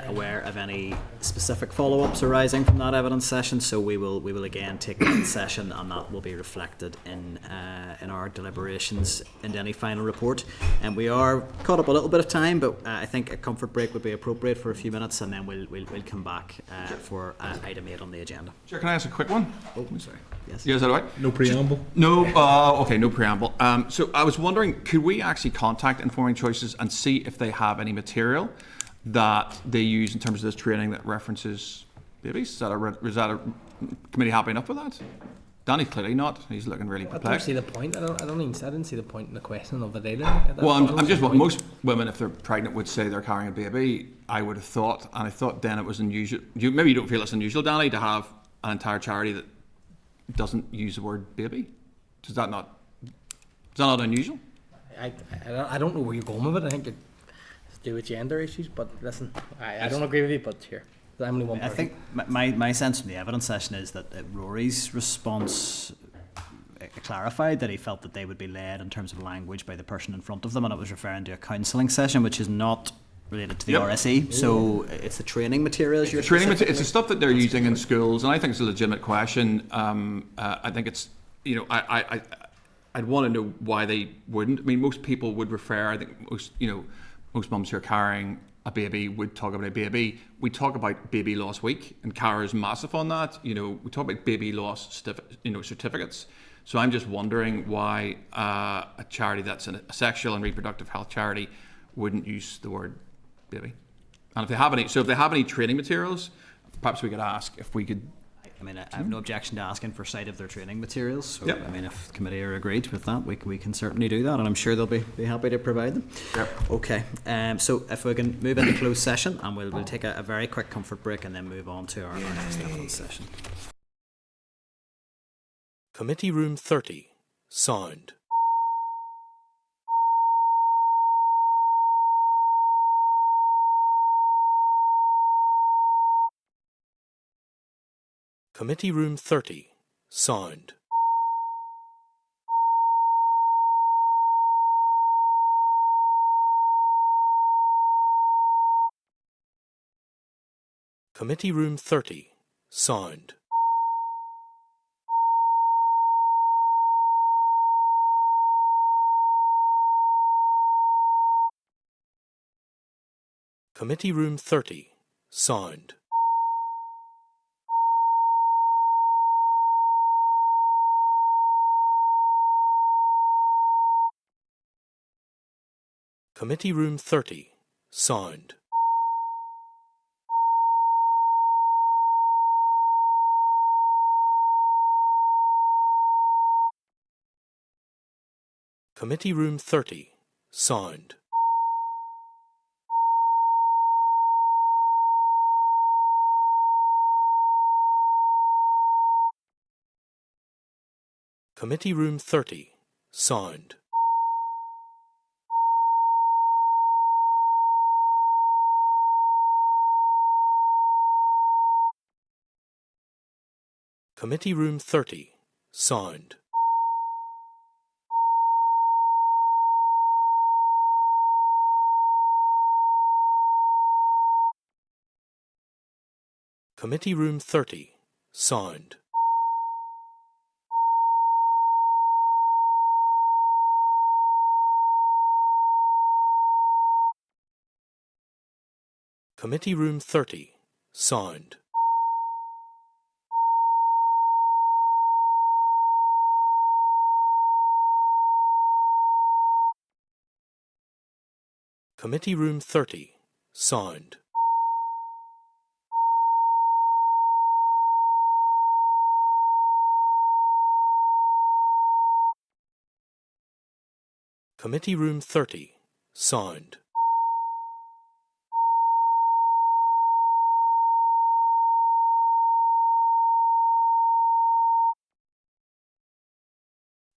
aware of any specific follow-ups arising from that evidence session, so we will again take that session, and that will be reflected in our deliberations into any final report. And we are caught up a little bit of time, but I think a comfort break would be appropriate for a few minutes, and then we'll come back for item 8 on the agenda. Chair, can I ask a quick one? Oh, sorry. Yes. Yeah, is that all right? No preamble. No, okay, no preamble. So I was wondering, could we actually contact Informing Choices and see if they have any material that they use in terms of this training that references babies? Is that a committee happy enough with that? Danny's clearly not. He's looking really I don't perplexed. see the point. I didn't see the point in the question of the data. Well, I'm just what most women, if they're pregnant, would say they're carrying a baby. I would have thought, and I thought then it was unusual. Maybe you don't feel it's unusual, Danny, to have an entire charity that doesn't use the word baby. Is that not unusual? I don't know where you're going with it. I think it's to do with gender issues, but listen, I don't agree with you, but here, I'm only one I person. think my sense from the evidence session is that Rory's response clarified that he felt that they would be led in terms of language by the person in front of them, and it was referring to a counselling session, which is not related to the RSE. So it's the training materials you're It's the stuff that they're using in schools, and I think it's a legitimate question. I think it's, I'd want to know why they wouldn't. I mean, most people would refer. I think most mums who are carrying a baby would talk about a baby. We talk about baby loss week, and Cara's massive on that. We talk about baby loss certificates. So I'm just wondering why a charity that's a sexual and reproductive health charity wouldn't use the word baby. And if they have any training materials, perhaps we could ask if we could. I mean, I have no objection to asking for sight of their training materials. So, Yep. I mean, if the committee are agreed with that, we can certainly do that, and I'm sure they'll be happy to provide them. Yep. Okay. So if we can move into closed session, and we'll take a very quick comfort break, and then move on to our next evidence session. Committee Room 30. Sound. Committee Room 30. Sound. Committee Room 30. Sound. Committee Room 30. Sound. Committee Room 30. Sound. Committee Room 30. Sound. Committee Room 30. Sound. Committee Room 30. Sound. Committee Room 30. Sound. Committee Room 30. Sound. Committee Room 30. Sound. Committee Room 30. Sound.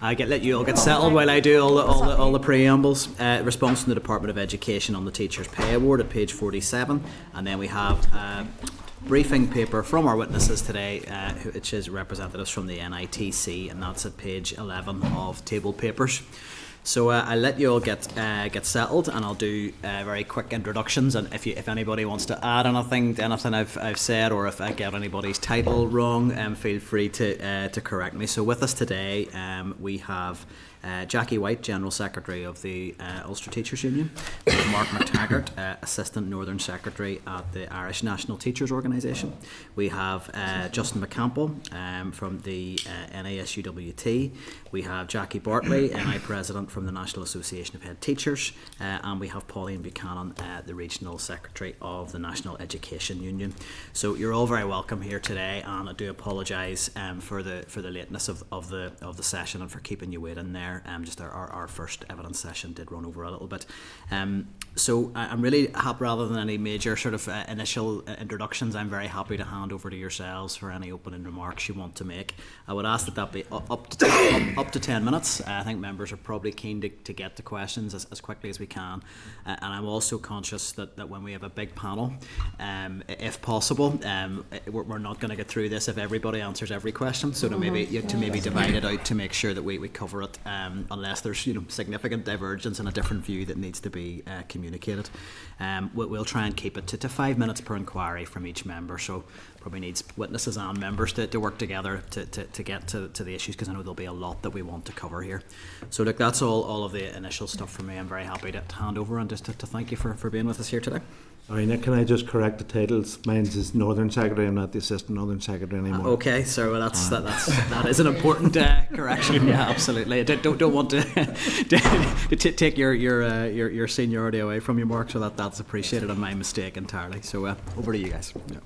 Let you all get settled while I do all the preambles. Response from the Department of Education on the Teachers' Pay Award at page 47, and then we have a briefing paper from our witnesses today, which is representatives from the NITC, and that's at page 11 of table papers. So I'll let you all get settled, and I'll do very quick introductions. And if anybody wants to add anything to anything I've said, or if I get anybody's title wrong, feel free to correct me. So with us today, we have Jackie White, General Secretary of the Ulster Teachers Union, Mark McTaggart, Assistant Northern Secretary at the Irish National Teachers Organisation. We have Justin McCampbell from the NASUWT. We have Jackie Bartley, NI President from the National Association of Head Teachers, and we have Pauline Buchanan, the Regional Secretary of the National Education Union. So you're all very welcome here today, and I do apologise for the lateness of the session and for keeping you waiting there. Just our first evidence session did run over a little bit. So I'm really happy, rather than any major sort of initial introductions, I'm very happy to hand over to yourselves for any opening remarks you want to make. I would ask that be up to 10 minutes. I think members are probably keen to get the questions as quickly as we can. And I'm also conscious that when we have a big panel, if possible, we're not going to get through this if everybody answers every question. So to maybe divide it out to make sure that we cover it, unless there's significant divergence and a different view that needs to be communicated. We'll try and keep it to 5 minutes per inquiry from each member, so probably needs witnesses and members to work together to get to the issues, because I know there'll be a lot that we want to cover here. So look, that's all of the initial stuff from me. I'm very happy to hand over and just to thank you for being with us here today. Sorry, Nick, can I just correct the titles? Mine is Northern Secretary, I'm not the Assistant Northern Secretary anymore. Okay, so that is an important correction. Yeah, absolutely. I don't want to take your seniority away from you, Mark, so that's appreciated, and my mistake entirely. So over to you guys. Yeah.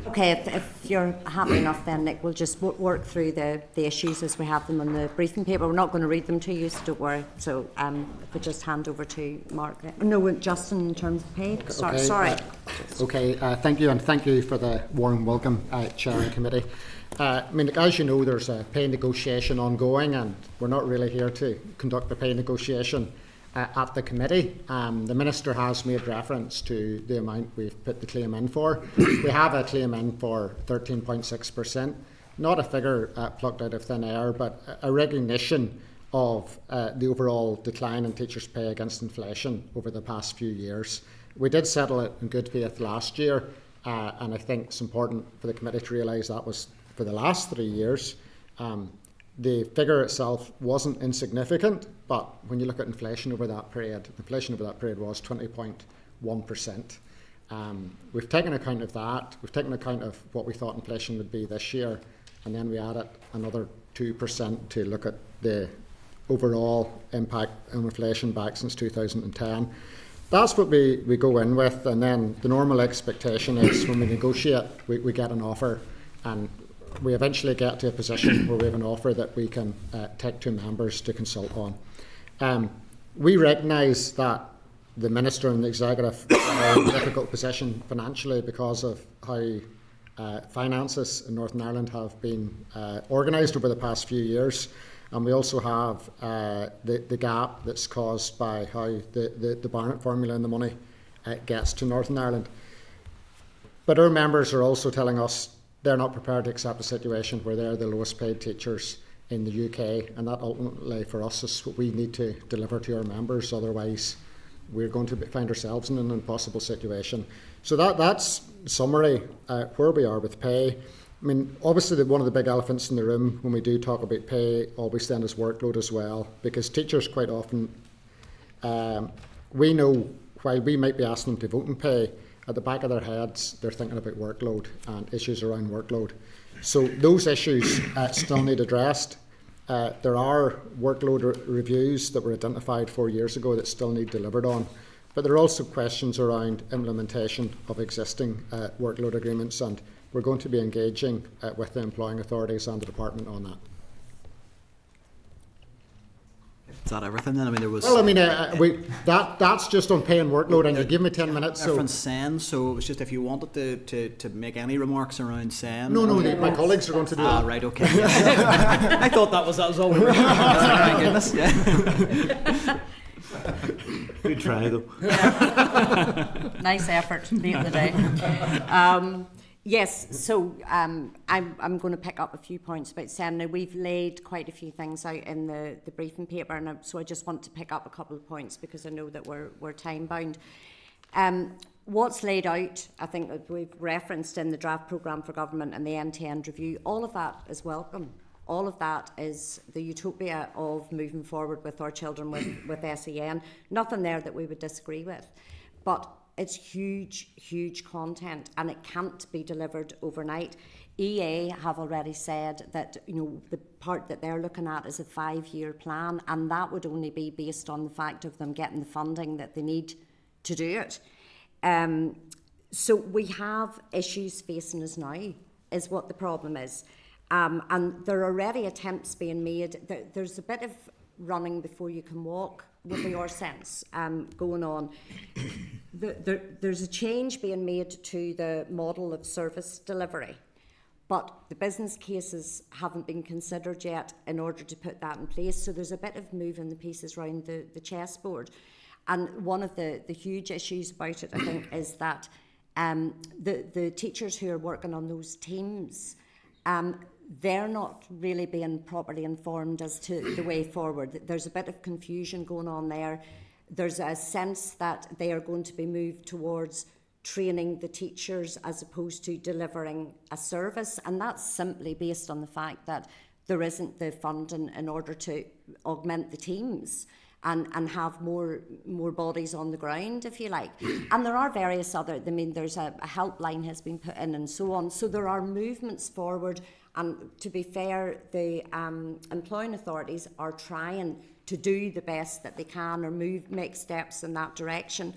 Okay, if you're happy enough then, Nick, we'll just work through the issues as we have them on the briefing paper. We're not going to read them to you, so don't worry. So if we just hand over to Mark. No, Justin, in terms of pay. Sorry. Thank you, and thank you for the warm welcome, Chair and Committee. As you know, there's a pay negotiation ongoing, and we're not really here to conduct the pay negotiation at the committee. The Minister has made reference to the amount we've put the claim in for. We have a claim in for 13.6%, not a figure plucked out of thin air, but a recognition of the overall decline in teachers' pay against inflation over the past few years. We did settle it in good faith last year, and I think it's important for the committee to realise that was for the last 3 years. The figure itself wasn't insignificant, but when you look at inflation over that period, was 20.1%. We've taken account of that. We've taken account of what we thought inflation would be this year, and then we added another 2% to look at the overall impact of inflation back since 2010. That's what we go in with, and then the normal expectation is when we negotiate, we get an offer, and we eventually get to a position where we have an offer that we can take to members to consult on. We recognise that the Minister and the Executive are in a difficult position financially because of how finances in Northern Ireland have been organised over the past few years. And we also have the gap that's caused by how the Barnett formula and the money gets to Northern Ireland. But our members are also telling us they're not prepared to accept a situation where they're the lowest paid teachers in the UK, and that ultimately for us is what we need to deliver to our members. Otherwise, we're going to find ourselves in an impossible situation. So that's summary where we are with pay. Obviously one of the big elephants in the room when we do talk about pay always then is workload as well, because teachers quite often, we know while we might be asking them to vote in pay, at the back of their heads, they're thinking about workload and issues around workload. So those issues still need addressed. There are workload reviews that were identified 4 years ago that still need delivered on. But there are also questions around implementation of existing workload agreements, and we're going to be engaging with the employing authorities and the department on that. Is that everything then? I mean, there was... Well, I mean, that's just on paying workload, and you give me 10 minutes. So Reference SEN, so it was just if you wanted to make any remarks around SEN. No, my colleagues are going to do that. Right, okay. I thought that was all we were doing. Thank goodness. Yeah. Good try, though. Nice effort late in the day. Yes, so I'm going to pick up a few points about SEN. Now, we've laid quite a few things out in the briefing paper, and so I just want to pick up a couple of points because I know that we're time bound. What's laid out, I think that we've referenced in the draft programme for government and the end-to-end review, all of that is welcome. All of that is the utopia of moving forward with our children with SEN. Nothing there that we would disagree with. But it's huge, huge content, and it can't be delivered overnight. EA have already said that the part that they're looking at is a 5-year plan, and that would only be based on the fact of them getting the funding that they need to do it. So we have issues facing us now, is what the problem is. And there are already attempts being made. There's a bit of running before you can walk, would be our sense, going on. There's a change being made to the model of service delivery, but the business cases haven't been considered yet in order to put that in place. So there's a bit of moving the pieces around the chessboard. And one of the huge issues about it, I think, is that the teachers who are working on those teams, they're not really being properly informed as to the way forward. There's a bit of confusion going on there. There's a sense that they are going to be moved towards training the teachers as opposed to delivering a service, and that's simply based on the fact that there isn't the funding in order to augment the teams and have more bodies on the ground, if you like. And there are various other, I mean, there's a helpline has been put in and so on. So there are movements forward, and to be fair, the employing authorities are trying to do the best that they can or make steps in that direction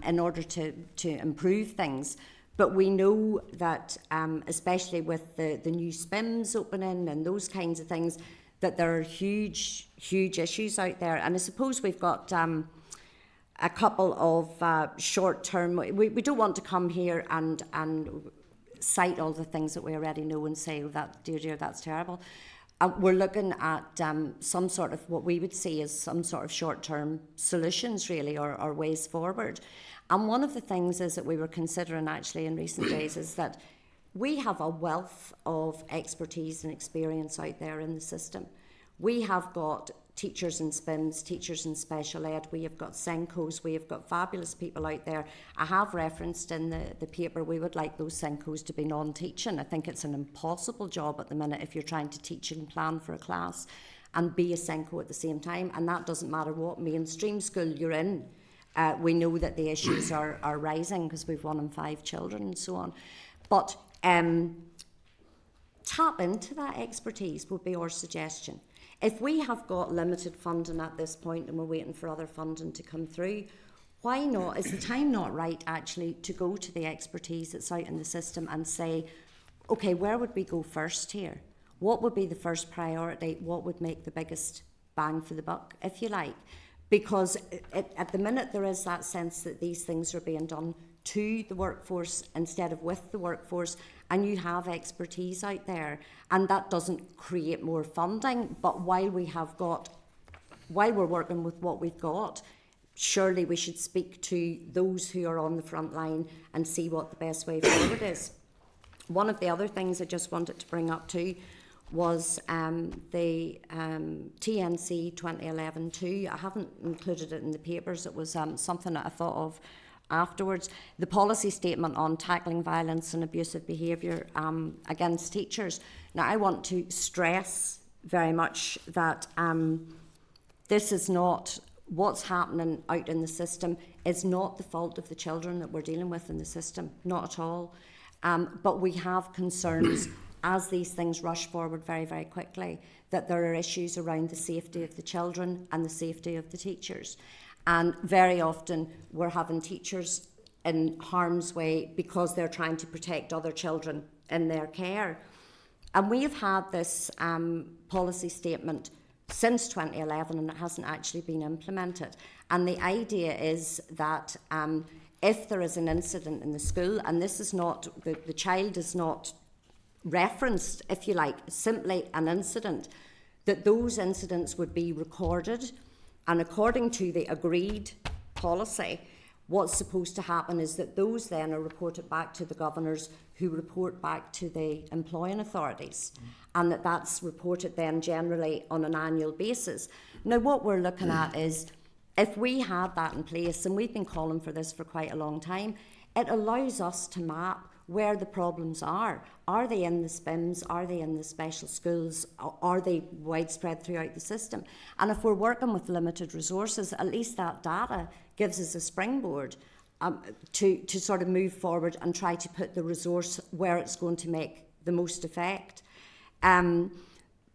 in order to improve things. But we know that, especially with the new SPIMS opening and those kinds of things, that there are huge, huge issues out there. And I suppose we've got a couple of short-term... We don't want to come here and cite all the things that we already know and say, oh, that, dear, that's terrible. We're looking at some sort of what we would see as some sort of short-term solutions, really, or ways forward. And one of the things is that we were considering actually in recent days is that we have a wealth of expertise and experience out there in the system. We have got teachers in SPIMS, teachers in special ed, we have got SENCOs, we have got fabulous people out there. I have referenced in the paper we would like those SENCOs to be non-teaching. I think it's an impossible job at the minute if you're trying to teach and plan for a class and be a SENCO at the same time, and that doesn't matter what mainstream school you're in. We know that the issues are rising because we've 1 in 5 children and so on. But tap into that expertise would be our suggestion. If we have got limited funding at this point and we're waiting for other funding to come through, why not? Is the time not right actually to go to the expertise that's out in the system and say, okay, where would we go first here? What would be the first priority? What would make the biggest bang for the buck, if you like? Because at the minute there is that sense that these things are being done to the workforce instead of with the workforce, and you have expertise out there, and that doesn't create more funding. But while we're working with what we've got, surely we should speak to those who are on the front line and see what the best way forward is. One of the other things I just wanted to bring up too was the TNC 2011-2. I haven't included it in the papers. It was something that I thought of afterwards. The policy statement on tackling violence and abusive behaviour against teachers. Now, I want to stress very much that this is not what's happening out in the system is not the fault of the children that we're dealing with in the system, not at all. But we have concerns as these things rush forward very, very quickly, that there are issues around the safety of the children and the safety of the teachers. And very often we're having teachers in harm's way because they're trying to protect other children in their care. And we have had this policy statement since 2011, and it hasn't actually been implemented. And the idea is that if there is an incident in the school, and this is not, the child is not referenced, if you like, simply an incident, that those incidents would be recorded, and according to the agreed policy, what's supposed to happen is that those then are reported back to the governors, who report back to the employing authorities, and that's reported then generally on an annual basis. Now, what we're looking at is, if we had that in place, and we've been calling for this for quite a long time, it allows us to map where the problems are. Are they in the SPIMS? Are they in the special schools? Are they widespread throughout the system? And if we're working with limited resources, at least that data gives us a springboard to sort of move forward and try to put the resource where it's going to make the most effect.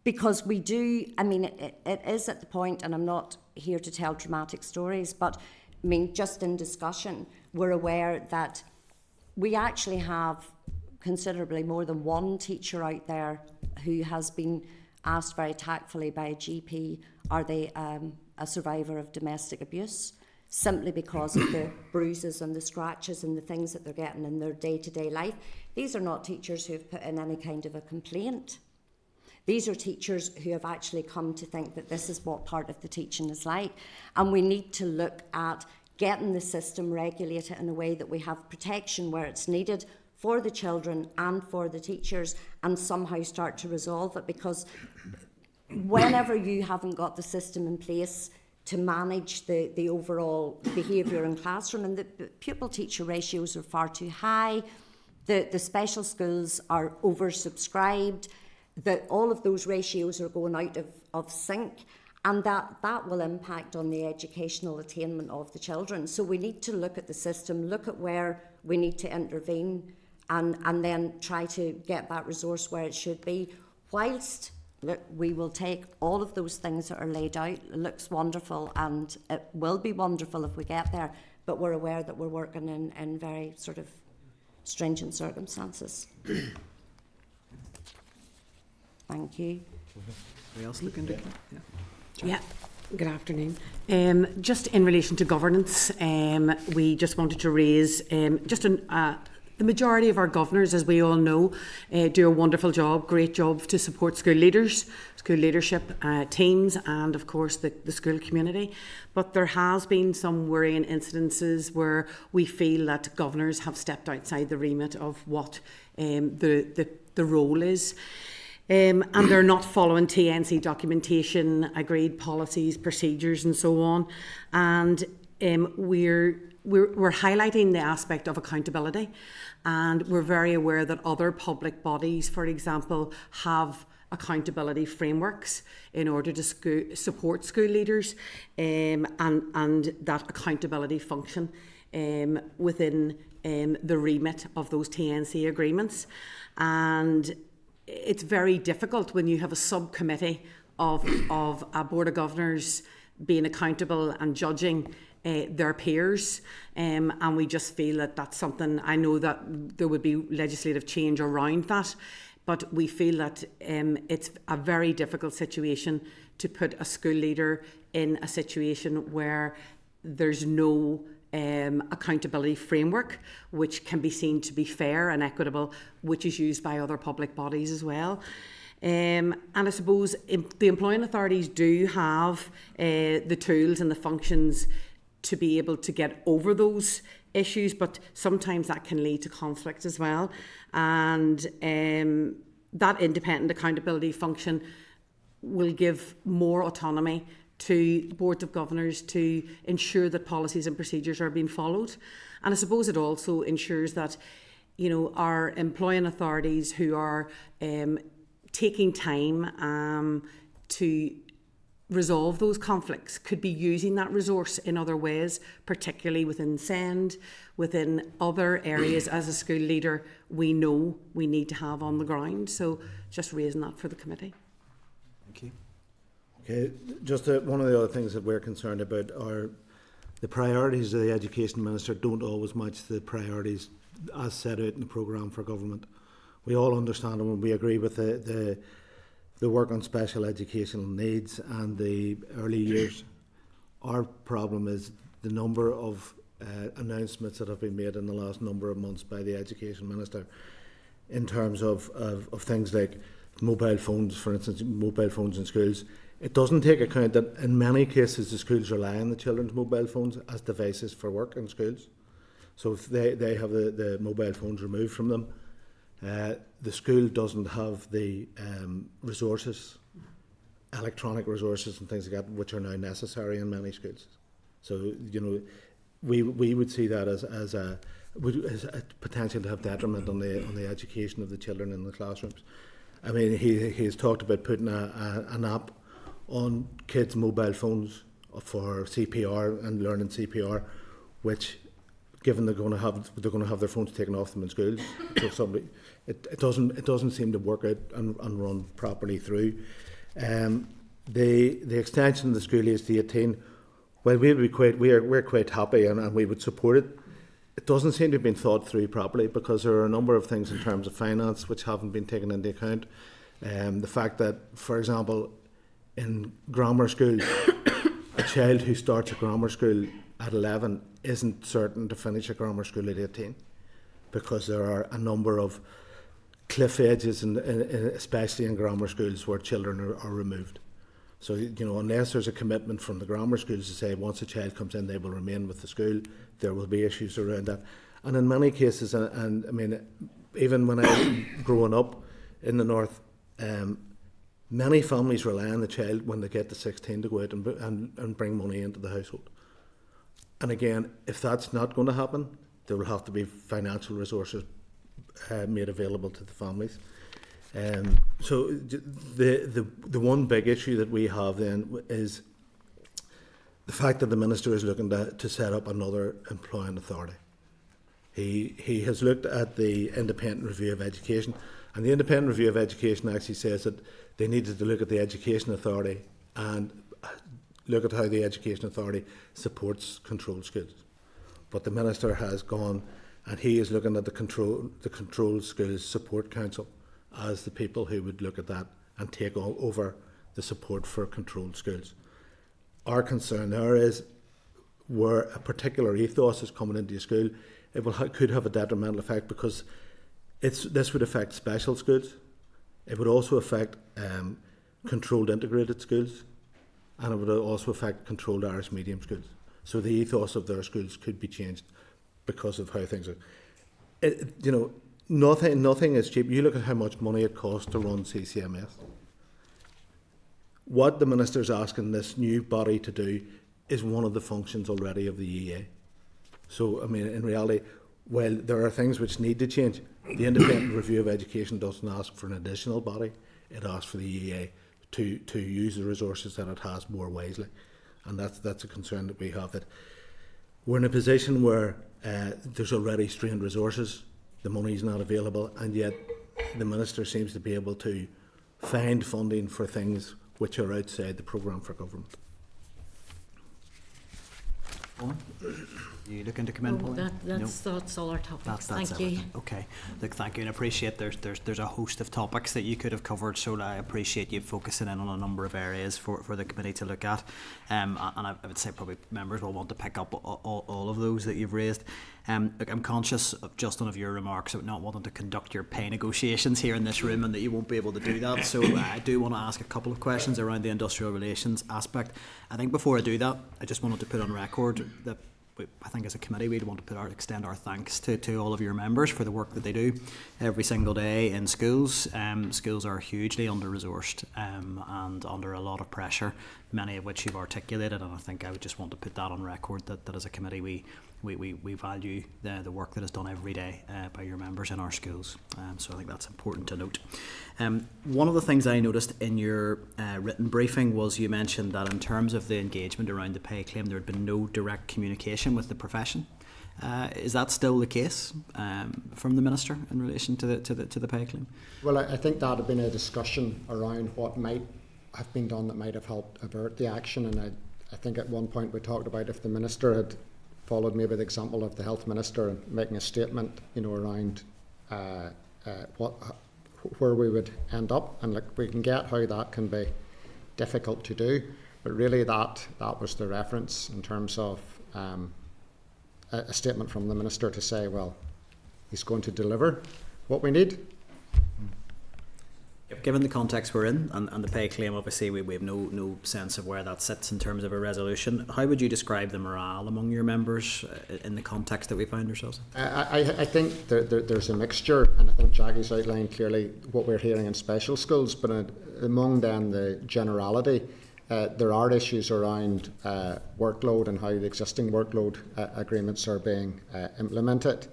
Because we do, I mean, it is at the point, and I'm not here to tell dramatic stories, but I mean, just in discussion, we're aware that we actually have considerably more than one teacher out there who has been asked very tactfully by a GP, are they a survivor of domestic abuse, simply because of the bruises and the scratches and the things that they're getting in their day-to-day life. These are not teachers who have put in any kind of a complaint. These are teachers who have actually come to think that this is what part of the teaching is like. And we need to look at getting the system regulated in a way that we have protection where it's needed for the children and for the teachers, and somehow start to resolve it. Because whenever you haven't got the system in place to manage the overall behaviour in classroom, and the pupil-teacher ratios are far too high, the special schools are oversubscribed, that all of those ratios are going out of sync, and that will impact on the educational attainment of the children. So we need to look at the system, look at where we need to intervene, and then try to get that resource where it should be, whilst look, we will take all of those things that are laid out. It looks wonderful, and it will be wonderful if we get there, but we're aware that we're working in very sort of stringent circumstances. Thank you. Anybody else looking to? Yeah, good afternoon. Just in relation to governance, we just wanted to raise the majority of our governors, as we all know, do a wonderful job, great job to support school leaders, school leadership teams, and of course the school community. But there has been some worrying incidences where we feel that governors have stepped outside the remit of what the role is. And they're not following TNC documentation, agreed policies, procedures, and so on. And we're highlighting the aspect of accountability, and we're very aware that other public bodies, for example, have accountability frameworks in order to support school leaders, and that accountability function within the remit of those TNC agreements. And it's very difficult when you have a subcommittee of a board of governors being accountable and judging their peers, and we just feel that that's something. I know that there would be legislative change around that, but we feel that it's a very difficult situation to put a school leader in a situation where there's no accountability framework which can be seen to be fair and equitable, which is used by other public bodies as well. And I suppose the employing authorities do have the tools and the functions to be able to get over those issues, but sometimes that can lead to conflict as well. And that independent accountability function will give more autonomy to boards of governors to ensure that policies and procedures are being followed. And I suppose it also ensures that, you know, our employing authorities who are taking time to resolve those conflicts could be using that resource in other ways, particularly within SEND, within other areas as a school leader we know we need to have on the ground. So just raising that for the committee. Thank you. Okay, just one of the other things that we're concerned about are the priorities of the Education Minister don't always match the priorities as set out in the programme for government. We all understand them and we agree with the the work on special educational needs and the early years. Our problem is the number of announcements that have been made in the last number of months by the Education Minister in terms of things like mobile phones, for instance, mobile phones in schools. It doesn't take account that in many cases the schools rely on the children's mobile phones as devices for work in schools. So if they have the mobile phones removed from them, the school doesn't have the resources, electronic resources and things like that, which are now necessary in many schools. So, you know, we would see that as a potential to have detriment on the education of the children in the classrooms. I mean, he has talked about putting an app on kids' mobile phones for CPR and learning CPR, which, given they're going to have their phones taken off them in schools, so it doesn't seem to work out and run properly through. The extension of the school age to 18, well, we're quite happy and we would support it. It doesn't seem to have been thought through properly because there are a number of things in terms of finance which haven't been taken into account. The fact that, for example, in grammar school, a child who starts a grammar school at 11 isn't certain to finish a grammar school at 18 because there are a number of cliff edges, especially in grammar schools, where children are removed. So, you know, unless there's a commitment from the grammar schools to say once a child comes in, they will remain with the school, there will be issues around that. And in many cases, and I mean, even when I was growing up in the north, many families rely on the child when they get to 16 to go out and bring money into the household. And again, if that's not going to happen, there will have to be financial resources made available to the families. So the one big issue that we have then is the fact that the Minister is looking to set up another employing authority. He has looked at the Independent Review of Education, and the Independent Review of Education actually says that they needed to look at the Education Authority and look at how the Education Authority supports controlled schools. But the Minister has gone and he is looking at the Controlled Schools Support Council as the people who would look at that and take over the support for controlled schools. Our concern there is where a particular ethos is coming into a school, it could have a detrimental effect because this would affect special schools. It would also affect controlled integrated schools, and it would also affect controlled Irish medium schools. So the ethos of their schools could be changed because of how things are. You know, nothing is cheap. You look at how much money it costs to run CCMS. What the Minister is asking this new body to do is one of the functions already of the EA. So, I mean, in reality, while there are things which need to change, the Independent Review of Education doesn't ask for an additional body. It asks for the EA to use the resources that it has more wisely. And that's a concern that we have, that we're in a position where there's already strained resources, the money's not available, and yet the Minister seems to be able to find funding for things which are outside the programme for government. You looking to come in, Pauline? That's all our topics. That's Thank you. Okay. Look, thank you, and I appreciate there's a host of topics that you could have covered, so I appreciate you focusing in on a number of areas for the committee to look at. And I would say probably members will want to pick up all of those that you've raised. Look, I'm conscious, Justin, of your remarks about not wanting to conduct your pay negotiations here in this room and that you won't be able to do that. So I do want to ask a couple of questions around the industrial relations aspect. I think before I do that, I just wanted to put on record that I think as a committee we'd want to extend our thanks to all of your members for the work that they do every single day in schools. Schools are hugely under-resourced and under a lot of pressure, many of which you've articulated, and I think I would just want to put that on record that as a committee we value the work that is done every day by your members in our schools. So I think that's important to note. One of the things I noticed in your written briefing was you mentioned that in terms of the engagement around the pay claim, there had been no direct communication with the profession. Is that still the case from the Minister in relation to the pay claim? Well, I think that had been a discussion around what might have been done that might have helped avert the action, and I think at one point we talked about if the Minister had followed maybe the example of the Health Minister and making a statement, you know, around where we would end up, and we can get how that can be difficult to do, but really that was the reference in terms of a statement from the Minister to say, well, he's going to deliver what we need. Given the context we're in and the pay claim, obviously we have no sense of where that sits in terms of a resolution. How would you describe the morale among your members in the context that we find ourselves in? I think there's a mixture, and I think Jackie's outlined clearly what we're hearing in special schools, but among then the generality, there are issues around workload and how the existing workload agreements are being implemented.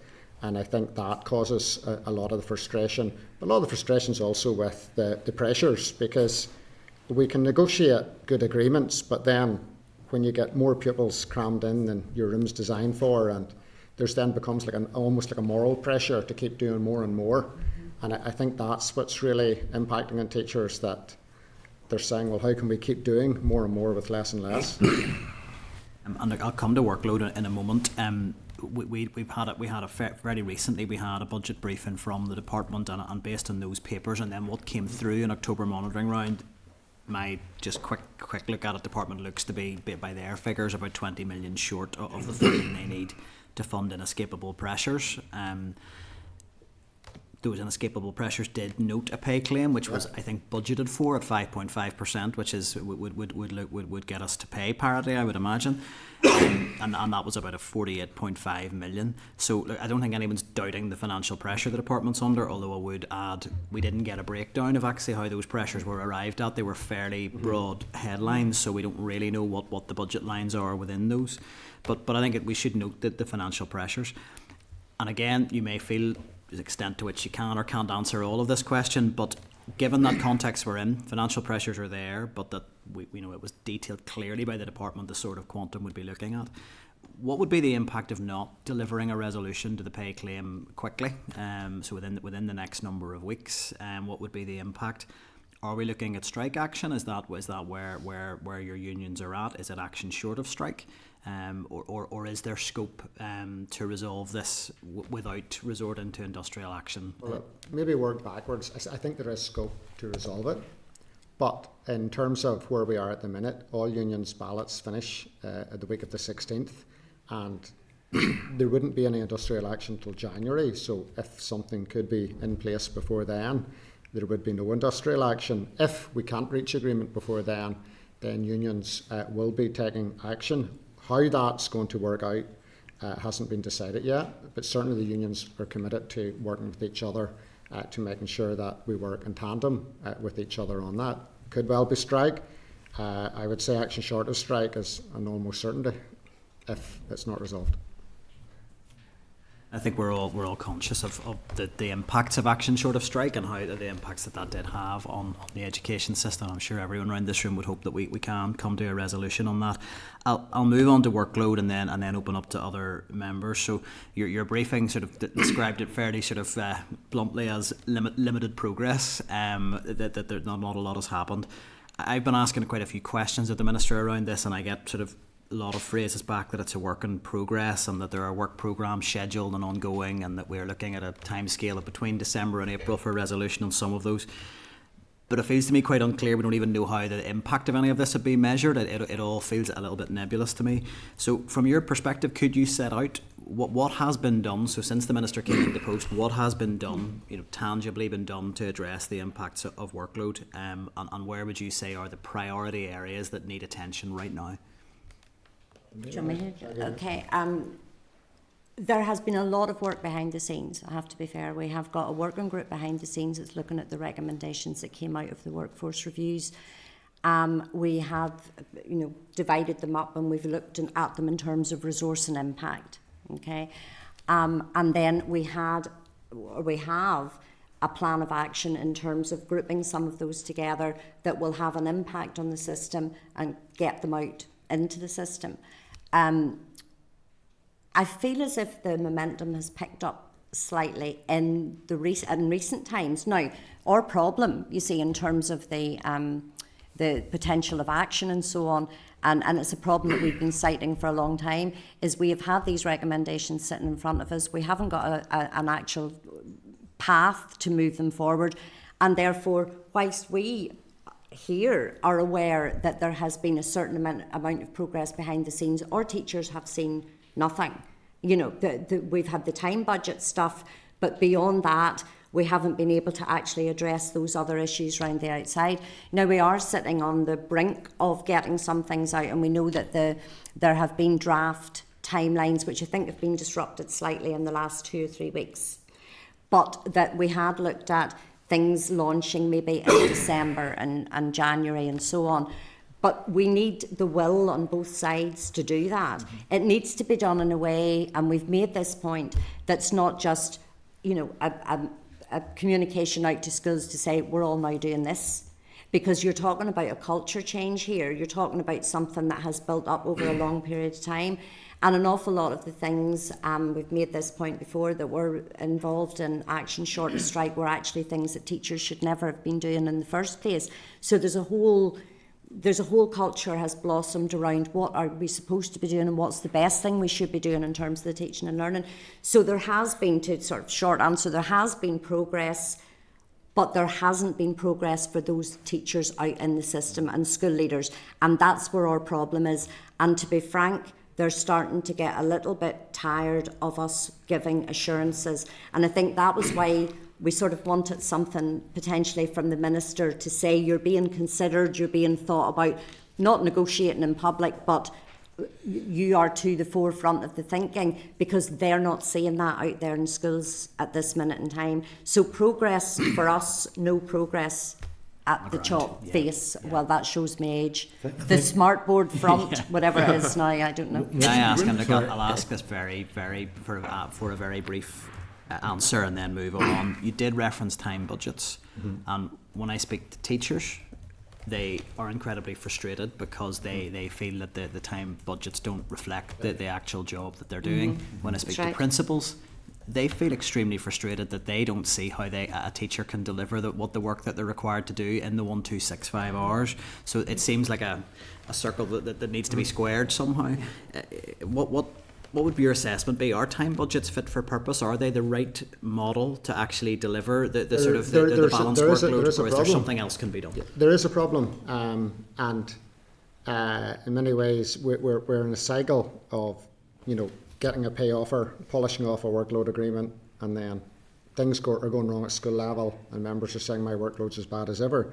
And I think that causes a lot of the frustration. A lot of the frustration is also with the pressures, because we can negotiate good agreements, but then when you get more pupils crammed in than your room's designed for, and there's then becomes almost like a moral pressure to keep doing more and more. And I think that's what's really impacting on teachers, that they're saying, well, how can we keep doing more and more with less and less? And I'll come to workload in a moment. Very recently we had a budget briefing from the department, and based on those papers and then what came through in October monitoring round, my just quick look at it, department looks to be, by their figures, about 20 million short of the funding they need to fund inescapable pressures. Those inescapable pressures did note a pay claim, which was, I think, budgeted for at 5.5%, which is would get us to pay parity, I would imagine, and that was about a 48.5 million. So look, I don't think anyone's doubting the financial pressure the department's under. Although I would add, we didn't get a breakdown of actually how those pressures were arrived at. They were fairly broad headlines, so we don't really know what the budget lines are within those. But I think we should note that the financial pressures, and again, you may feel the extent to which you can or can't answer all of this question, but given that context we're in, financial pressures are there, but that we know it was detailed clearly by the department the sort of quantum would be looking at. What would be the impact of not delivering a resolution to the pay claim quickly? So within the next number of weeks, what would be the impact? Are we looking at strike action? Is that where your unions are at? Is it action short of strike? Or is there scope to resolve this without resorting to industrial action? Well, maybe work backwards. I think there is scope to resolve it. But in terms of where we are at the minute, all unions' ballots finish at the week of the 16th, and there wouldn't be any industrial action until January. So if something could be in place before then, there would be no industrial action. If we can't reach agreement before then unions will be taking action. How that's going to work out hasn't been decided yet, but certainly the unions are committed to working with each other to making sure that we work in tandem with each other on that. Could well be strike. I would say action short of strike is an almost certainty if it's not resolved. I think we're all conscious of the impacts of action short of strike and how the impacts that did have on the education system. I'm sure everyone around this room would hope that we can come to a resolution on that. I'll move on to workload and then open up to other members. So your briefing sort of described it fairly sort of bluntly as limited progress, that not a lot has happened. I've been asking quite a few questions of the Minister around this, and I get sort of a lot of phrases back that it's a work in progress and that there are work programmes scheduled and ongoing, and that we're looking at a time scale of between December and April for resolution on some of those. But it feels to me quite unclear. We don't even know how the impact of any of this would be measured. It all feels a little bit nebulous to me. So from your perspective, could you set out what has been done? So since the Minister came into post, what has been done, tangibly been done to address the impacts of workload, and where would you say are the priority areas that need attention right now? Okay. There has been a lot of work behind the scenes, I have to be fair. We have got a working group behind the scenes that's looking at the recommendations that came out of the workforce reviews. We have, divided them up, and we've looked at them in terms of resource and impact. Okay, and then we have a plan of action in terms of grouping some of those together that will have an impact on the system and get them out into the system. I feel as if the momentum has picked up slightly in recent times. Now, our problem, you see, in terms of the potential of action and so on, and it's a problem that we've been citing for a long time, is we have had these recommendations sitting in front of us. We haven't got an actual path to move them forward, And therefore, whilst we here are aware that there has been a certain amount of progress behind the scenes, our teachers have seen nothing. You know, we've had the time budget stuff, but beyond that, we haven't been able to actually address those other issues around the outside. Now, we are sitting on the brink of getting some things out, and we know that there have been draft timelines, which I think have been disrupted slightly in the last 2 or 3 weeks. But that we had looked at things launching maybe in December and January and so on. But we need the will on both sides to do that. It needs to be done in a way, and we've made this point, that's not just, you know, a communication out to schools to say we're all now doing this, because you're talking about a culture change here. You're talking about something that has built up over a long period of time, and an awful lot of the things, we've made this point before, that were involved in Action Short of Strike were actually things that teachers should never have been doing in the first place. So there's a whole culture has blossomed around what are we supposed to be doing and what's the best thing we should be doing in terms of the teaching and learning. So there has been, to sort of short answer, there has been progress, but there hasn't been progress for those teachers out in the system and school leaders. And that's where our problem is. And to be frank, they're starting to get a little bit tired of us giving assurances. And I think that was why we sort of wanted something potentially from the Minister to say you're being considered, you're being thought about, not negotiating in public, but you are to the forefront of the thinking, because they're not seeing that out there in schools at this minute in time. So progress for us, no progress at the chop face. Well, that shows my age. The smart board front, whatever it is now, I don't know. Can I ask him I'll ask this very for a very brief answer and then move on. You did reference time budgets, and when I speak to teachers, they are incredibly frustrated because they feel that the time budgets don't reflect the actual job that they're doing. When I speak to principals, they feel extremely frustrated that they don't see how a teacher can deliver the work that they're required to do in the 1265 hours. So it seems like a circle that needs to be squared somehow. What would your assessment be? Are time budgets fit for purpose? Are they the right model to actually deliver the balanced workload, or is there something else can be done? There is a problem, and in many ways we're in a cycle of, you know, getting a pay offer, polishing off a workload agreement, and then things are going wrong at school level, and members are saying my workload's as bad as ever,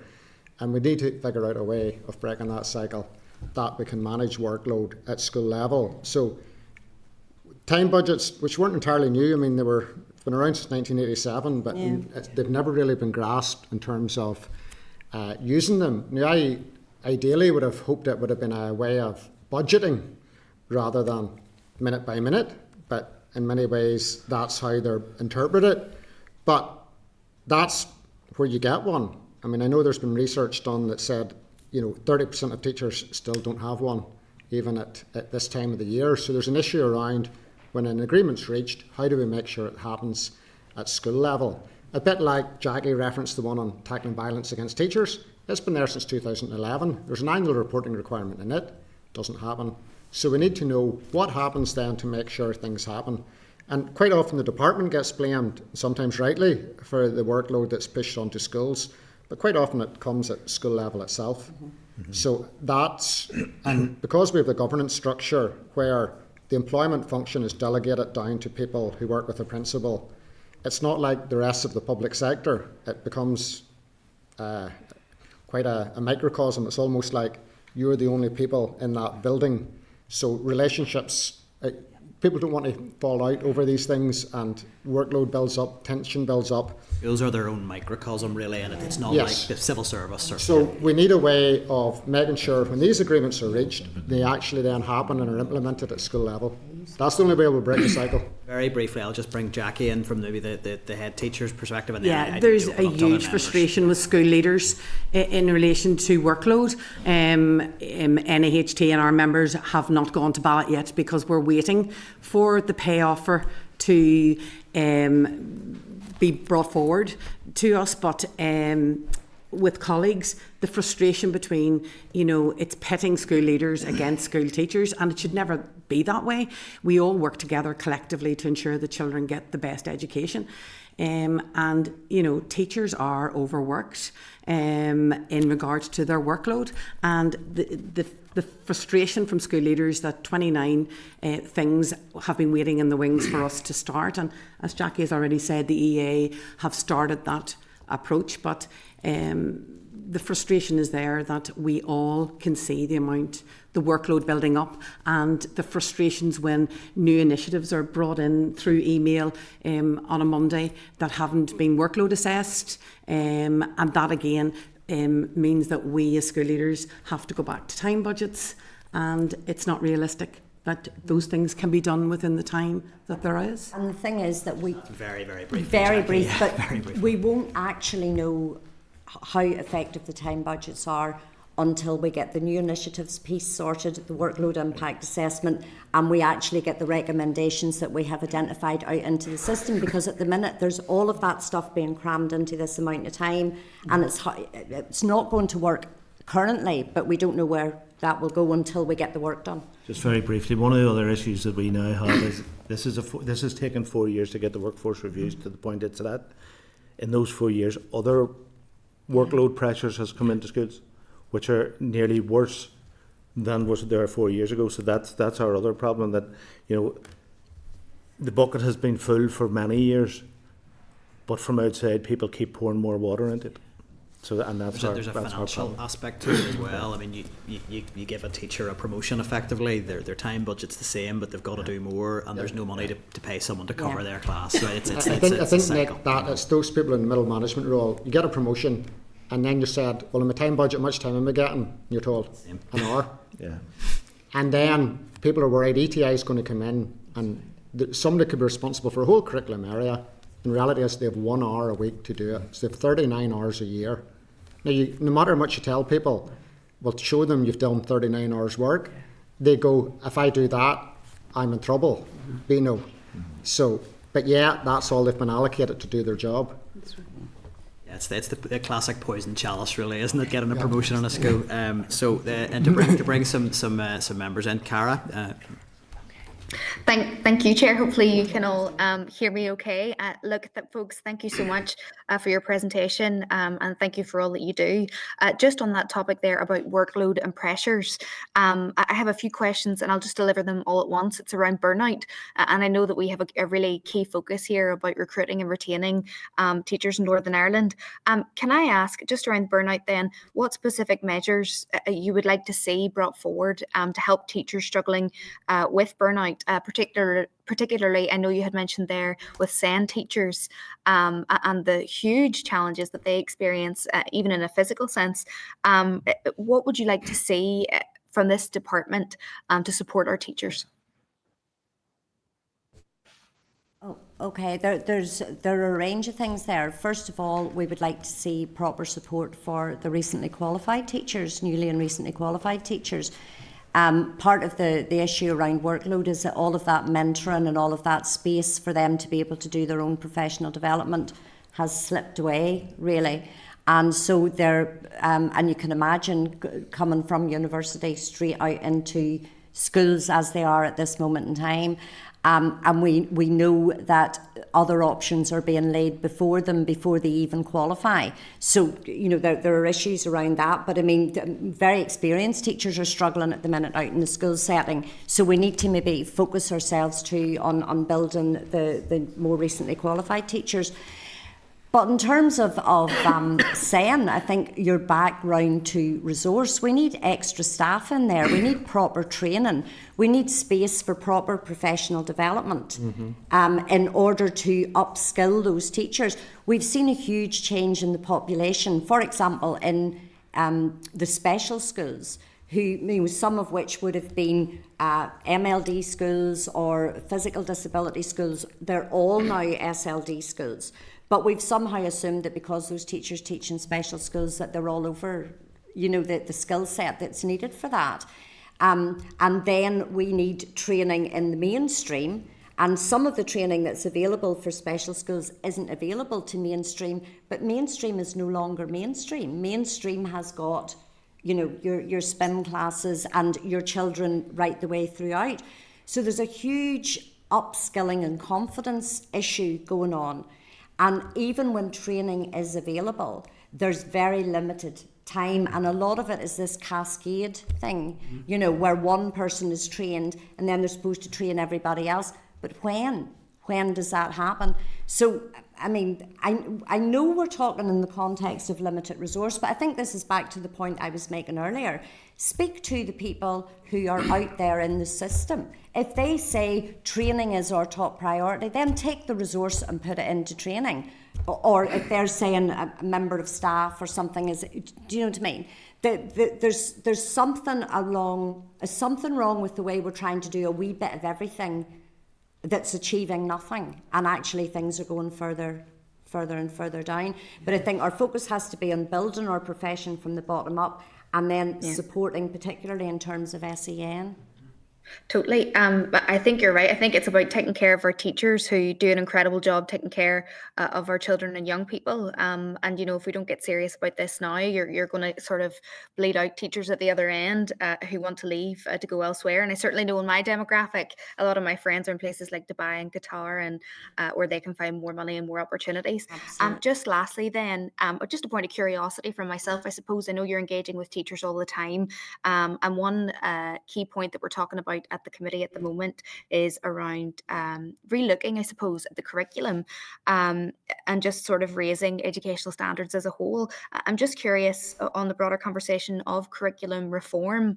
and we need to figure out a way of breaking that cycle, that we can manage workload at school level. So time budgets, which weren't entirely new, I mean, they've been around since 1987, but they've never really been grasped in terms of using them. Now, I ideally would have hoped it would have been a way of budgeting rather than minute by minute, but in many ways that's how they're interpreted. But that's where you get one. I mean, I know there's been research done that said, you know, 30% of teachers still don't have one, even at this time of the year. So there's an issue around, when an agreement's reached, how do we make sure it happens at school level? A bit like Jackie referenced the one on tackling violence against teachers. It's been there since 2011. There's an annual reporting requirement in it. Doesn't happen. So we need to know what happens then to make sure things happen. And quite often the department gets blamed, sometimes rightly, for the workload that's pushed onto schools, but quite often it comes at school level itself. So that's, and because we have the governance structure where the employment function is delegated down to people who work with the principal, it's not like the rest of the public sector. It becomes quite a microcosm. It's almost like you're the only people in that building. So relationships, people don't want to fall out over these things, and workload builds up, tension builds up. Those are their own microcosm, really, and it's not like the civil service. So we need a way of making sure when these agreements are reached, they actually then happen and are implemented at school level. That's the only way we'll break the cycle. Very briefly, I'll just bring Jackie in from maybe the head teacher's perspective. And then there's a huge frustration with school leaders in relation to workload. NAHT and our members have not gone to ballot yet because we're waiting for the pay offer to be brought forward to us. But with colleagues, the frustration between, it's pitting school leaders against school teachers, and it should never be that way. We all work together collectively to ensure that children get the best education. And teachers are overworked in regards to their workload, and the frustration from school leaders that 29 things have been waiting in the wings for us to start. And as Jackie has already said, the EA have started that approach, but the frustration is there that we all can see the workload building up, and the frustrations when new initiatives are brought in through email on a Monday that haven't been workload assessed, and that again means that we as school leaders have to go back to time budgets, and it's not realistic that those things can be done within the time that there is. And the thing is that we... Very, very brief. Very brief, yeah, but very brief. we won't actually know how effective the time budgets are until we get the new initiatives piece sorted, the workload impact assessment, and we actually get the recommendations that we have identified out into the system, because at the minute there's all of that stuff being crammed into this amount of time, and it's not going to work currently, but we don't know where that will go until we get the work done. Just very briefly, one of the other issues that we now have is this has taken 4 years to get the workforce reviews to the point it's at. In those 4 years, other workload pressures has come into schools, which are nearly worse than was there 4 years ago. So that's our other problem, that the bucket has been full for many years, but from outside people keep pouring more water into it. So and that's there's a financial aspect to it as well. I mean, you give a teacher a promotion effectively. Their time budget's the same, but they've got to do more, and there's no money to pay someone to cover their class. So I think Nick, that it's those people in the middle management role. You get a promotion, and then you said, "Well, in my time budget, how much time am I getting?" You're told an hour. Yeah. And then people are worried ETI is going to come in, and somebody could be responsible for a whole curriculum area. In reality, is they have 1 hour a week to do it. So they have 39 hours a year. Now, no matter how much you tell people, well, show them you've done 39 hours work, they go, if I do that, I'm in trouble. So, but yeah, that's all they've been allocated to do their job. That's right. Yeah, it's the classic poison chalice, really, isn't it? Getting a promotion in a school. And to bring some members in, Cara. Thank you, Chair. Hopefully you can all hear me okay. Look, folks, thank you so much for your presentation, and thank you for all that you do. Just on that topic there about workload and pressures, I have a few questions and I'll just deliver them all at once. It's around burnout, and I know that we have a really key focus here about recruiting and retaining teachers in Northern Ireland. Can I ask, just around burnout then, what specific measures you would like to see brought forward to help teachers struggling with burnout? Particularly, I know you had mentioned there with SEND teachers and the huge challenges that they experience, even in a physical sense. What would you like to see from this department to support our teachers? Oh, okay, there are a range of things there. First of all, we would like to see proper support for the recently qualified teachers, newly and recently qualified teachers. Part of the issue around workload is that all of that mentoring and all of that space for them to be able to do their own professional development has slipped away, really. And so they're, and you can imagine coming from university straight out into schools as they are at this moment in time. And we know that other options are being laid before them before they even qualify. So, there are issues around that. But I mean, very experienced teachers are struggling at the minute out in the school setting. So we need to maybe focus ourselves too on building the more recently qualified teachers. But in terms of SEN, I think you're back round to resource. We need extra staff in there. We need proper training. We need space for proper professional development in order to upskill those teachers. We've seen a huge change in the population. For example, in the special schools, some of which would have been MLD schools or physical disability schools, they're all now SLD schools. But we've somehow assumed that because those teachers teach in special schools that they're all over, the skill set that's needed for that. And then we need training in the mainstream. And some of the training that's available for special schools isn't available to mainstream, but mainstream is no longer mainstream. Mainstream has got, you know, your SPIM classes and your children right the way throughout. So there's a huge upskilling and confidence issue going on. And even when training is available, there's very limited time, and a lot of it is this cascade thing, you know, where one person is trained and then they're supposed to train everybody else. But when does that happen? So, I mean, I know we're talking in the context of limited resource, but I think this is back to the point I was making earlier. Speak to the people who are out there in the system. If they say training is our top priority, then take the resource and put it into training. Or if they're saying a member of staff or something is, do you know what I mean? There's something wrong with the way we're trying to do a wee bit of everything that's achieving nothing, and actually things are going further and further down. But I think our focus has to be on building our profession from the bottom up, and then supporting, particularly in terms of SEN. Totally. But I think you're right. I think it's about taking care of our teachers who do an incredible job taking care of our children and young people. And, you know, if we don't get serious about this now, you're going to sort of bleed out teachers at the other end who want to leave to go elsewhere. And I certainly know in my demographic, a lot of my friends are in places like Dubai and Qatar, and where they can find more money and more opportunities. Just lastly then, just a point of curiosity from myself, I suppose. I know you're engaging with teachers all the time. And one key point that we're talking about at the committee at the moment is around relooking, I suppose, at the curriculum and just sort of raising educational standards as a whole. I'm just curious on the broader conversation of curriculum reform.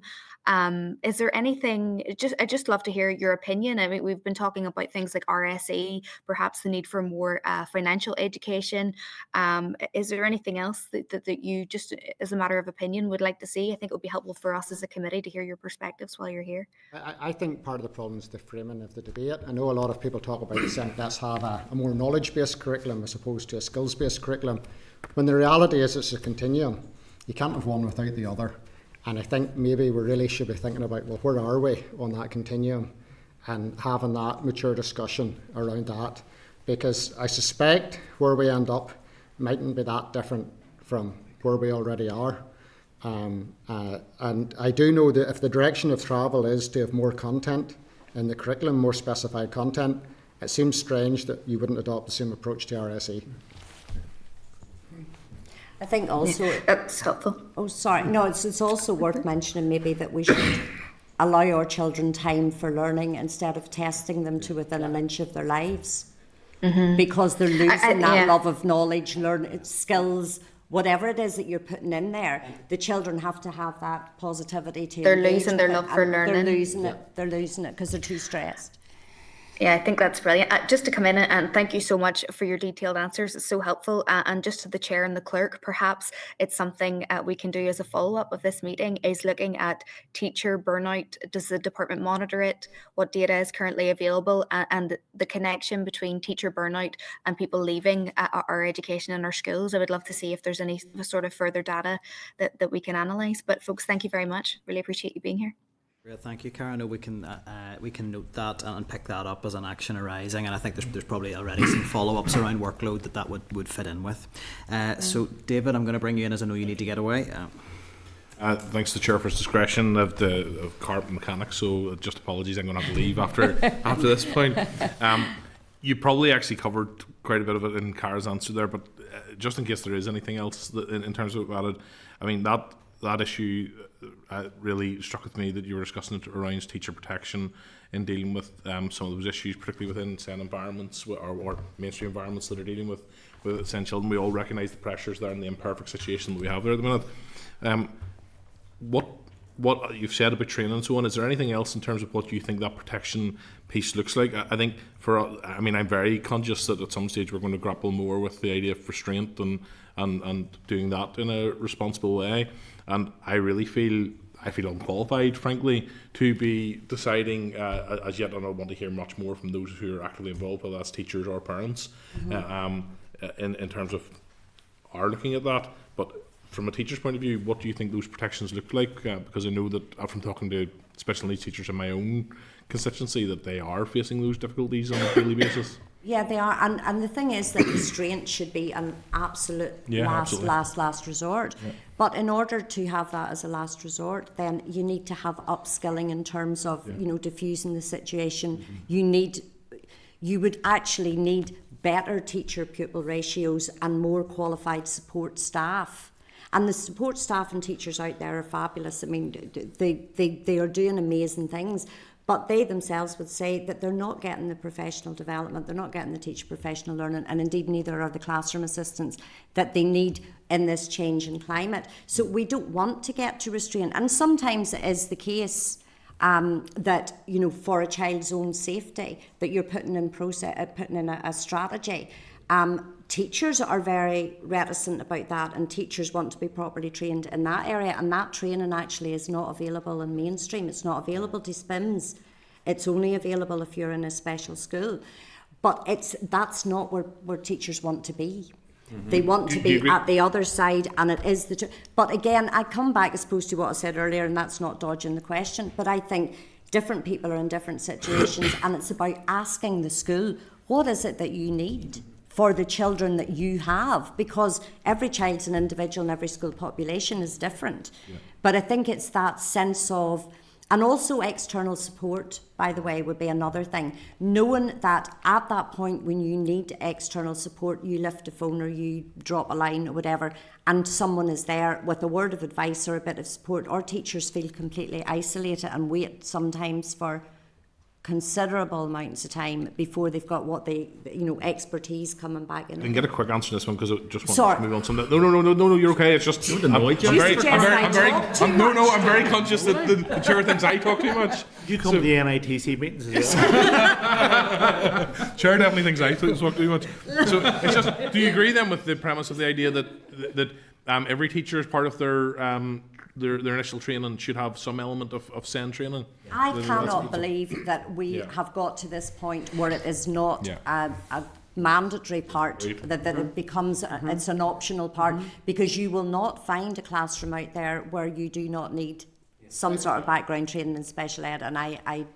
Is there anything, I'd just love to hear your opinion. I mean, we've been talking about things like RSE, perhaps the need for more financial education. Is there anything else that you just, as a matter of opinion, would like to see? I think it would be helpful for us as a committee to hear your perspectives while you're here. I think part of the problem is the framing of the debate. I know a lot of people talk about saying let's have a more knowledge-based curriculum as opposed to a skills-based curriculum, when the reality is it's a continuum. You can't have one without the other. And I think maybe we really should be thinking about, well, where are we on that continuum, and having that mature discussion around that. Because I suspect where we end up mightn't be that different from where we already are. And I do know that if the direction of travel is to have more content in the curriculum, more specified content, it seems strange that you wouldn't adopt the same approach to RSE. I think also that's helpful. Oh, sorry. No, it's also worth mentioning maybe that we should allow our children time for learning instead of testing them to within an inch of their lives, because they're losing that love of knowledge, skills. Whatever it is that you're putting in there, the children have to have that positivity to They're engage losing with their it, love for and learning. They're losing it because they're too stressed. Yeah, I think that's brilliant. Just to come in and thank you so much for your detailed answers. It's so helpful. And just to the chair and the clerk, perhaps it's something we can do as a follow-up of this meeting is looking at teacher burnout. Does the department monitor it? What data is currently available? And the connection between teacher burnout and people leaving our education and our schools. I would love to see if there's any sort of further data that we can analyse. But folks, thank you very much. Really appreciate you being here. Great, thank you, Karen. I know we can note that and pick that up as an action arising, and I think there's probably already some follow-ups around workload that would fit in with. So, David, I'm going to bring you in as I know you need to get away. Thanks to the chair for his discretion of car mechanics. So, just apologies, I'm going to have to leave after this point. You probably actually covered quite a bit of it in Kara's answer there, but just in case there is anything else in terms of added, I mean that issue really struck with me that you were discussing it around teacher protection in dealing with some of those issues, particularly within SEN environments or mainstream environments that are dealing with SEN children. We all recognise the pressures there and the imperfect situation that we have there at the minute. What you've said about training and so on, is there anything else in terms of what you think that protection piece looks like? I think I'm very conscious that at some stage we're going to grapple more with the idea of restraint and doing that in a responsible way. And I really feel unqualified, frankly, to be deciding as yet, and I want to hear much more from those who are actively involved, whether that's teachers or parents, in terms of are looking at that. But from a teacher's point of view, what do you think those protections look like? Because I know that from talking to special needs teachers in my own constituency that they are facing those difficulties on a daily basis. Yeah, they are, and the thing is that restraint should be an absolute last resort. Yeah. But in order to have that as a last resort, then you need to have upskilling in terms of diffusing the situation. You would actually need better teacher-pupil ratios and more qualified support staff. And the support staff and teachers out there are fabulous. I mean, they are doing amazing things. But they themselves would say that they're not getting the professional development, they're not getting the teacher professional learning, and indeed neither are the classroom assistants that they need in this change in climate. So we don't want to get to restraint. And sometimes it is the case that, for a child's own safety, that you're putting in a strategy. Teachers are very reticent about that, and teachers want to be properly trained in that area, and that training actually is not available in mainstream. It's not available to SPIMS. It's only available if you're in a special school. But that's not where teachers want to be. Mm-hmm. They want to be at the other side, and it is but again, I come back as opposed to what I said earlier, and that's not dodging the question, but I think different people are in different situations, and it's about asking the school, what is it that you need for the children that you have, because every child's an individual and every school population is different. Yeah. But I think it's that sense of, and also external support, by the way, would be another thing. Knowing that at that point when you need external support, you lift a phone or you drop a line or whatever, and someone is there with a word of advice or a bit of support, or teachers feel completely isolated and wait sometimes for considerable amounts of time before they've got what they, expertise coming back in. I can get a quick answer to this one because I just want to move on to something. No, you're okay. It's just I'm very conscious that the chair thinks I talk too much. You come to the NITC meetings as well. Chair definitely thinks I talk too much. So it's just, do you agree then with the premise of the idea that every teacher, as part of their initial training, should have some element of SEND training? I cannot believe that we have got to this point where it is not a mandatory part, that it becomes it's an optional part, because you will not find a classroom out there where you do not need some sort of background training in special ed, and I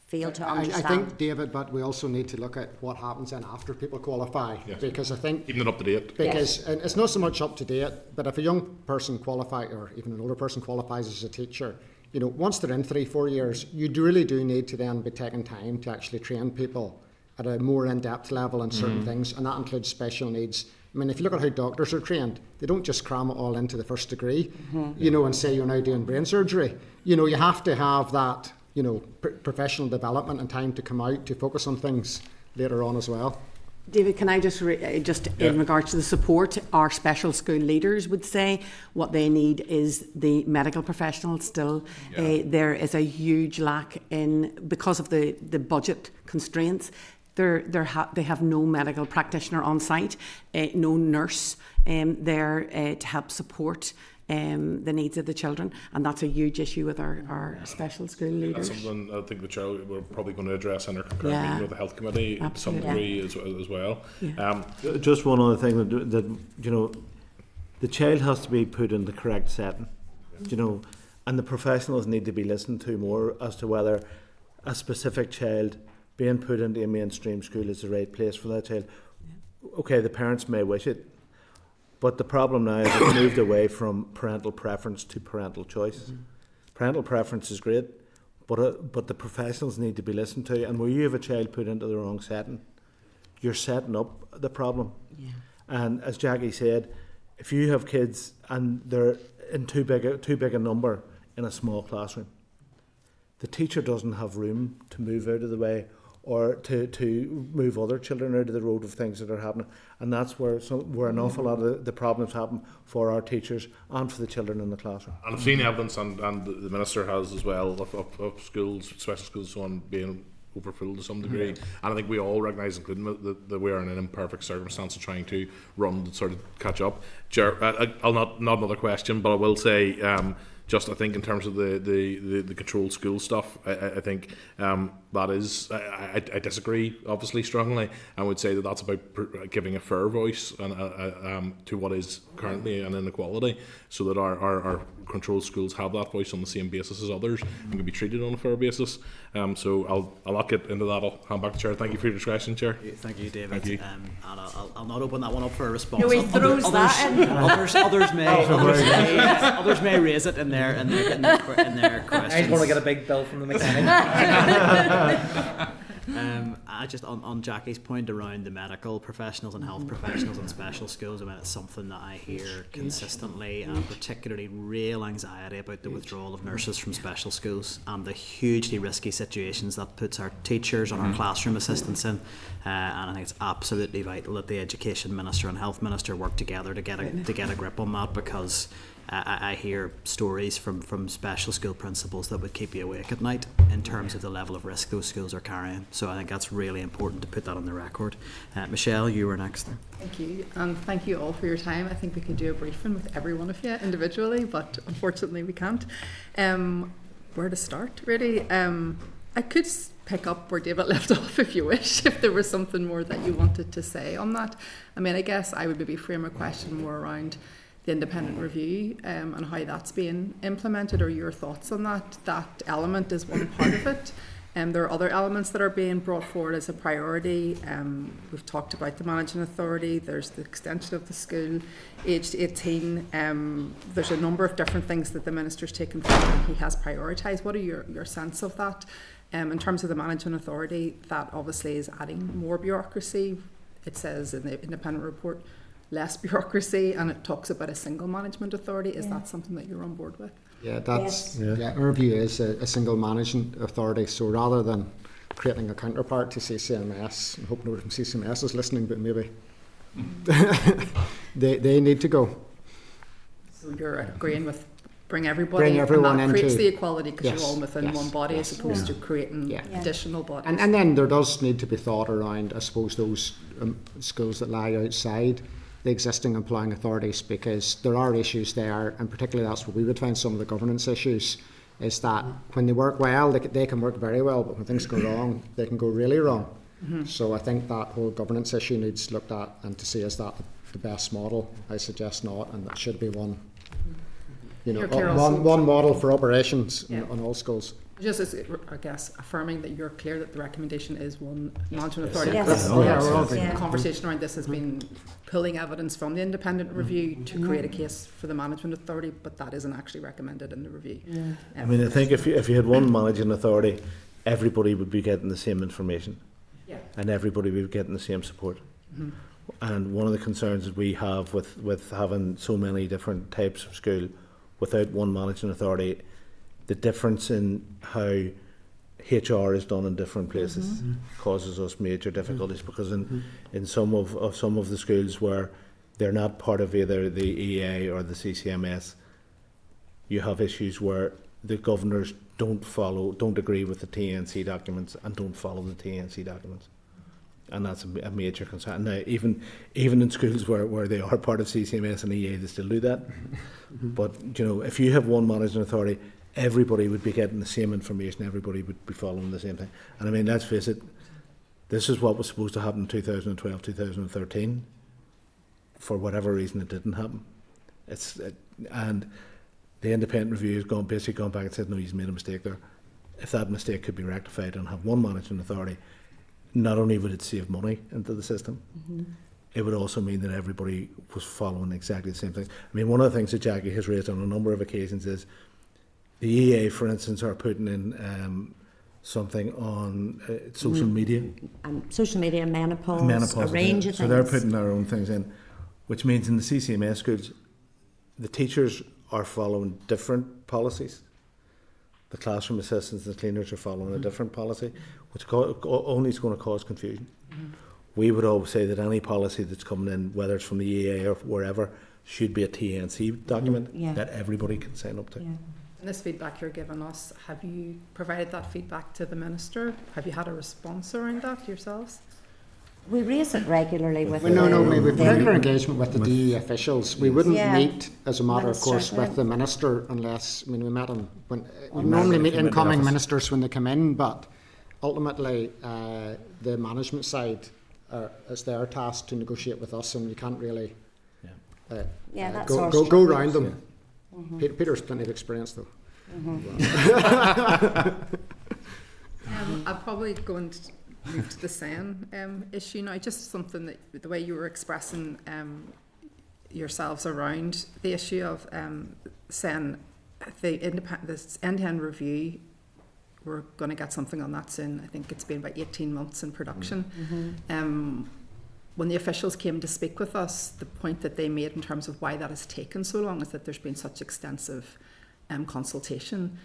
fail to understand. I think, David, but we also need to look at what happens then after people qualify, because I think keeping it up to date. Because it's not so much up to date, but if a young person qualifies, or even an older person qualifies as a teacher, once they're in 3-4 years, you really do need to then be taking time to actually train people at a more in-depth level on certain things, and that includes special needs. I mean, if you look at how doctors are trained, they don't just cram it all into the first degree, and say you're now doing brain surgery. You have to have that, professional development and time to come out to focus on things later on as well. David, can I just in regards to the support, our special school leaders would say what they need is the medical professionals still. There is a huge lack because of the budget constraints. They have no medical practitioner on site, no nurse there to help support the needs of the children, and that's a huge issue with our special school leaders. That's something I think the chair we're probably going to address in our concurrent meeting with the health committee to some degree as well. Yeah. Just one other thing that the child has to be put in the correct setting, and the professionals need to be listened to more as to whether a specific child being put into a mainstream school is the right place for that child. Okay, the parents may wish it, but the problem now is it's moved away from parental preference to parental choice. Parental preference is great, but the professionals need to be listened to. And where you have a child put into the wrong setting, you're setting up the problem. Yeah. And as Jackie said, if you have kids and they're in too big a number in a small classroom, the teacher doesn't have room to move out of the way or to move other children out of the road of things that are happening. And that's where an awful lot of the problems happen for our teachers and for the children in the classroom. And I've seen evidence, and the Minister has as well, of schools, special schools, so on, being overfilled to some degree. And I think we all recognise, including that we are in an imperfect circumstance of trying to run to sort of catch up. I'll not another question, but I will say just I think in terms of the controlled school stuff, I think that is I disagree obviously strongly. I would say that that's about giving a fair voice and to what is currently an inequality, so that our controlled schools have that voice on the same basis as others and can be treated on a fair basis. So I'll not get into that. I'll hand back to Chair. Thank you for your discretion, Chair. Thank you, David. Thank you. And I'll not open that one up for a response. No, he throws Others may raise it in their questions. I just want to get a big bill from the mechanic. I just on Jackie's point around the medical professionals and health professionals in special schools, I mean, it's something that I hear consistently, and particularly real anxiety about the withdrawal of nurses from special schools and the hugely risky situations that puts our teachers and our classroom assistants in. And I think it's absolutely vital that the Education Minister and Health Minister work together to get a grip on that, because I hear stories from special school principals that would keep you awake at night in terms of the level of risk those schools are carrying. So I think that's really important to put that on the record. Michelle, you were next. Thank you, and thank you all for your time. I think we could do a briefing with every one of you individually, but unfortunately we can't. Where to start, really? I could pick up where David left off if you wish, if there was something more that you wanted to say on that. I mean, I guess I would maybe frame a question more around the independent review and how that's being implemented, or your thoughts on that. That element is one part of it. There are other elements that are being brought forward as a priority. We've talked about the managing authority. There's the extension of the school aged 18. There's a number of different things that the Minister's taken forward and he has prioritised. What are your sense of that? In terms of the managing authority, that obviously is adding more bureaucracy. It says in the independent report, less bureaucracy, and it talks about a single management authority. Is that something that you're on board with? Yeah, our view is a single management authority. So rather than creating a counterpart to CCMS, I hope nobody from CCMS is listening, but maybe they need to go. So you're agreeing with bring everybody, bring everyone and that creates into the equality, because you're all within one body as opposed to creating additional bodies. And then there does need to be thought around, I suppose, those schools that lie outside the existing employing authorities, because there are issues there, and particularly that's what we would find some of the governance issues, is that when they work well, they can work very well, but when things go wrong, they can go really wrong. So I think that whole governance issue needs looked at, and to see is that the best model. I suggest not, and that should be one. One model for operations on all schools. Just as, I guess, affirming that you're clear that the recommendation is one management authority. Yes. The conversation around this has been pulling evidence from the independent review to create a case for the management authority, but that isn't actually recommended in the review. I mean, I think if you had one managing authority, everybody would be getting the same information, and everybody would be getting the same support. And one of the concerns that we have with having so many different types of school without one managing authority, the difference in how HR is done in different places causes us major difficulties, because in some of the schools where they're not part of either the EA or the CCMS, you have issues where the governors don't agree with the TNC documents and don't follow the TNC documents, and that's a major concern. Now, even in schools where they are part of CCMS and EA, they still do that. But if you have one managing authority, everybody would be getting the same information, everybody would be following the same thing. And I mean, let's face it, this is what was supposed to happen in 2012, 2013. For whatever reason, it didn't happen. And the independent review has basically gone back and said, no, he's made a mistake there. If that mistake could be rectified and have one managing authority, not only would it save money into the system, it would also mean that everybody was following exactly the same thing. I mean, one of the things that Jackie has raised on a number of occasions is the EA, for instance, are putting in something on social media. Social media, menopause, a range of things. So they're putting their own things in, which means in the CCMS schools, the teachers are following different policies. The classroom assistants and cleaners are following a different policy, which only is going to cause confusion. We would always say that any policy that's coming in, whether it's from the EA or wherever, should be a TNC document that everybody can sign up to. And this feedback you're giving us, have you provided that feedback to the Minister? Have you had a response around that yourselves? We raise it regularly with Well, no, the, we've regular engagement with the DE officials. We wouldn't Yeah. meet, as a matter of course, Minister, with the minister unless, I mean, we met him when we normally meet came into incoming office. ministers when they come in, but ultimately the management side is their task to negotiate with us, and you can't really that's go our go structure. round them. Mhm. Peter's plenty of experience though. I'll probably go and move to the SEN issue now. Just something that the way you were expressing yourselves around the issue of SEN, the end-to-end review. We're going to get something on that soon. I think it's been about 18 months in production. When the officials came to speak with us, the point that they made in terms of why that has taken so long is that there's been such extensive consultation.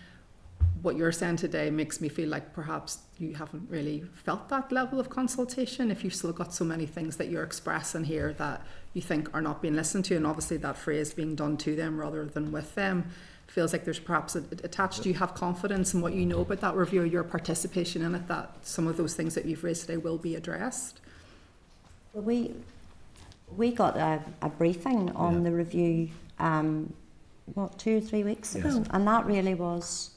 What you're saying today makes me feel like perhaps you haven't really felt that level of consultation if you've still got so many things that you're expressing here that you think are not being listened to, and obviously that phrase being done to them rather than with them feels like there's perhaps attached. Do you have confidence in what you know about that review, your participation in it, that some of those things that you've raised today will be addressed? Well, we got a briefing on the review, 2 or 3 weeks ago, Yes. and that really was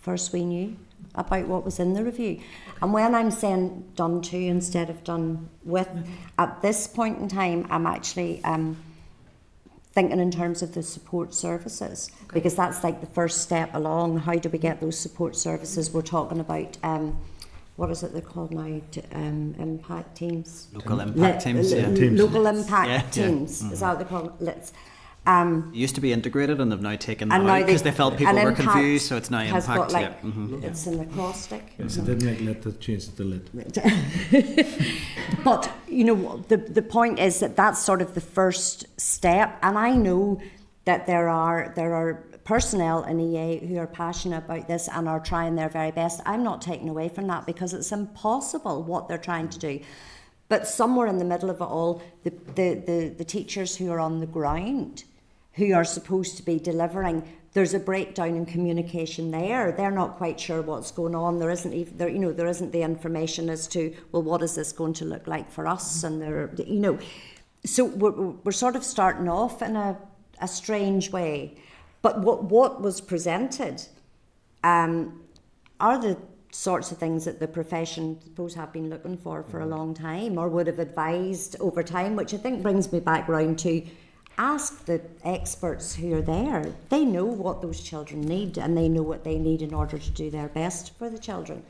first we knew about what was in the review. And when I'm saying done to instead of done with, at this point in time, I'm actually thinking in terms of the support services, because that's like the first step along. How do we get those support services? We're talking about what is it they're called now? Impact teams. Local impact teams, yeah. Local impact Yeah, yeah. teams. Mhm. Is that what they call it? Let's. It used to be integrated, and they've now taken And that now out because they felt people and were Impact confused, so it's now has impact. got, like, yeah. Mhm. it's an acrostic. Yes, it didn't make lit, it changed it to lit. But you know, the point is that that's sort of the first step, and I know that there are personnel in EA who are passionate about this and are trying their very best. I'm not taking away from that, because it's impossible what they're trying to do. But somewhere in the middle of it all, the teachers who are on the ground, who are supposed to be delivering, there's a breakdown in communication there. They're not quite sure what's going on. There isn't even there isn't the information as to, well, what is this going to look like for us? And so we're sort of starting off in a strange way. But what was presented are the sorts of things that the profession, I suppose, have been looking for a long time, or would have advised over time, which I think brings me back round to ask the experts who are there. They know what those children need, and they know what they need in order to do their best for the children.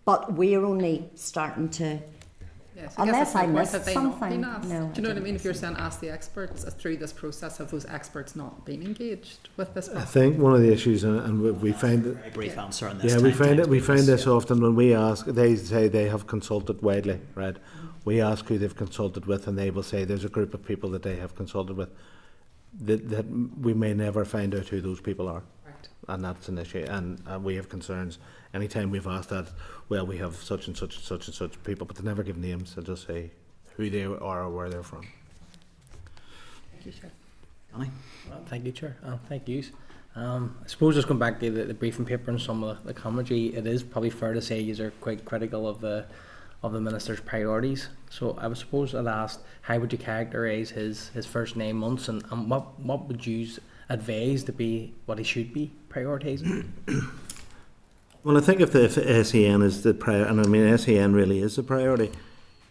But we're only starting to, Yes, unless I missed missed Have they not something. been asked? No, Do you know what I mean? If you're saying ask the experts through this process, have those experts not been engaged with this I process? think one of the issues, and we find that. Very brief answer on this. Yeah, we find this often when we ask. They say they have consulted widely, right? We ask who they've consulted with, and they will say there's a group of people that they have consulted with. That we may never find out who those people are, right. And that's an issue. And we have concerns. Anytime we've asked that, well, we have such and such and such and such people, but they never give names. They'll just say who they are or where they're from. Thank you, Chair. Johnny? Thank you, Chair. Thank you. I suppose just going back to the briefing paper and some of the commentary, it is probably fair to say you are quite critical of the Minister's priorities. So I would suppose I'd ask, how would you characterise his first 9 months, and what would you advise to be what he should be prioritising? Well, I think if SEN is the priority, and I mean SEN really is the priority,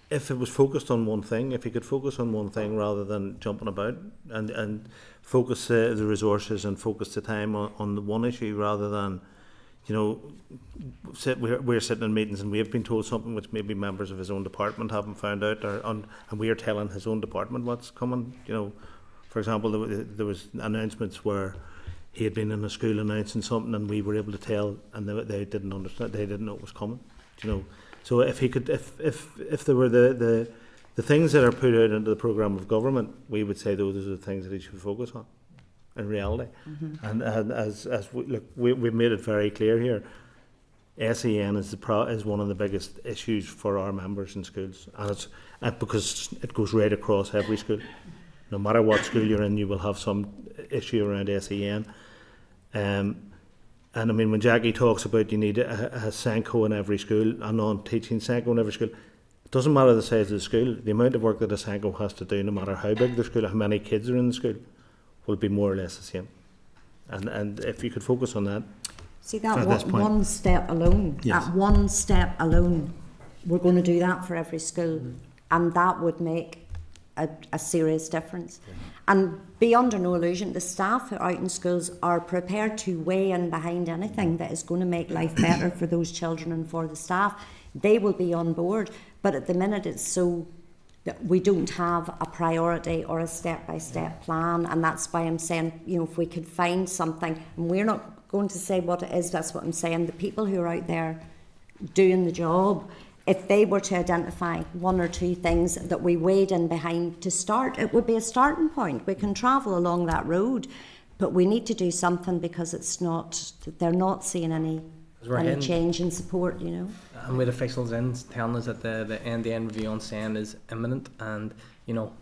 if it was focused on one thing, if you could focus on one thing rather than jumping about, and focus the resources and focus the time on the one issue rather than, we're sitting in meetings and we have been told something which maybe members of his own department haven't found out, and we are telling his own department what's coming. For example, there was announcements where he had been in a school announcing something, and we were able to tell, and they didn't understand. They didn't know it was coming. So if he could, if there were the things that are put out into the programme of government, we would say those are the things that he should focus on. In reality, and as we've made it very clear here, SEN is one of the biggest issues for our members in schools, and it's because it goes right across every school. No matter what school you're in, you will have some issue around SEN. And I mean, when Jackie talks about you need a Senko in every school, a non-teaching Senko in every school, It doesn't matter the size of the school, the amount of work that a Senko has to do, no matter how big the school, how many kids are in the school, will be more or less the same. And if you could focus on that. See that at this point. one step alone, Yes. that one step alone, we're going to do that for every school, and that would make a serious difference. And be under no illusion, the staff who are out in schools are prepared to weigh in behind anything that is going to make life better for those children and for the staff. They will be on board, but at the minute it's so that we don't have a priority or a step-by-step plan, and that's why I'm saying, you know, if we could find something, and we're not going to say what it is, that's what I'm saying, the people who are out there doing the job, if they were to identify one or two things that we weighed in behind to start, it would be a starting point. We can travel along that road, but we need to do something because it's not, they're not seeing any change in support, you know. And with officials in telling us that the end review on SEN is imminent, and you know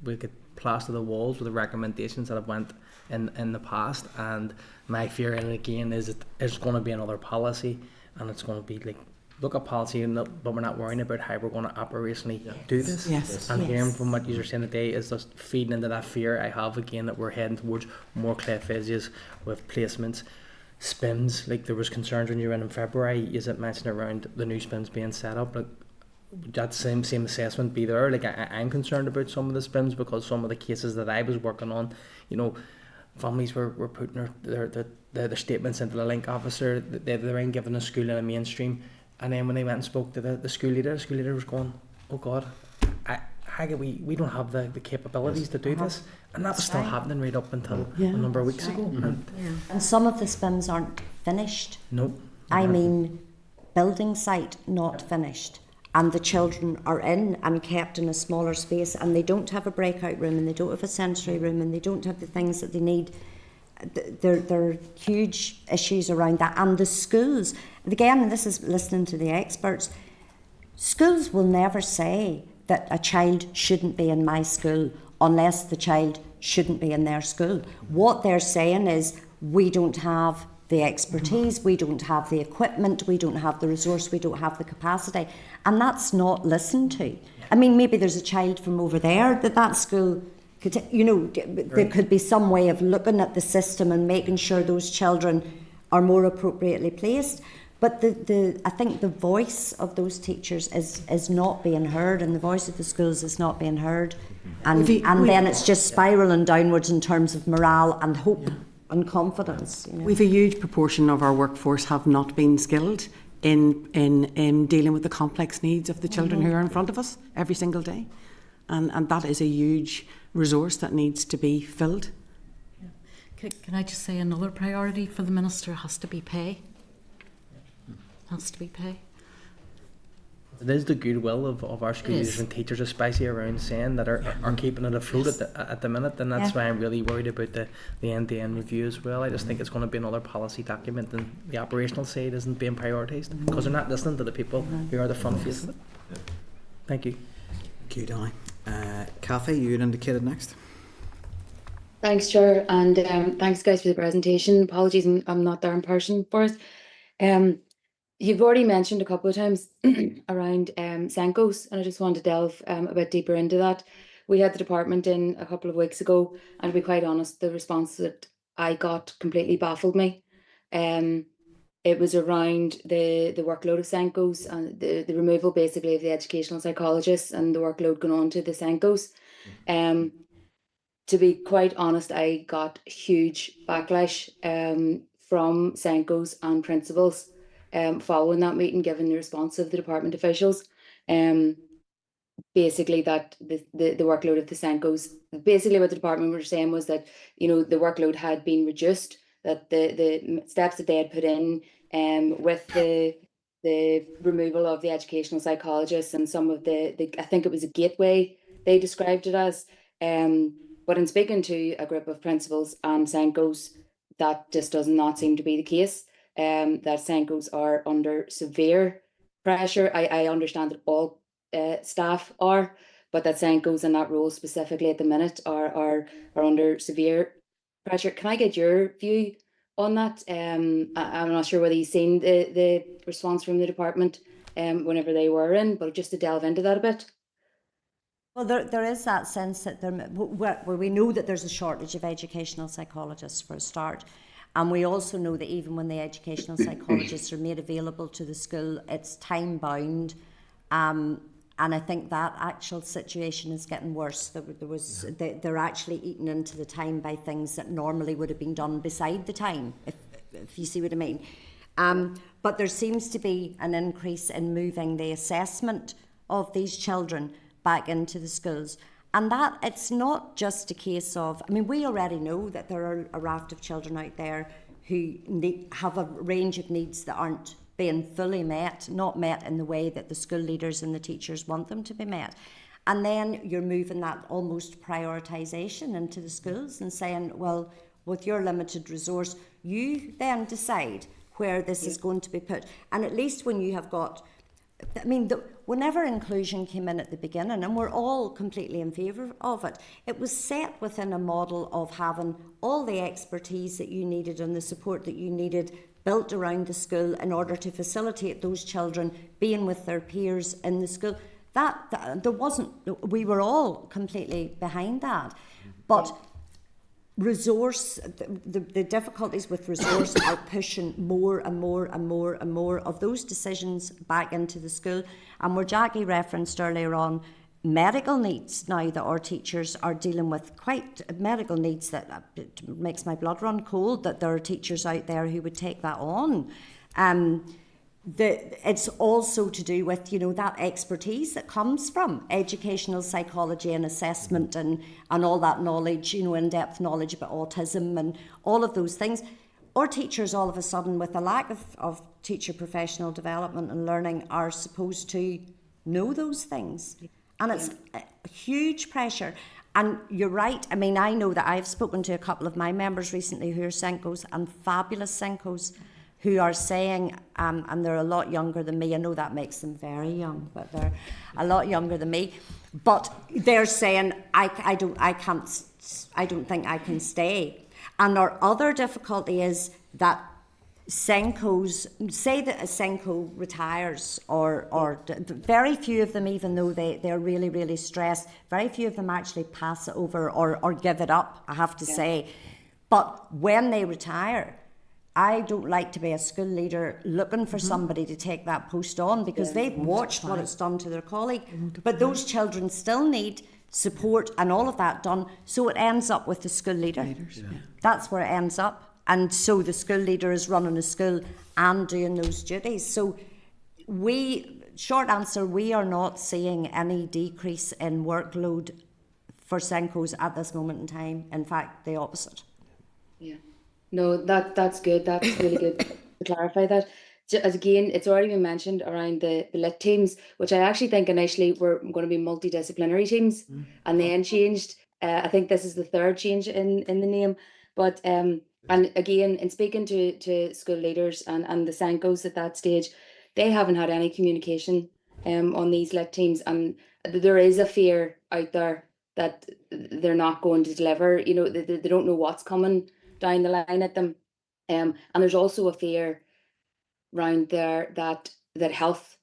we could plaster the walls with the recommendations that have went in the past, and my fear in it again is that it's going to be another policy, and it's going to be like, look at policy, but we're not worrying about how we're going to operationally do this. Yes. And hearing from what you're saying today is just feeding into that fear I have again that we're heading towards more cliff edges with placements. SPIMS, like there was concerns when you were in February, is it mentioned around the new SPIMS being set up? Like, would that same assessment be there? Like I'm concerned about some of the SPIMS because some of the cases that I was working on, you know, families were putting their statements into the link officer, they're in giving a school in a mainstream, and then when they went and spoke to the school leader was going, oh God, how can we don't have the capabilities to do this, and that was still happening right up until a number of weeks ago. And some of the SPIMS aren't finished. Nope. I mean, building site not finished, and the children are in and kept in a smaller space, and they don't have a breakout room, and they don't have a sensory room, and they don't have the things that they need. There are huge issues around that. And the schools, again, and this is listening to the experts, schools will never say that a child shouldn't be in my school unless the child shouldn't be in their school. What they're saying is, we don't have the expertise, we don't have the equipment, we don't have the resource, we don't have the capacity, and that's not listened to. I mean, maybe there's a child from over there that school could, you know, there could be some way of looking at the system and making sure those children are more appropriately placed. But I think the voice of those teachers is not being heard, and the voice of the schools is not being heard, and then it's just spiralling downwards in terms of morale and hope and confidence. You know? We've a huge proportion of our workforce have not been skilled in dealing with the complex needs of the children who are in front of us every single day, and that is a huge resource that needs to be filled. Can I just say another priority for the Minister has to be pay? Has to be pay. It is the goodwill of our school leaders and teachers, especially around SEN, that are keeping it afloat at the minute, and that's why I'm really worried about the end-to-end review as well. I just think it's going to be another policy document, and the operational side isn't being prioritised because they're not listening to the people who are the front face of it. Thank you. Thank you, Danny. Kathy, you had indicated next. Thanks, Chair, and thanks, guys, for the presentation. Apologies, I'm not there in person for it. You've already mentioned a couple of times around Senkos, and I just wanted to delve a bit deeper into that. We had the department in a couple of weeks ago, and to be quite honest, the response that I got completely baffled me. It was around the workload of Senkos and the removal basically of the educational psychologists and the workload going on to the Senkos. To be quite honest, I got huge backlash from Senkos and principals following that meeting, given the response of the department officials. Basically that the workload of the Senkos, basically what the department were saying was that, you know, the workload had been reduced, that the steps that they had put in with the removal of the educational psychologists and some of the I think it was a gateway they described it as, but in speaking to a group of principals and Senkos, that just does not seem to be the case. That Senkos are under severe pressure. I understand that all staff are, but that Senkos in that role specifically at the minute are under severe pressure. Can I get your view on that? I'm not sure whether you've seen the response from the department whenever they were in, but just to delve into that a bit. Well, there is that sense that where we know that there's a shortage of educational psychologists for a start. And we also know that even when the educational psychologists are made available to the school, it's time bound. And I think that actual situation is getting worse. They're actually eaten into the time by things that normally would have been done beside the time, if you see what I mean. But there seems to be an increase in moving the assessment of these children back into the schools. And that it's not just a case of, I mean, we already know that there are a raft of children out there who have a range of needs that aren't being fully met, not met in the way that the school leaders and the teachers want them to be met. And then you're moving that almost prioritisation into the schools and saying, well, with your limited resource, you then decide where this is going to be put. And at least when you have got, I mean, whenever inclusion came in at the beginning, and we're all completely in favour of it, it was set within a model of having all the expertise that you needed and the support that you needed built around the school in order to facilitate those children being with their peers in the school. That there wasn't, we were all completely behind that. But resource, the difficulties with resource are pushing more and more and more and more of those decisions back into the school. And where Jackie referenced earlier on medical needs now that our teachers are dealing with, quite medical needs that it makes my blood run cold that there are teachers out there who would take that on. It's also to do with, you know, that expertise that comes from educational psychology and assessment and all that knowledge, you know, in-depth knowledge about autism and all of those things. Our teachers, all of a sudden, with a lack of teacher professional development and learning, are supposed to know those things. And it's a huge pressure. And you're right. I mean, I know that I've spoken to a couple of my members recently who are Senkos, and fabulous Senkos, who are saying, and they're a lot younger than me. I know that makes them very young, but they're a lot younger than me. But they're saying, I don't think I can stay. And our other difficulty is that Senkos, say that a Senko retires, or very few of them, even though they're really, really stressed, very few of them actually pass it over or give it up, I have to say. But when they retire, I don't like to be a school leader looking for somebody to take that post on, because they've watched what it's done to their colleague. But those children still need support and all of that done, so it ends up with the school leader. That's where it ends up. And so the school leader is running a school and doing those duties. So short answer, we are not seeing any decrease in workload for Senkos at this moment in time. In fact, the opposite. Yeah. No, that's good. That's really good to clarify that. As again, it's already been mentioned around the lit teams, which I actually think initially were going to be multidisciplinary teams, and then changed. I think this is the third change in the name. But and again, in speaking to school leaders and the Senkos at that stage, they haven't had any communication on these lit teams, and there is a fear out there that they're not going to deliver. You know, they don't know what's coming down the line at them, and there's also a fear around there that health,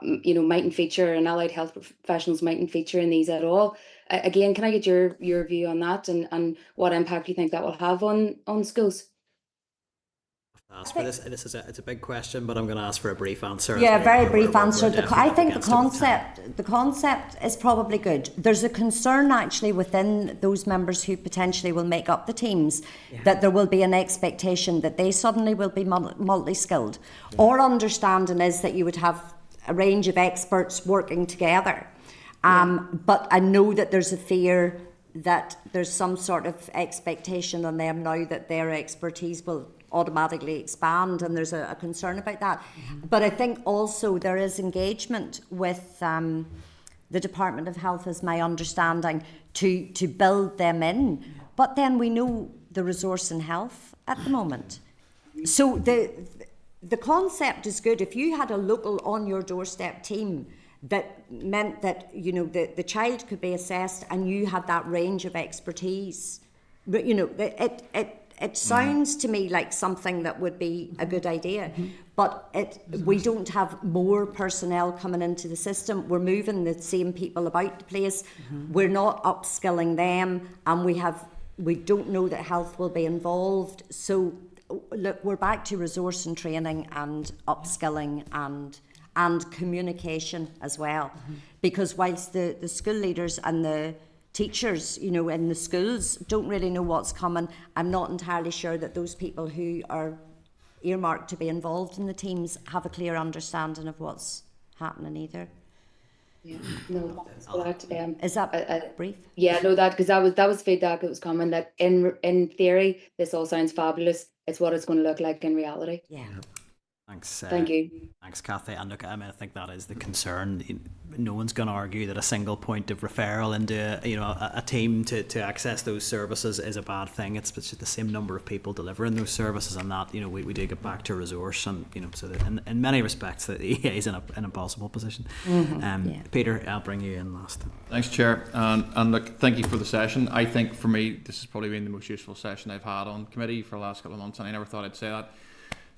you know, mightn't feature, and allied health professionals mightn't feature in these at all. Again, can I get your view on that, and what impact you think that will have on schools? Ask for this. It's a big question, but I'm going to ask for a brief answer. Yeah, very brief answer. I think the concept is probably good. There's a concern actually within those members who potentially will make up the teams that there will be an expectation that they suddenly will be multi-skilled. Our understanding is that you would have a range of experts working together. But I know that there's a fear that there's some sort of expectation on them now that their expertise will automatically expand, and there's a concern about that. But I think also there is engagement with the Department of Health, is my understanding, to build them in. But then we know the resource in health at the moment. So the concept is good. If you had a local on your doorstep team, that meant that, you know, the child could be assessed and you had that range of expertise, but you know, it sounds to me like something that would be a good idea, but we don't have more personnel coming into the system. We're moving the same people about the place. We're not upskilling them, and we don't know that health will be involved. So look, we're back to resource and training and upskilling and communication as well, because whilst the school leaders and the teachers, you know, in the schools don't really know what's coming, I'm not entirely sure that those people who are earmarked to be involved in the teams have a clear understanding of what's happening either. Yeah, no, that's that. Is that brief? Yeah, no, because that was feedback that was coming, that in theory this all sounds fabulous. It's what it's going to look like in reality. Yeah. Thanks. Thank you. Thanks, Kathy. And look, I mean, I think that is the concern. No one's going to argue that a single point of referral into a team to access those services is a bad thing. It's just the same number of people delivering those services, and that we do get back to resource, and so that in many respects the EA is in an impossible position. Peter, I'll bring you in last. Thanks, Chair, and look, thank you for the session. I think for me this has probably been the most useful session I've had on committee for the last couple of months, and I never thought I'd say that,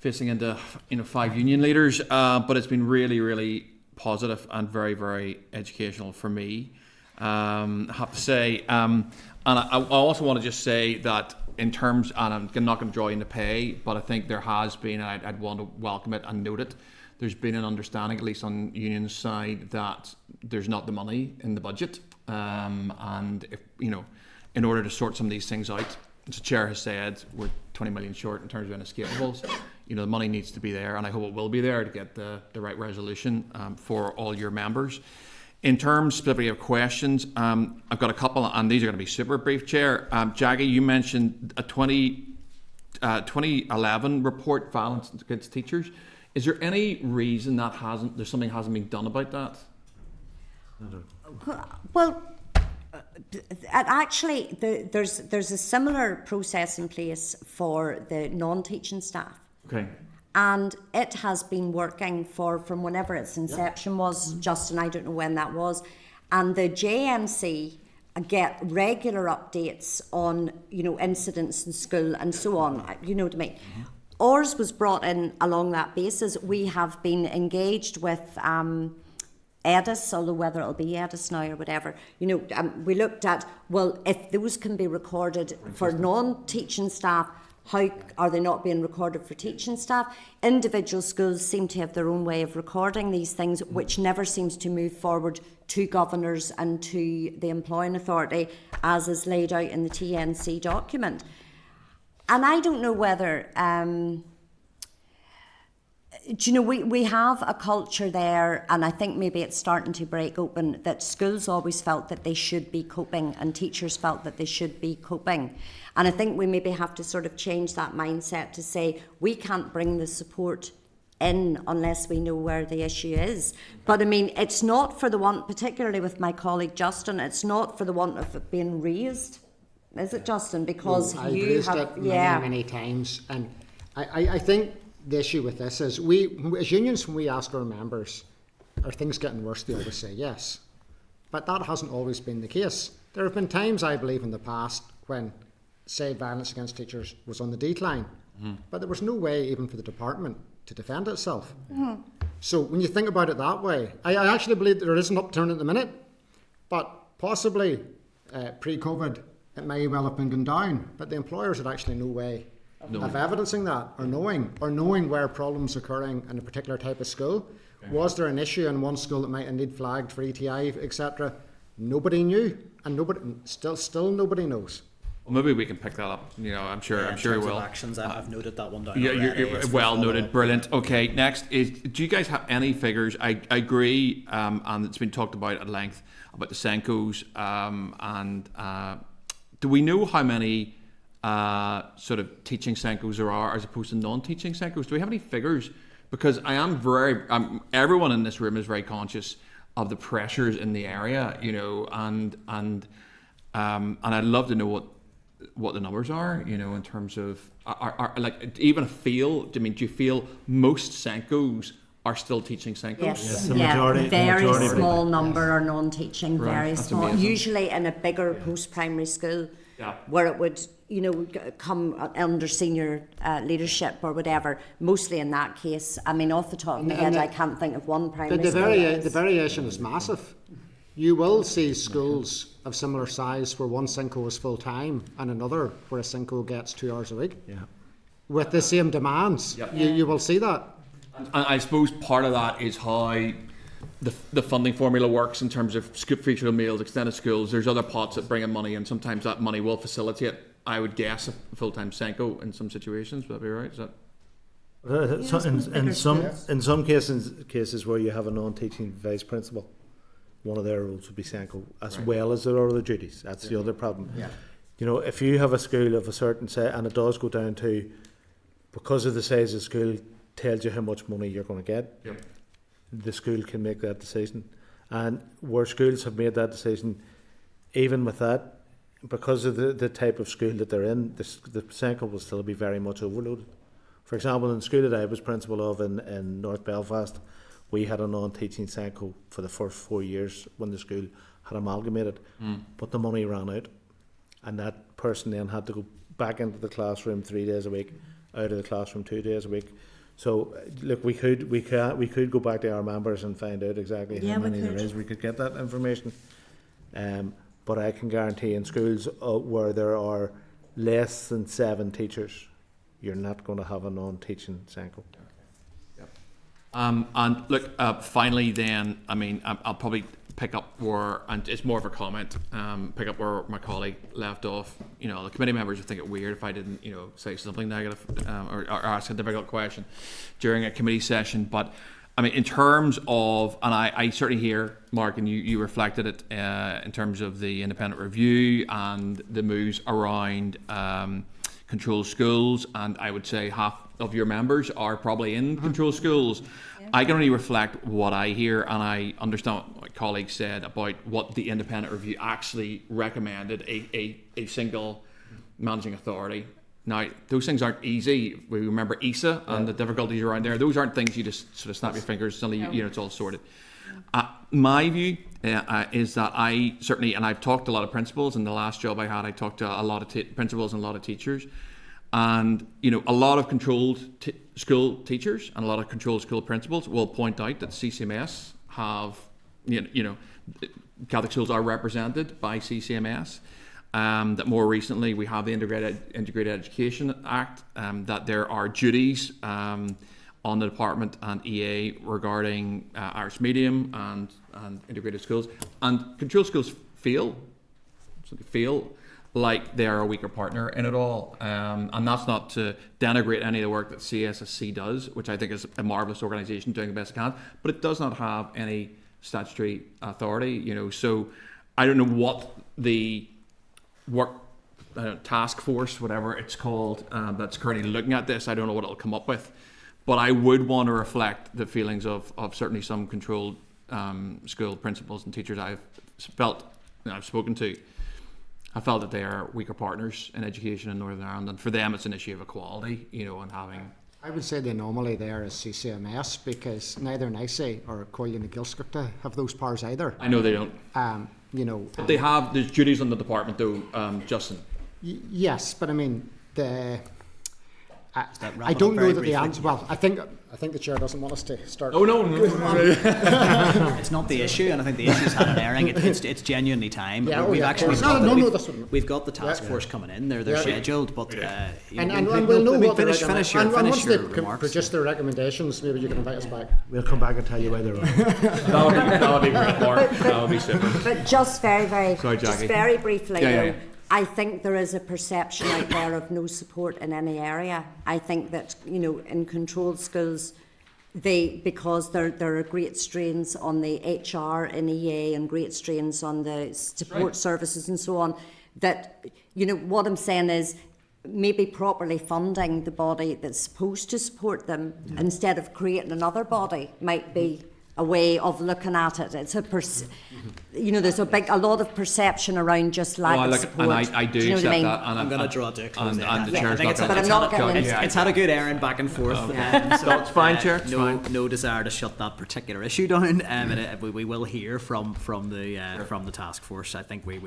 facing into 5 union leaders, but it's been really, really positive and very, very educational for me. I have to say, and I also want to just say that in terms, and I'm not going to draw you into pay, but I think there has been, and I'd want to welcome it and note it, there's been an understanding, at least on union's side, that there's not the money in the budget, and if, in order to sort some of these things out, as the Chair has said, we're 20 million short in terms of inescapables. The money needs to be there, and I hope it will be there to get the right resolution for all your members. In terms specifically of questions, I've got a couple, and these are going to be super brief, Chair. Jackie, you mentioned a 2011 report, violence against teachers. Is there any reason that something hasn't been done about that? Well, actually, there's a similar process in place for the non-teaching staff. Okay. And it has been working from whenever its inception was, Justin, I don't know when that was. And the JMC get regular updates on, incidents in school and so on, you know what I mean. Ours was brought in along that basis. We have been engaged with EDIS, although whether it'll be EDIS now or whatever, we looked at, well, if those can be recorded for non-teaching staff, how are they not being recorded for teaching staff? Individual schools seem to have their own way of recording these things, which never seems to move forward to governors and to the employing authority, as is laid out in the TNC document. And I don't know whether, we have a culture there, and I think maybe it's starting to break open, that schools always felt that they should be coping and teachers felt that they should be coping. And I think we maybe have to sort of change that mindset to say we can't bring the support in unless we know where the issue is. But I mean, it's not for the want, particularly with my colleague Justin, it's not for the want of it being raised, is it, Justin? Because I've you raised have, it many times, and I think the issue with this is we, as unions, when we ask our members, are things getting worse, they always say yes. But that hasn't always been the case. There have been times, I believe, in the past when, say, violence against teachers was on the decline, but there was no way even for the department to defend itself. So when you think about it that way, I actually believe that there is an upturn at the minute, but possibly pre-COVID it may well have been gone down, but the employers had actually no way of evidencing that, or knowing where problems occurring in a particular type of school. Okay. Was there an issue in one school that might need flagged for ETI, etc.? Nobody knew, and still nobody knows. Well, maybe we can pick that up. I'm sure we will. Actions, I've noted that one down. Yeah, you're well noted. Brilliant. Okay, next is, do you guys have any figures? I agree, and it's been talked about at length about the Senkos, and do we know how many sort of teaching Senkos there are as opposed to non-teaching Senkos? Do we have any figures? Because I am everyone in this room is very conscious of the pressures in the area, and I'd love to know what the numbers are, in terms of are like even do you feel most Senkos are still teaching Senkos? Yes, very small number are non-teaching, very small. Amazing. Usually in a bigger post-primary school, where it would, you know, come under senior leadership or whatever. Mostly in that case, I mean, off the top of my head, I can't think of one primary school. The variation is massive. You will see schools of similar size where one Synco is full time and another where a Synco gets 2 hours a week. With the same demands, you will see that. And I suppose part of that is how the funding formula works in terms of free meals, extended schools. There's other pots that bring in money, and sometimes that money will facilitate, I would guess, a full-time Synco in some situations. Would that be right? Is that? In some cases where you have a non-teaching vice principal, one of their roles would be Synco as well as their other duties. That's the other problem. You know, if you have a school of a certain size, and it does go down to, because of the size of the school, tells you how much money you're going to get. The school can make that decision, and where schools have made that decision, even with that, because of the type of school that they're in, the Synco will still be very much overloaded. For example, in the school that I was principal of in North Belfast, we had a non-teaching Synco for the first 4 years when the school had amalgamated, but the money ran out, and that person then had to go back into the classroom 3 days a week, out of the classroom 2 days a week. So look, we could go back to our members and find out exactly how many there is. We could get that information, but I can guarantee in schools where there are less than 7 teachers, you're not going to have a non-teaching Synco. And look, finally, then, I mean, I'll probably pick up where, and it's more of a comment, pick up where my colleague left off. You know, the committee members would think it weird if I didn't, you know, say something negative or ask a difficult question during a committee session. But I mean, in terms of, and I certainly hear, Mark, and you reflected it in terms of the independent review and the moves around controlled schools, and I would say half of your members are probably in controlled schools. I can only reflect what I hear, and I understand what my colleagues said about what the independent review actually recommended, a single managing authority. Now, those things aren't easy. We remember ESA and the difficulties around there. Those aren't things you just sort of snap your fingers, suddenly you know it's all sorted. My view is that I certainly, and I've talked to a lot of principals in the last job I had, I talked to a lot of principals and a lot of teachers, and you know, a lot of controlled school teachers and a lot of controlled school principals will point out that CCMS have, you know, Catholic schools are represented by CCMS. That more recently we have the Integrated Education Act, that there are duties on the department and EA regarding Irish medium and integrated schools, and controlled schools feel like they are a weaker partner in it all, and that's not to denigrate any of the work that CSSC does, which I think is a marvellous organisation doing the best it can, but it does not have any statutory authority, you know. So I don't know what the work task force, whatever it's called, that's currently looking at this, I don't know what it'll come up with, but I would want to reflect the feelings of certainly some controlled school principals and teachers I've spoken to. I felt that they are weaker partners in education in Northern Ireland, and for them it's an issue of equality, you know, and having... I would say the anomaly there is CCMS, because neither NICE or Coilin and Gilskirta have those powers either. I know they don't. You know, but they have, there's duties on the department though, Justin. Yes, but I mean, I don't know that the answer. Well, I think the chair doesn't want us to start. Oh no. It's not the issue, and I think the issue's had an airing. It's genuinely time. Yeah, we've we've got the task force coming in. They're scheduled, but and we'll know what finish your once they remarks. produce their recommendations, maybe you can invite us back. We'll come back and tell you why they're wrong. that would be great, Mark. That would be super. But just very briefly, Yeah. I think there is a perception out there of no support in any area. I think that, you know, in controlled schools, because there are great strains on the HR in EA and great strains on the support services and so on, that, you know, what I'm saying is maybe properly funding the body that's supposed to support them instead of creating another body might be a way of looking at it. It's you know, there's a lot of perception around just lack of support. And I do you know accept what I mean? that, and I'm going to draw to a close there. And the chair's it's had a good airing back and forth. So it's fine, Chair. No desire to shut that particular issue down. We will hear from the task force. I think we're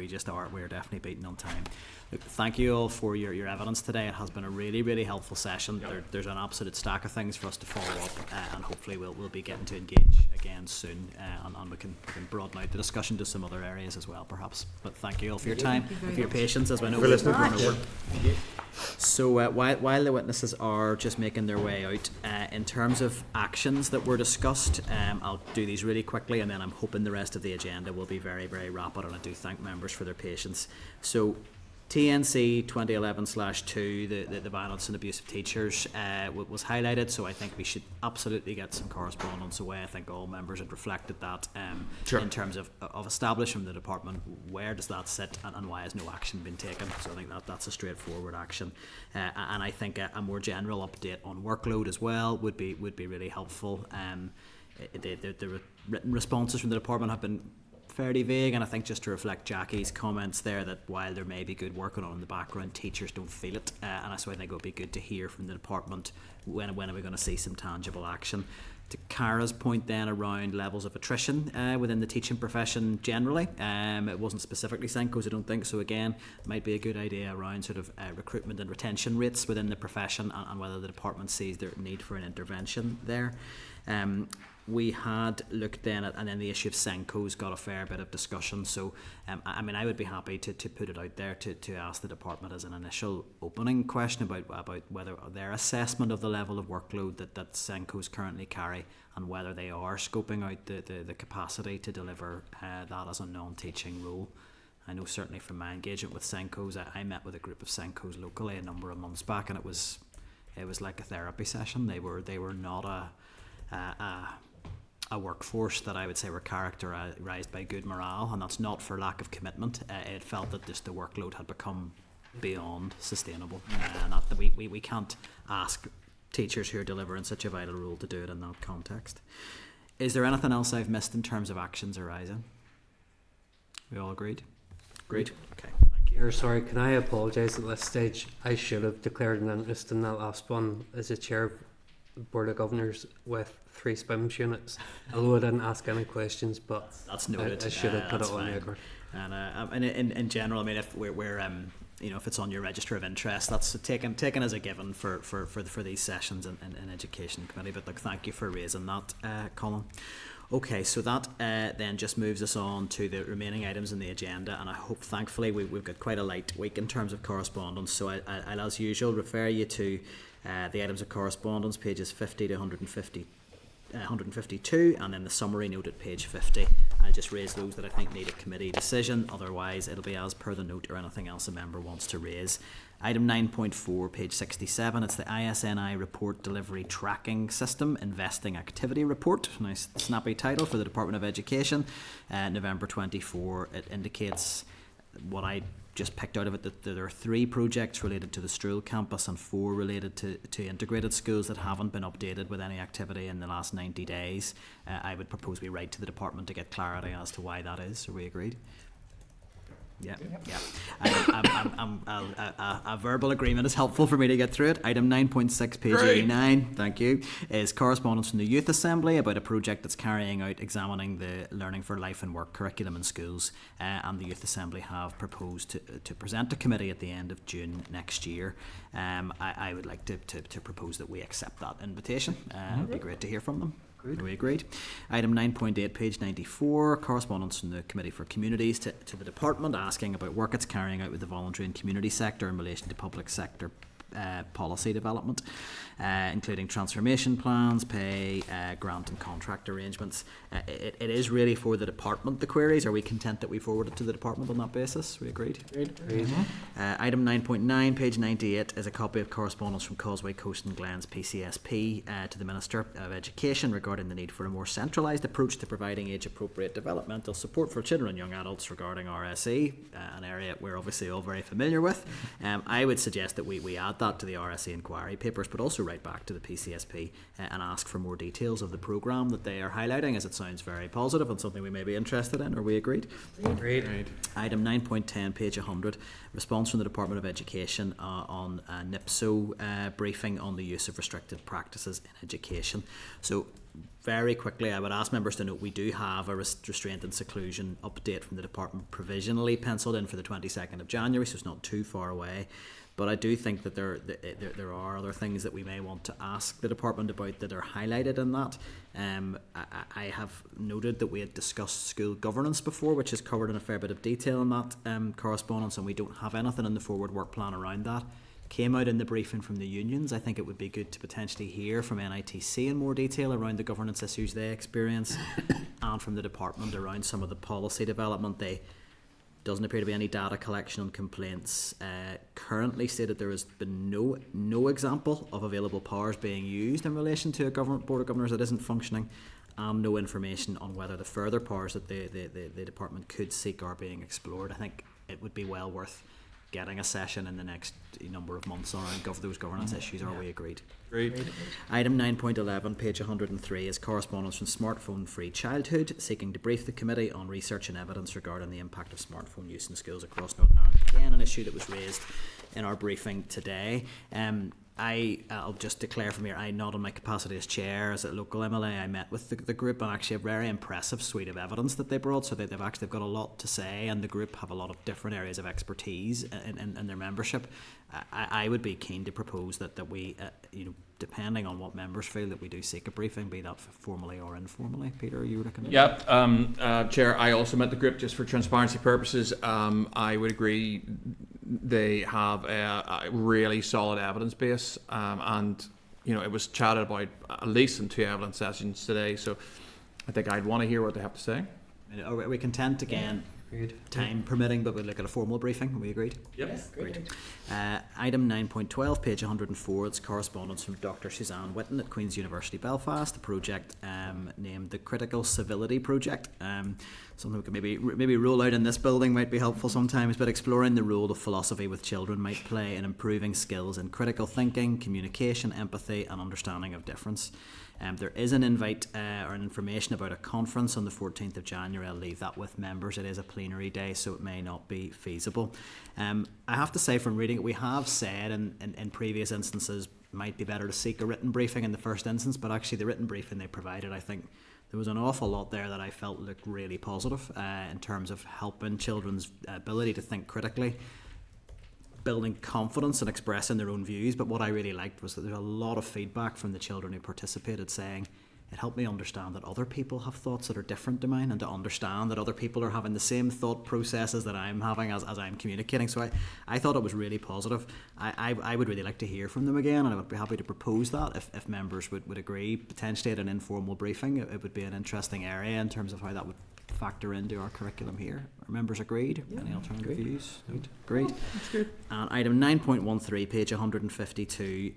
definitely beaten on time. Look, thank you all for your evidence today. It has been a really, really helpful session. There's an absolute stack of things for us to follow up, and hopefully we'll be getting to engage again soon, and we can broaden out the discussion to some other areas as well, perhaps. But thank you all for your time, and for your patience, as I know we're running over. So while the witnesses are just making their way out, in terms of actions that were discussed, I'll do these really quickly, and then I'm hoping the rest of the agenda will be very, very rapid, and I do thank members for their patience. So TNC 2011/2, the violence and abuse of teachers, was highlighted, so I think we should absolutely get some correspondence away. I think all members had reflected that in terms of establishing the department, where does that sit, and why has no action been taken. So I think that's a straightforward action, and I think a more general update on workload as well would be really helpful. The written responses from the department have been fairly vague, and I think just to reflect Jackie's comments there, that while there may be good work going on in the background, teachers don't feel it, and so I think it would be good to hear from the department when are we going to see some tangible action. To Cara's point then around levels of attrition within the teaching profession generally, it wasn't specifically Senkos, I don't think, so again it might be a good idea around sort of recruitment and retention rates within the profession, and whether the department sees their need for an intervention there. We had looked then at, and then the issue of Senkos got a fair bit of discussion, so I mean I would be happy to put it out there to ask the department as an initial opening question about whether their assessment of the level of workload that Senkos currently carry, and whether they are scoping out the capacity to deliver that as a non-teaching role. I know certainly from my engagement with Senkos, I met with a group of Senkos locally a number of months back, and it was like a therapy session. They were not a workforce that I would say were characterised by good morale, and that's not for lack of commitment. It felt that just the workload had become beyond sustainable, and that we can't ask teachers who are delivering such a vital role to do it in that context. Is there anything else I've missed in terms of actions arising? We all agreed? Agreed? Okay, thank you. Sorry, can I apologise at this stage? I should have declared an interest in that last one as a chair of the Board of Governors with 3 SPIMS units, although I didn't ask any questions, but that's noted. I should have put it on the record. And in general, I mean, if we're if it's on your register of interest, that's taken as a given for these sessions in Education Committee. But look, thank you for raising that, Colin. Okay, so that then just moves us on to the remaining items in the agenda, and I hope, thankfully, we've got quite a light week in terms of correspondence. So I'll as usual refer you to the items of correspondence, pages 50 to 152, and then the summary note at page 50. I'll just raise those that I think need a committee decision, otherwise it'll be as per the note or anything else a member wants to raise. Item 9.4, page 67, it's the ISNI Report Delivery Tracking System Investing Activity Report. Nice snappy title for the Department of Education. November 24, it indicates what I just picked out of it, that there are 3 projects related to the Stroll campus and 4 related to integrated schools that haven't been updated with any activity in the last 90 days. I would propose we write to the department to get clarity as to why that is. Are we agreed? Yeah. A verbal agreement is helpful for me to get through it. Item 9.6, page 89, thank you, is correspondence from the Youth Assembly about a project that's carrying out examining the Learning for Life and Work curriculum in schools, and the Youth Assembly have proposed to present to committee at the end of June next year. I would like to propose that we accept that invitation. It would be great to hear from them. We agreed. Item 9.8, page 94, correspondence from the Committee for Communities to the Department asking about work it's carrying out with the voluntary and community sector in relation to public sector policy development, including transformation plans, pay, grant and contract arrangements. It is really for the department, the queries. Are we content that we forward it to the department on that basis? We agreed? Item 9.9, page 98, is a copy of correspondence from Causeway Coast and Glens PCSP to the Minister of Education regarding the need for a more centralised approach to providing age-appropriate developmental support for children and young adults regarding RSE, an area we're obviously all very familiar with. I would suggest that we add add that to the RSA inquiry papers, but also write back to the PCSP and ask for more details of the programme that they are highlighting, as it sounds very positive and something we may be interested in. Are we agreed? Agreed. Item 9.10, page 100, response from the Department of Education on NIPSO briefing on the use of restricted practices in education. So very quickly, I would ask members to note we do have a restraint and seclusion update from the department provisionally penciled in for the 22nd of January, so it's not too far away. But I do think that there are other things that we may want to ask the department about that are highlighted in that. I have noted that we had discussed school governance before, which is covered in a fair bit of detail in that correspondence, and we don't have anything in the forward work plan around that. Came out in the briefing from the unions. I think it would be good to potentially hear from NITC in more detail around the governance issues they experience and from the department around some of the policy development. They doesn't appear to be any data collection on complaints currently stated. There has been no example of available powers being used in relation to a government board of governors that isn't functioning, and no information on whether the further powers that the department could seek are being explored. I think it would be well worth getting a session in the next number of months around those governance issues. Are we agreed? Agreed. Item 9.11, page 103, is correspondence from Smartphone Free Childhood, seeking to brief the committee on research and evidence regarding the impact of smartphone use in schools across Northern Ireland. Again, an issue that was raised in our briefing today. I'll just declare from here, I not in my capacity as chair, as a local MLA, I met with the group, and actually a very impressive suite of evidence that they brought. So they've got a lot to say, and the group have a lot of different areas of expertise in their membership. I would be keen to propose that we, depending on what members feel, that we do seek a briefing, be that formally or informally. Peter, you reckon? Yeah, Chair, I also met the group just for transparency purposes. I would agree they have a really solid evidence base, and it was chatted about at least in 2 evidence sessions today, so I think I'd want to hear what they have to say. Are we content again? Time permitting, but we'll look at a formal briefing. Are we agreed? Yep. Yes, great. Item 9.12, page 104, it's correspondence from Dr. Suzanne Whitten at Queen's University Belfast, the project named the Critical Civility Project. Something we could maybe roll out in this building might be helpful sometimes, but exploring the role of philosophy with children might play in improving skills in critical thinking, communication, empathy and understanding of difference. There is an invite or an information about a conference on the 14th of January. I'll leave that with members. It is a plenary day, so it may not be feasible. I have to say, from reading it, we have said in previous instances it might be better to seek a written briefing in the first instance, but actually the written briefing they provided, I think there was an awful lot there that I felt looked really positive in terms of helping children's ability to think critically, building confidence and expressing their own views. But what I really liked was that there's a lot of feedback from the children who participated saying it helped me understand that other people have thoughts that are different to mine, and to understand that other people are having the same thought processes that I'm having as I'm communicating. So I thought it was really positive. I would really like to hear from them again, and I would be happy to propose that if members would agree, potentially at an informal briefing. It would be an interesting area in terms of how that would factor into our curriculum here. Are members agreed? Yeah. Any alternative views? No? Great. That's good. And item 9.13, page 152,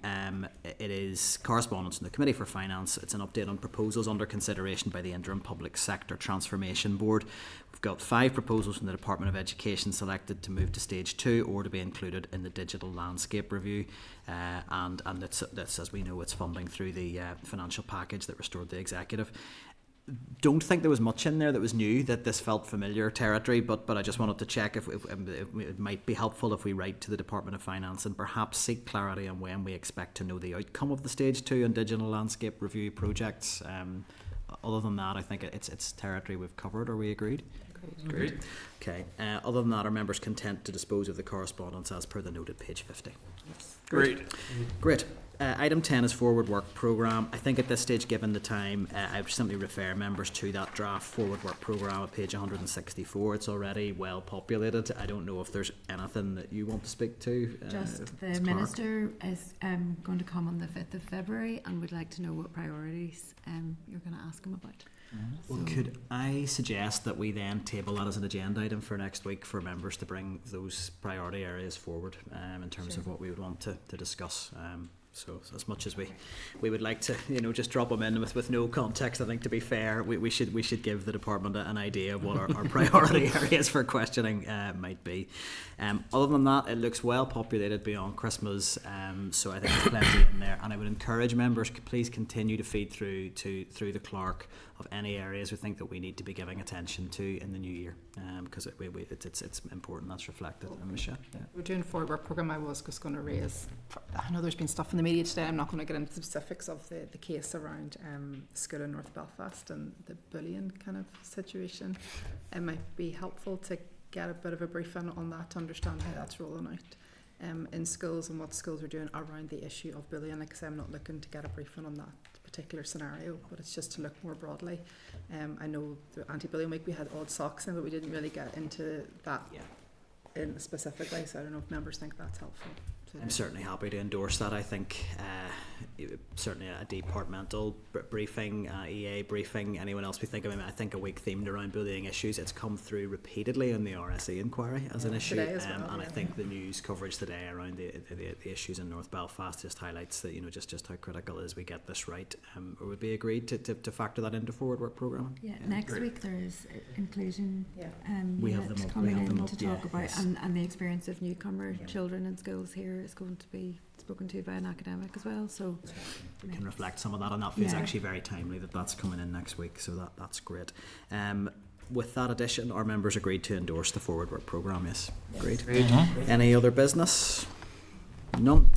it is correspondence from the Committee for Finance. It's an update on proposals under consideration by the Interim Public Sector Transformation Board. We've got 5 proposals from the Department of Education selected to move to stage 2 or to be included in the digital landscape review. And that's, as we know, it's funding through the financial package that restored the executive. Don't think there was much in there that was new, that this felt familiar territory, but I just wanted to check if it might be helpful if we write to the Department of Finance and perhaps seek clarity on when we expect to know the outcome of the Stage 2 and digital landscape review projects. Other than that, I think it's territory we've covered. Are we agreed? Agreed. Okay. Other than that, are members content to dispose of the correspondence as per the note at page 50? Yes. Great. Great. Item 10 is forward work programme. I think at this stage, given the time, I would simply refer members to that draft forward work programme at page 164. It's already well populated. I don't know if there's anything that you want to speak to. Just the Minister is going to come on the 5th of February and would like to know what priorities you're going to ask him about. Well, could I suggest that we then table that as an agenda item for next week for members to bring those priority areas forward in terms of what we would want to discuss. So as much as we would like to, just drop them in with no context, I think to be fair, we should give the department an idea of what our priority areas for questioning might be. Other than that, it looks well populated beyond Christmas, so I think there's plenty in there. And I would encourage members, please continue to feed through the clerk of any areas we think that we need to be giving attention to in the new year, because it's important that's reflected. Michelle? Yeah. We're doing forward work programme. I was just going to raise, I know there's been stuff in the media today, I'm not going to get into the specifics of the case around school in North Belfast and the bullying kind of situation. It might be helpful to get a bit of a briefing on that to understand how that's rolling out in schools and what schools are doing around the issue of bullying. Like I say, I'm not looking to get a briefing on that particular scenario, but it's just to look more broadly. I know the anti-bullying week we had odd socks in, but we didn't really get into that in specifically, so I don't know if members think that's helpful. I'm certainly happy to endorse that. I think certainly a departmental briefing, EA briefing, anyone else we think of. I think a week themed around bullying issues. It's come through repeatedly in the RSE inquiry as an issue, and I think the news coverage today around the issues in North Belfast just highlights that just how critical it is we get this right. It would be agreed to factor that into forward work programme. Yeah, next week there is inclusion. We have them up, coming in to talk about and the experience of newcomer children in schools here is going to be spoken to by an academic as well, so we can reflect some of that, and that feels actually very timely that's coming in next week, so that's great. With that addition, our members agreed to endorse the forward work programme. Yes, agreed. Any other business? None.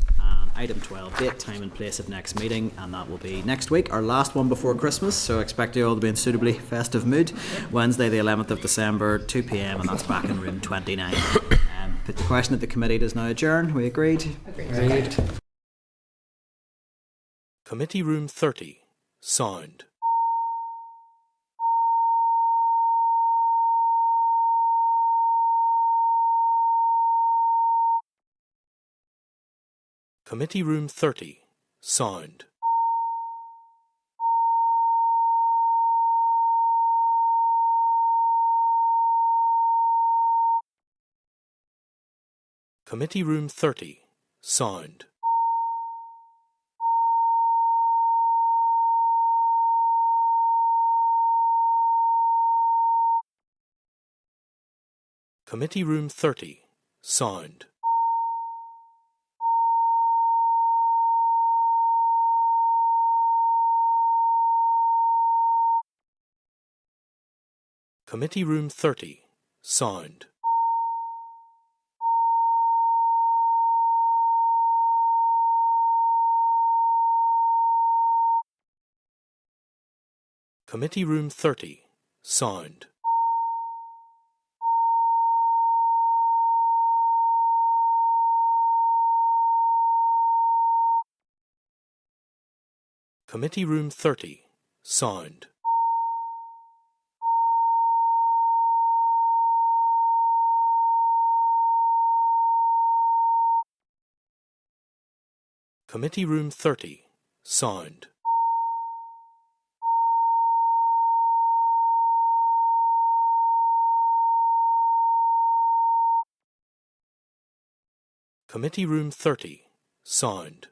Item 12, date, time and place of next meeting, and that will be next week, our last one before Christmas, so expect you all to be in suitably festive mood. Wednesday the 11th of December, 2 p.m, and that's back in room 29. Put the question that the committee does now adjourn. We agreed? Agreed. Committee Room 30, sound. Committee Room 30, sound. Committee Room 30, sound. Committee Room 30, sound. Committee Room 30, sound. Committee Room 30, sound. Committee Room 30, sound. Committee Room 30, sound. Committee Room 30, sound.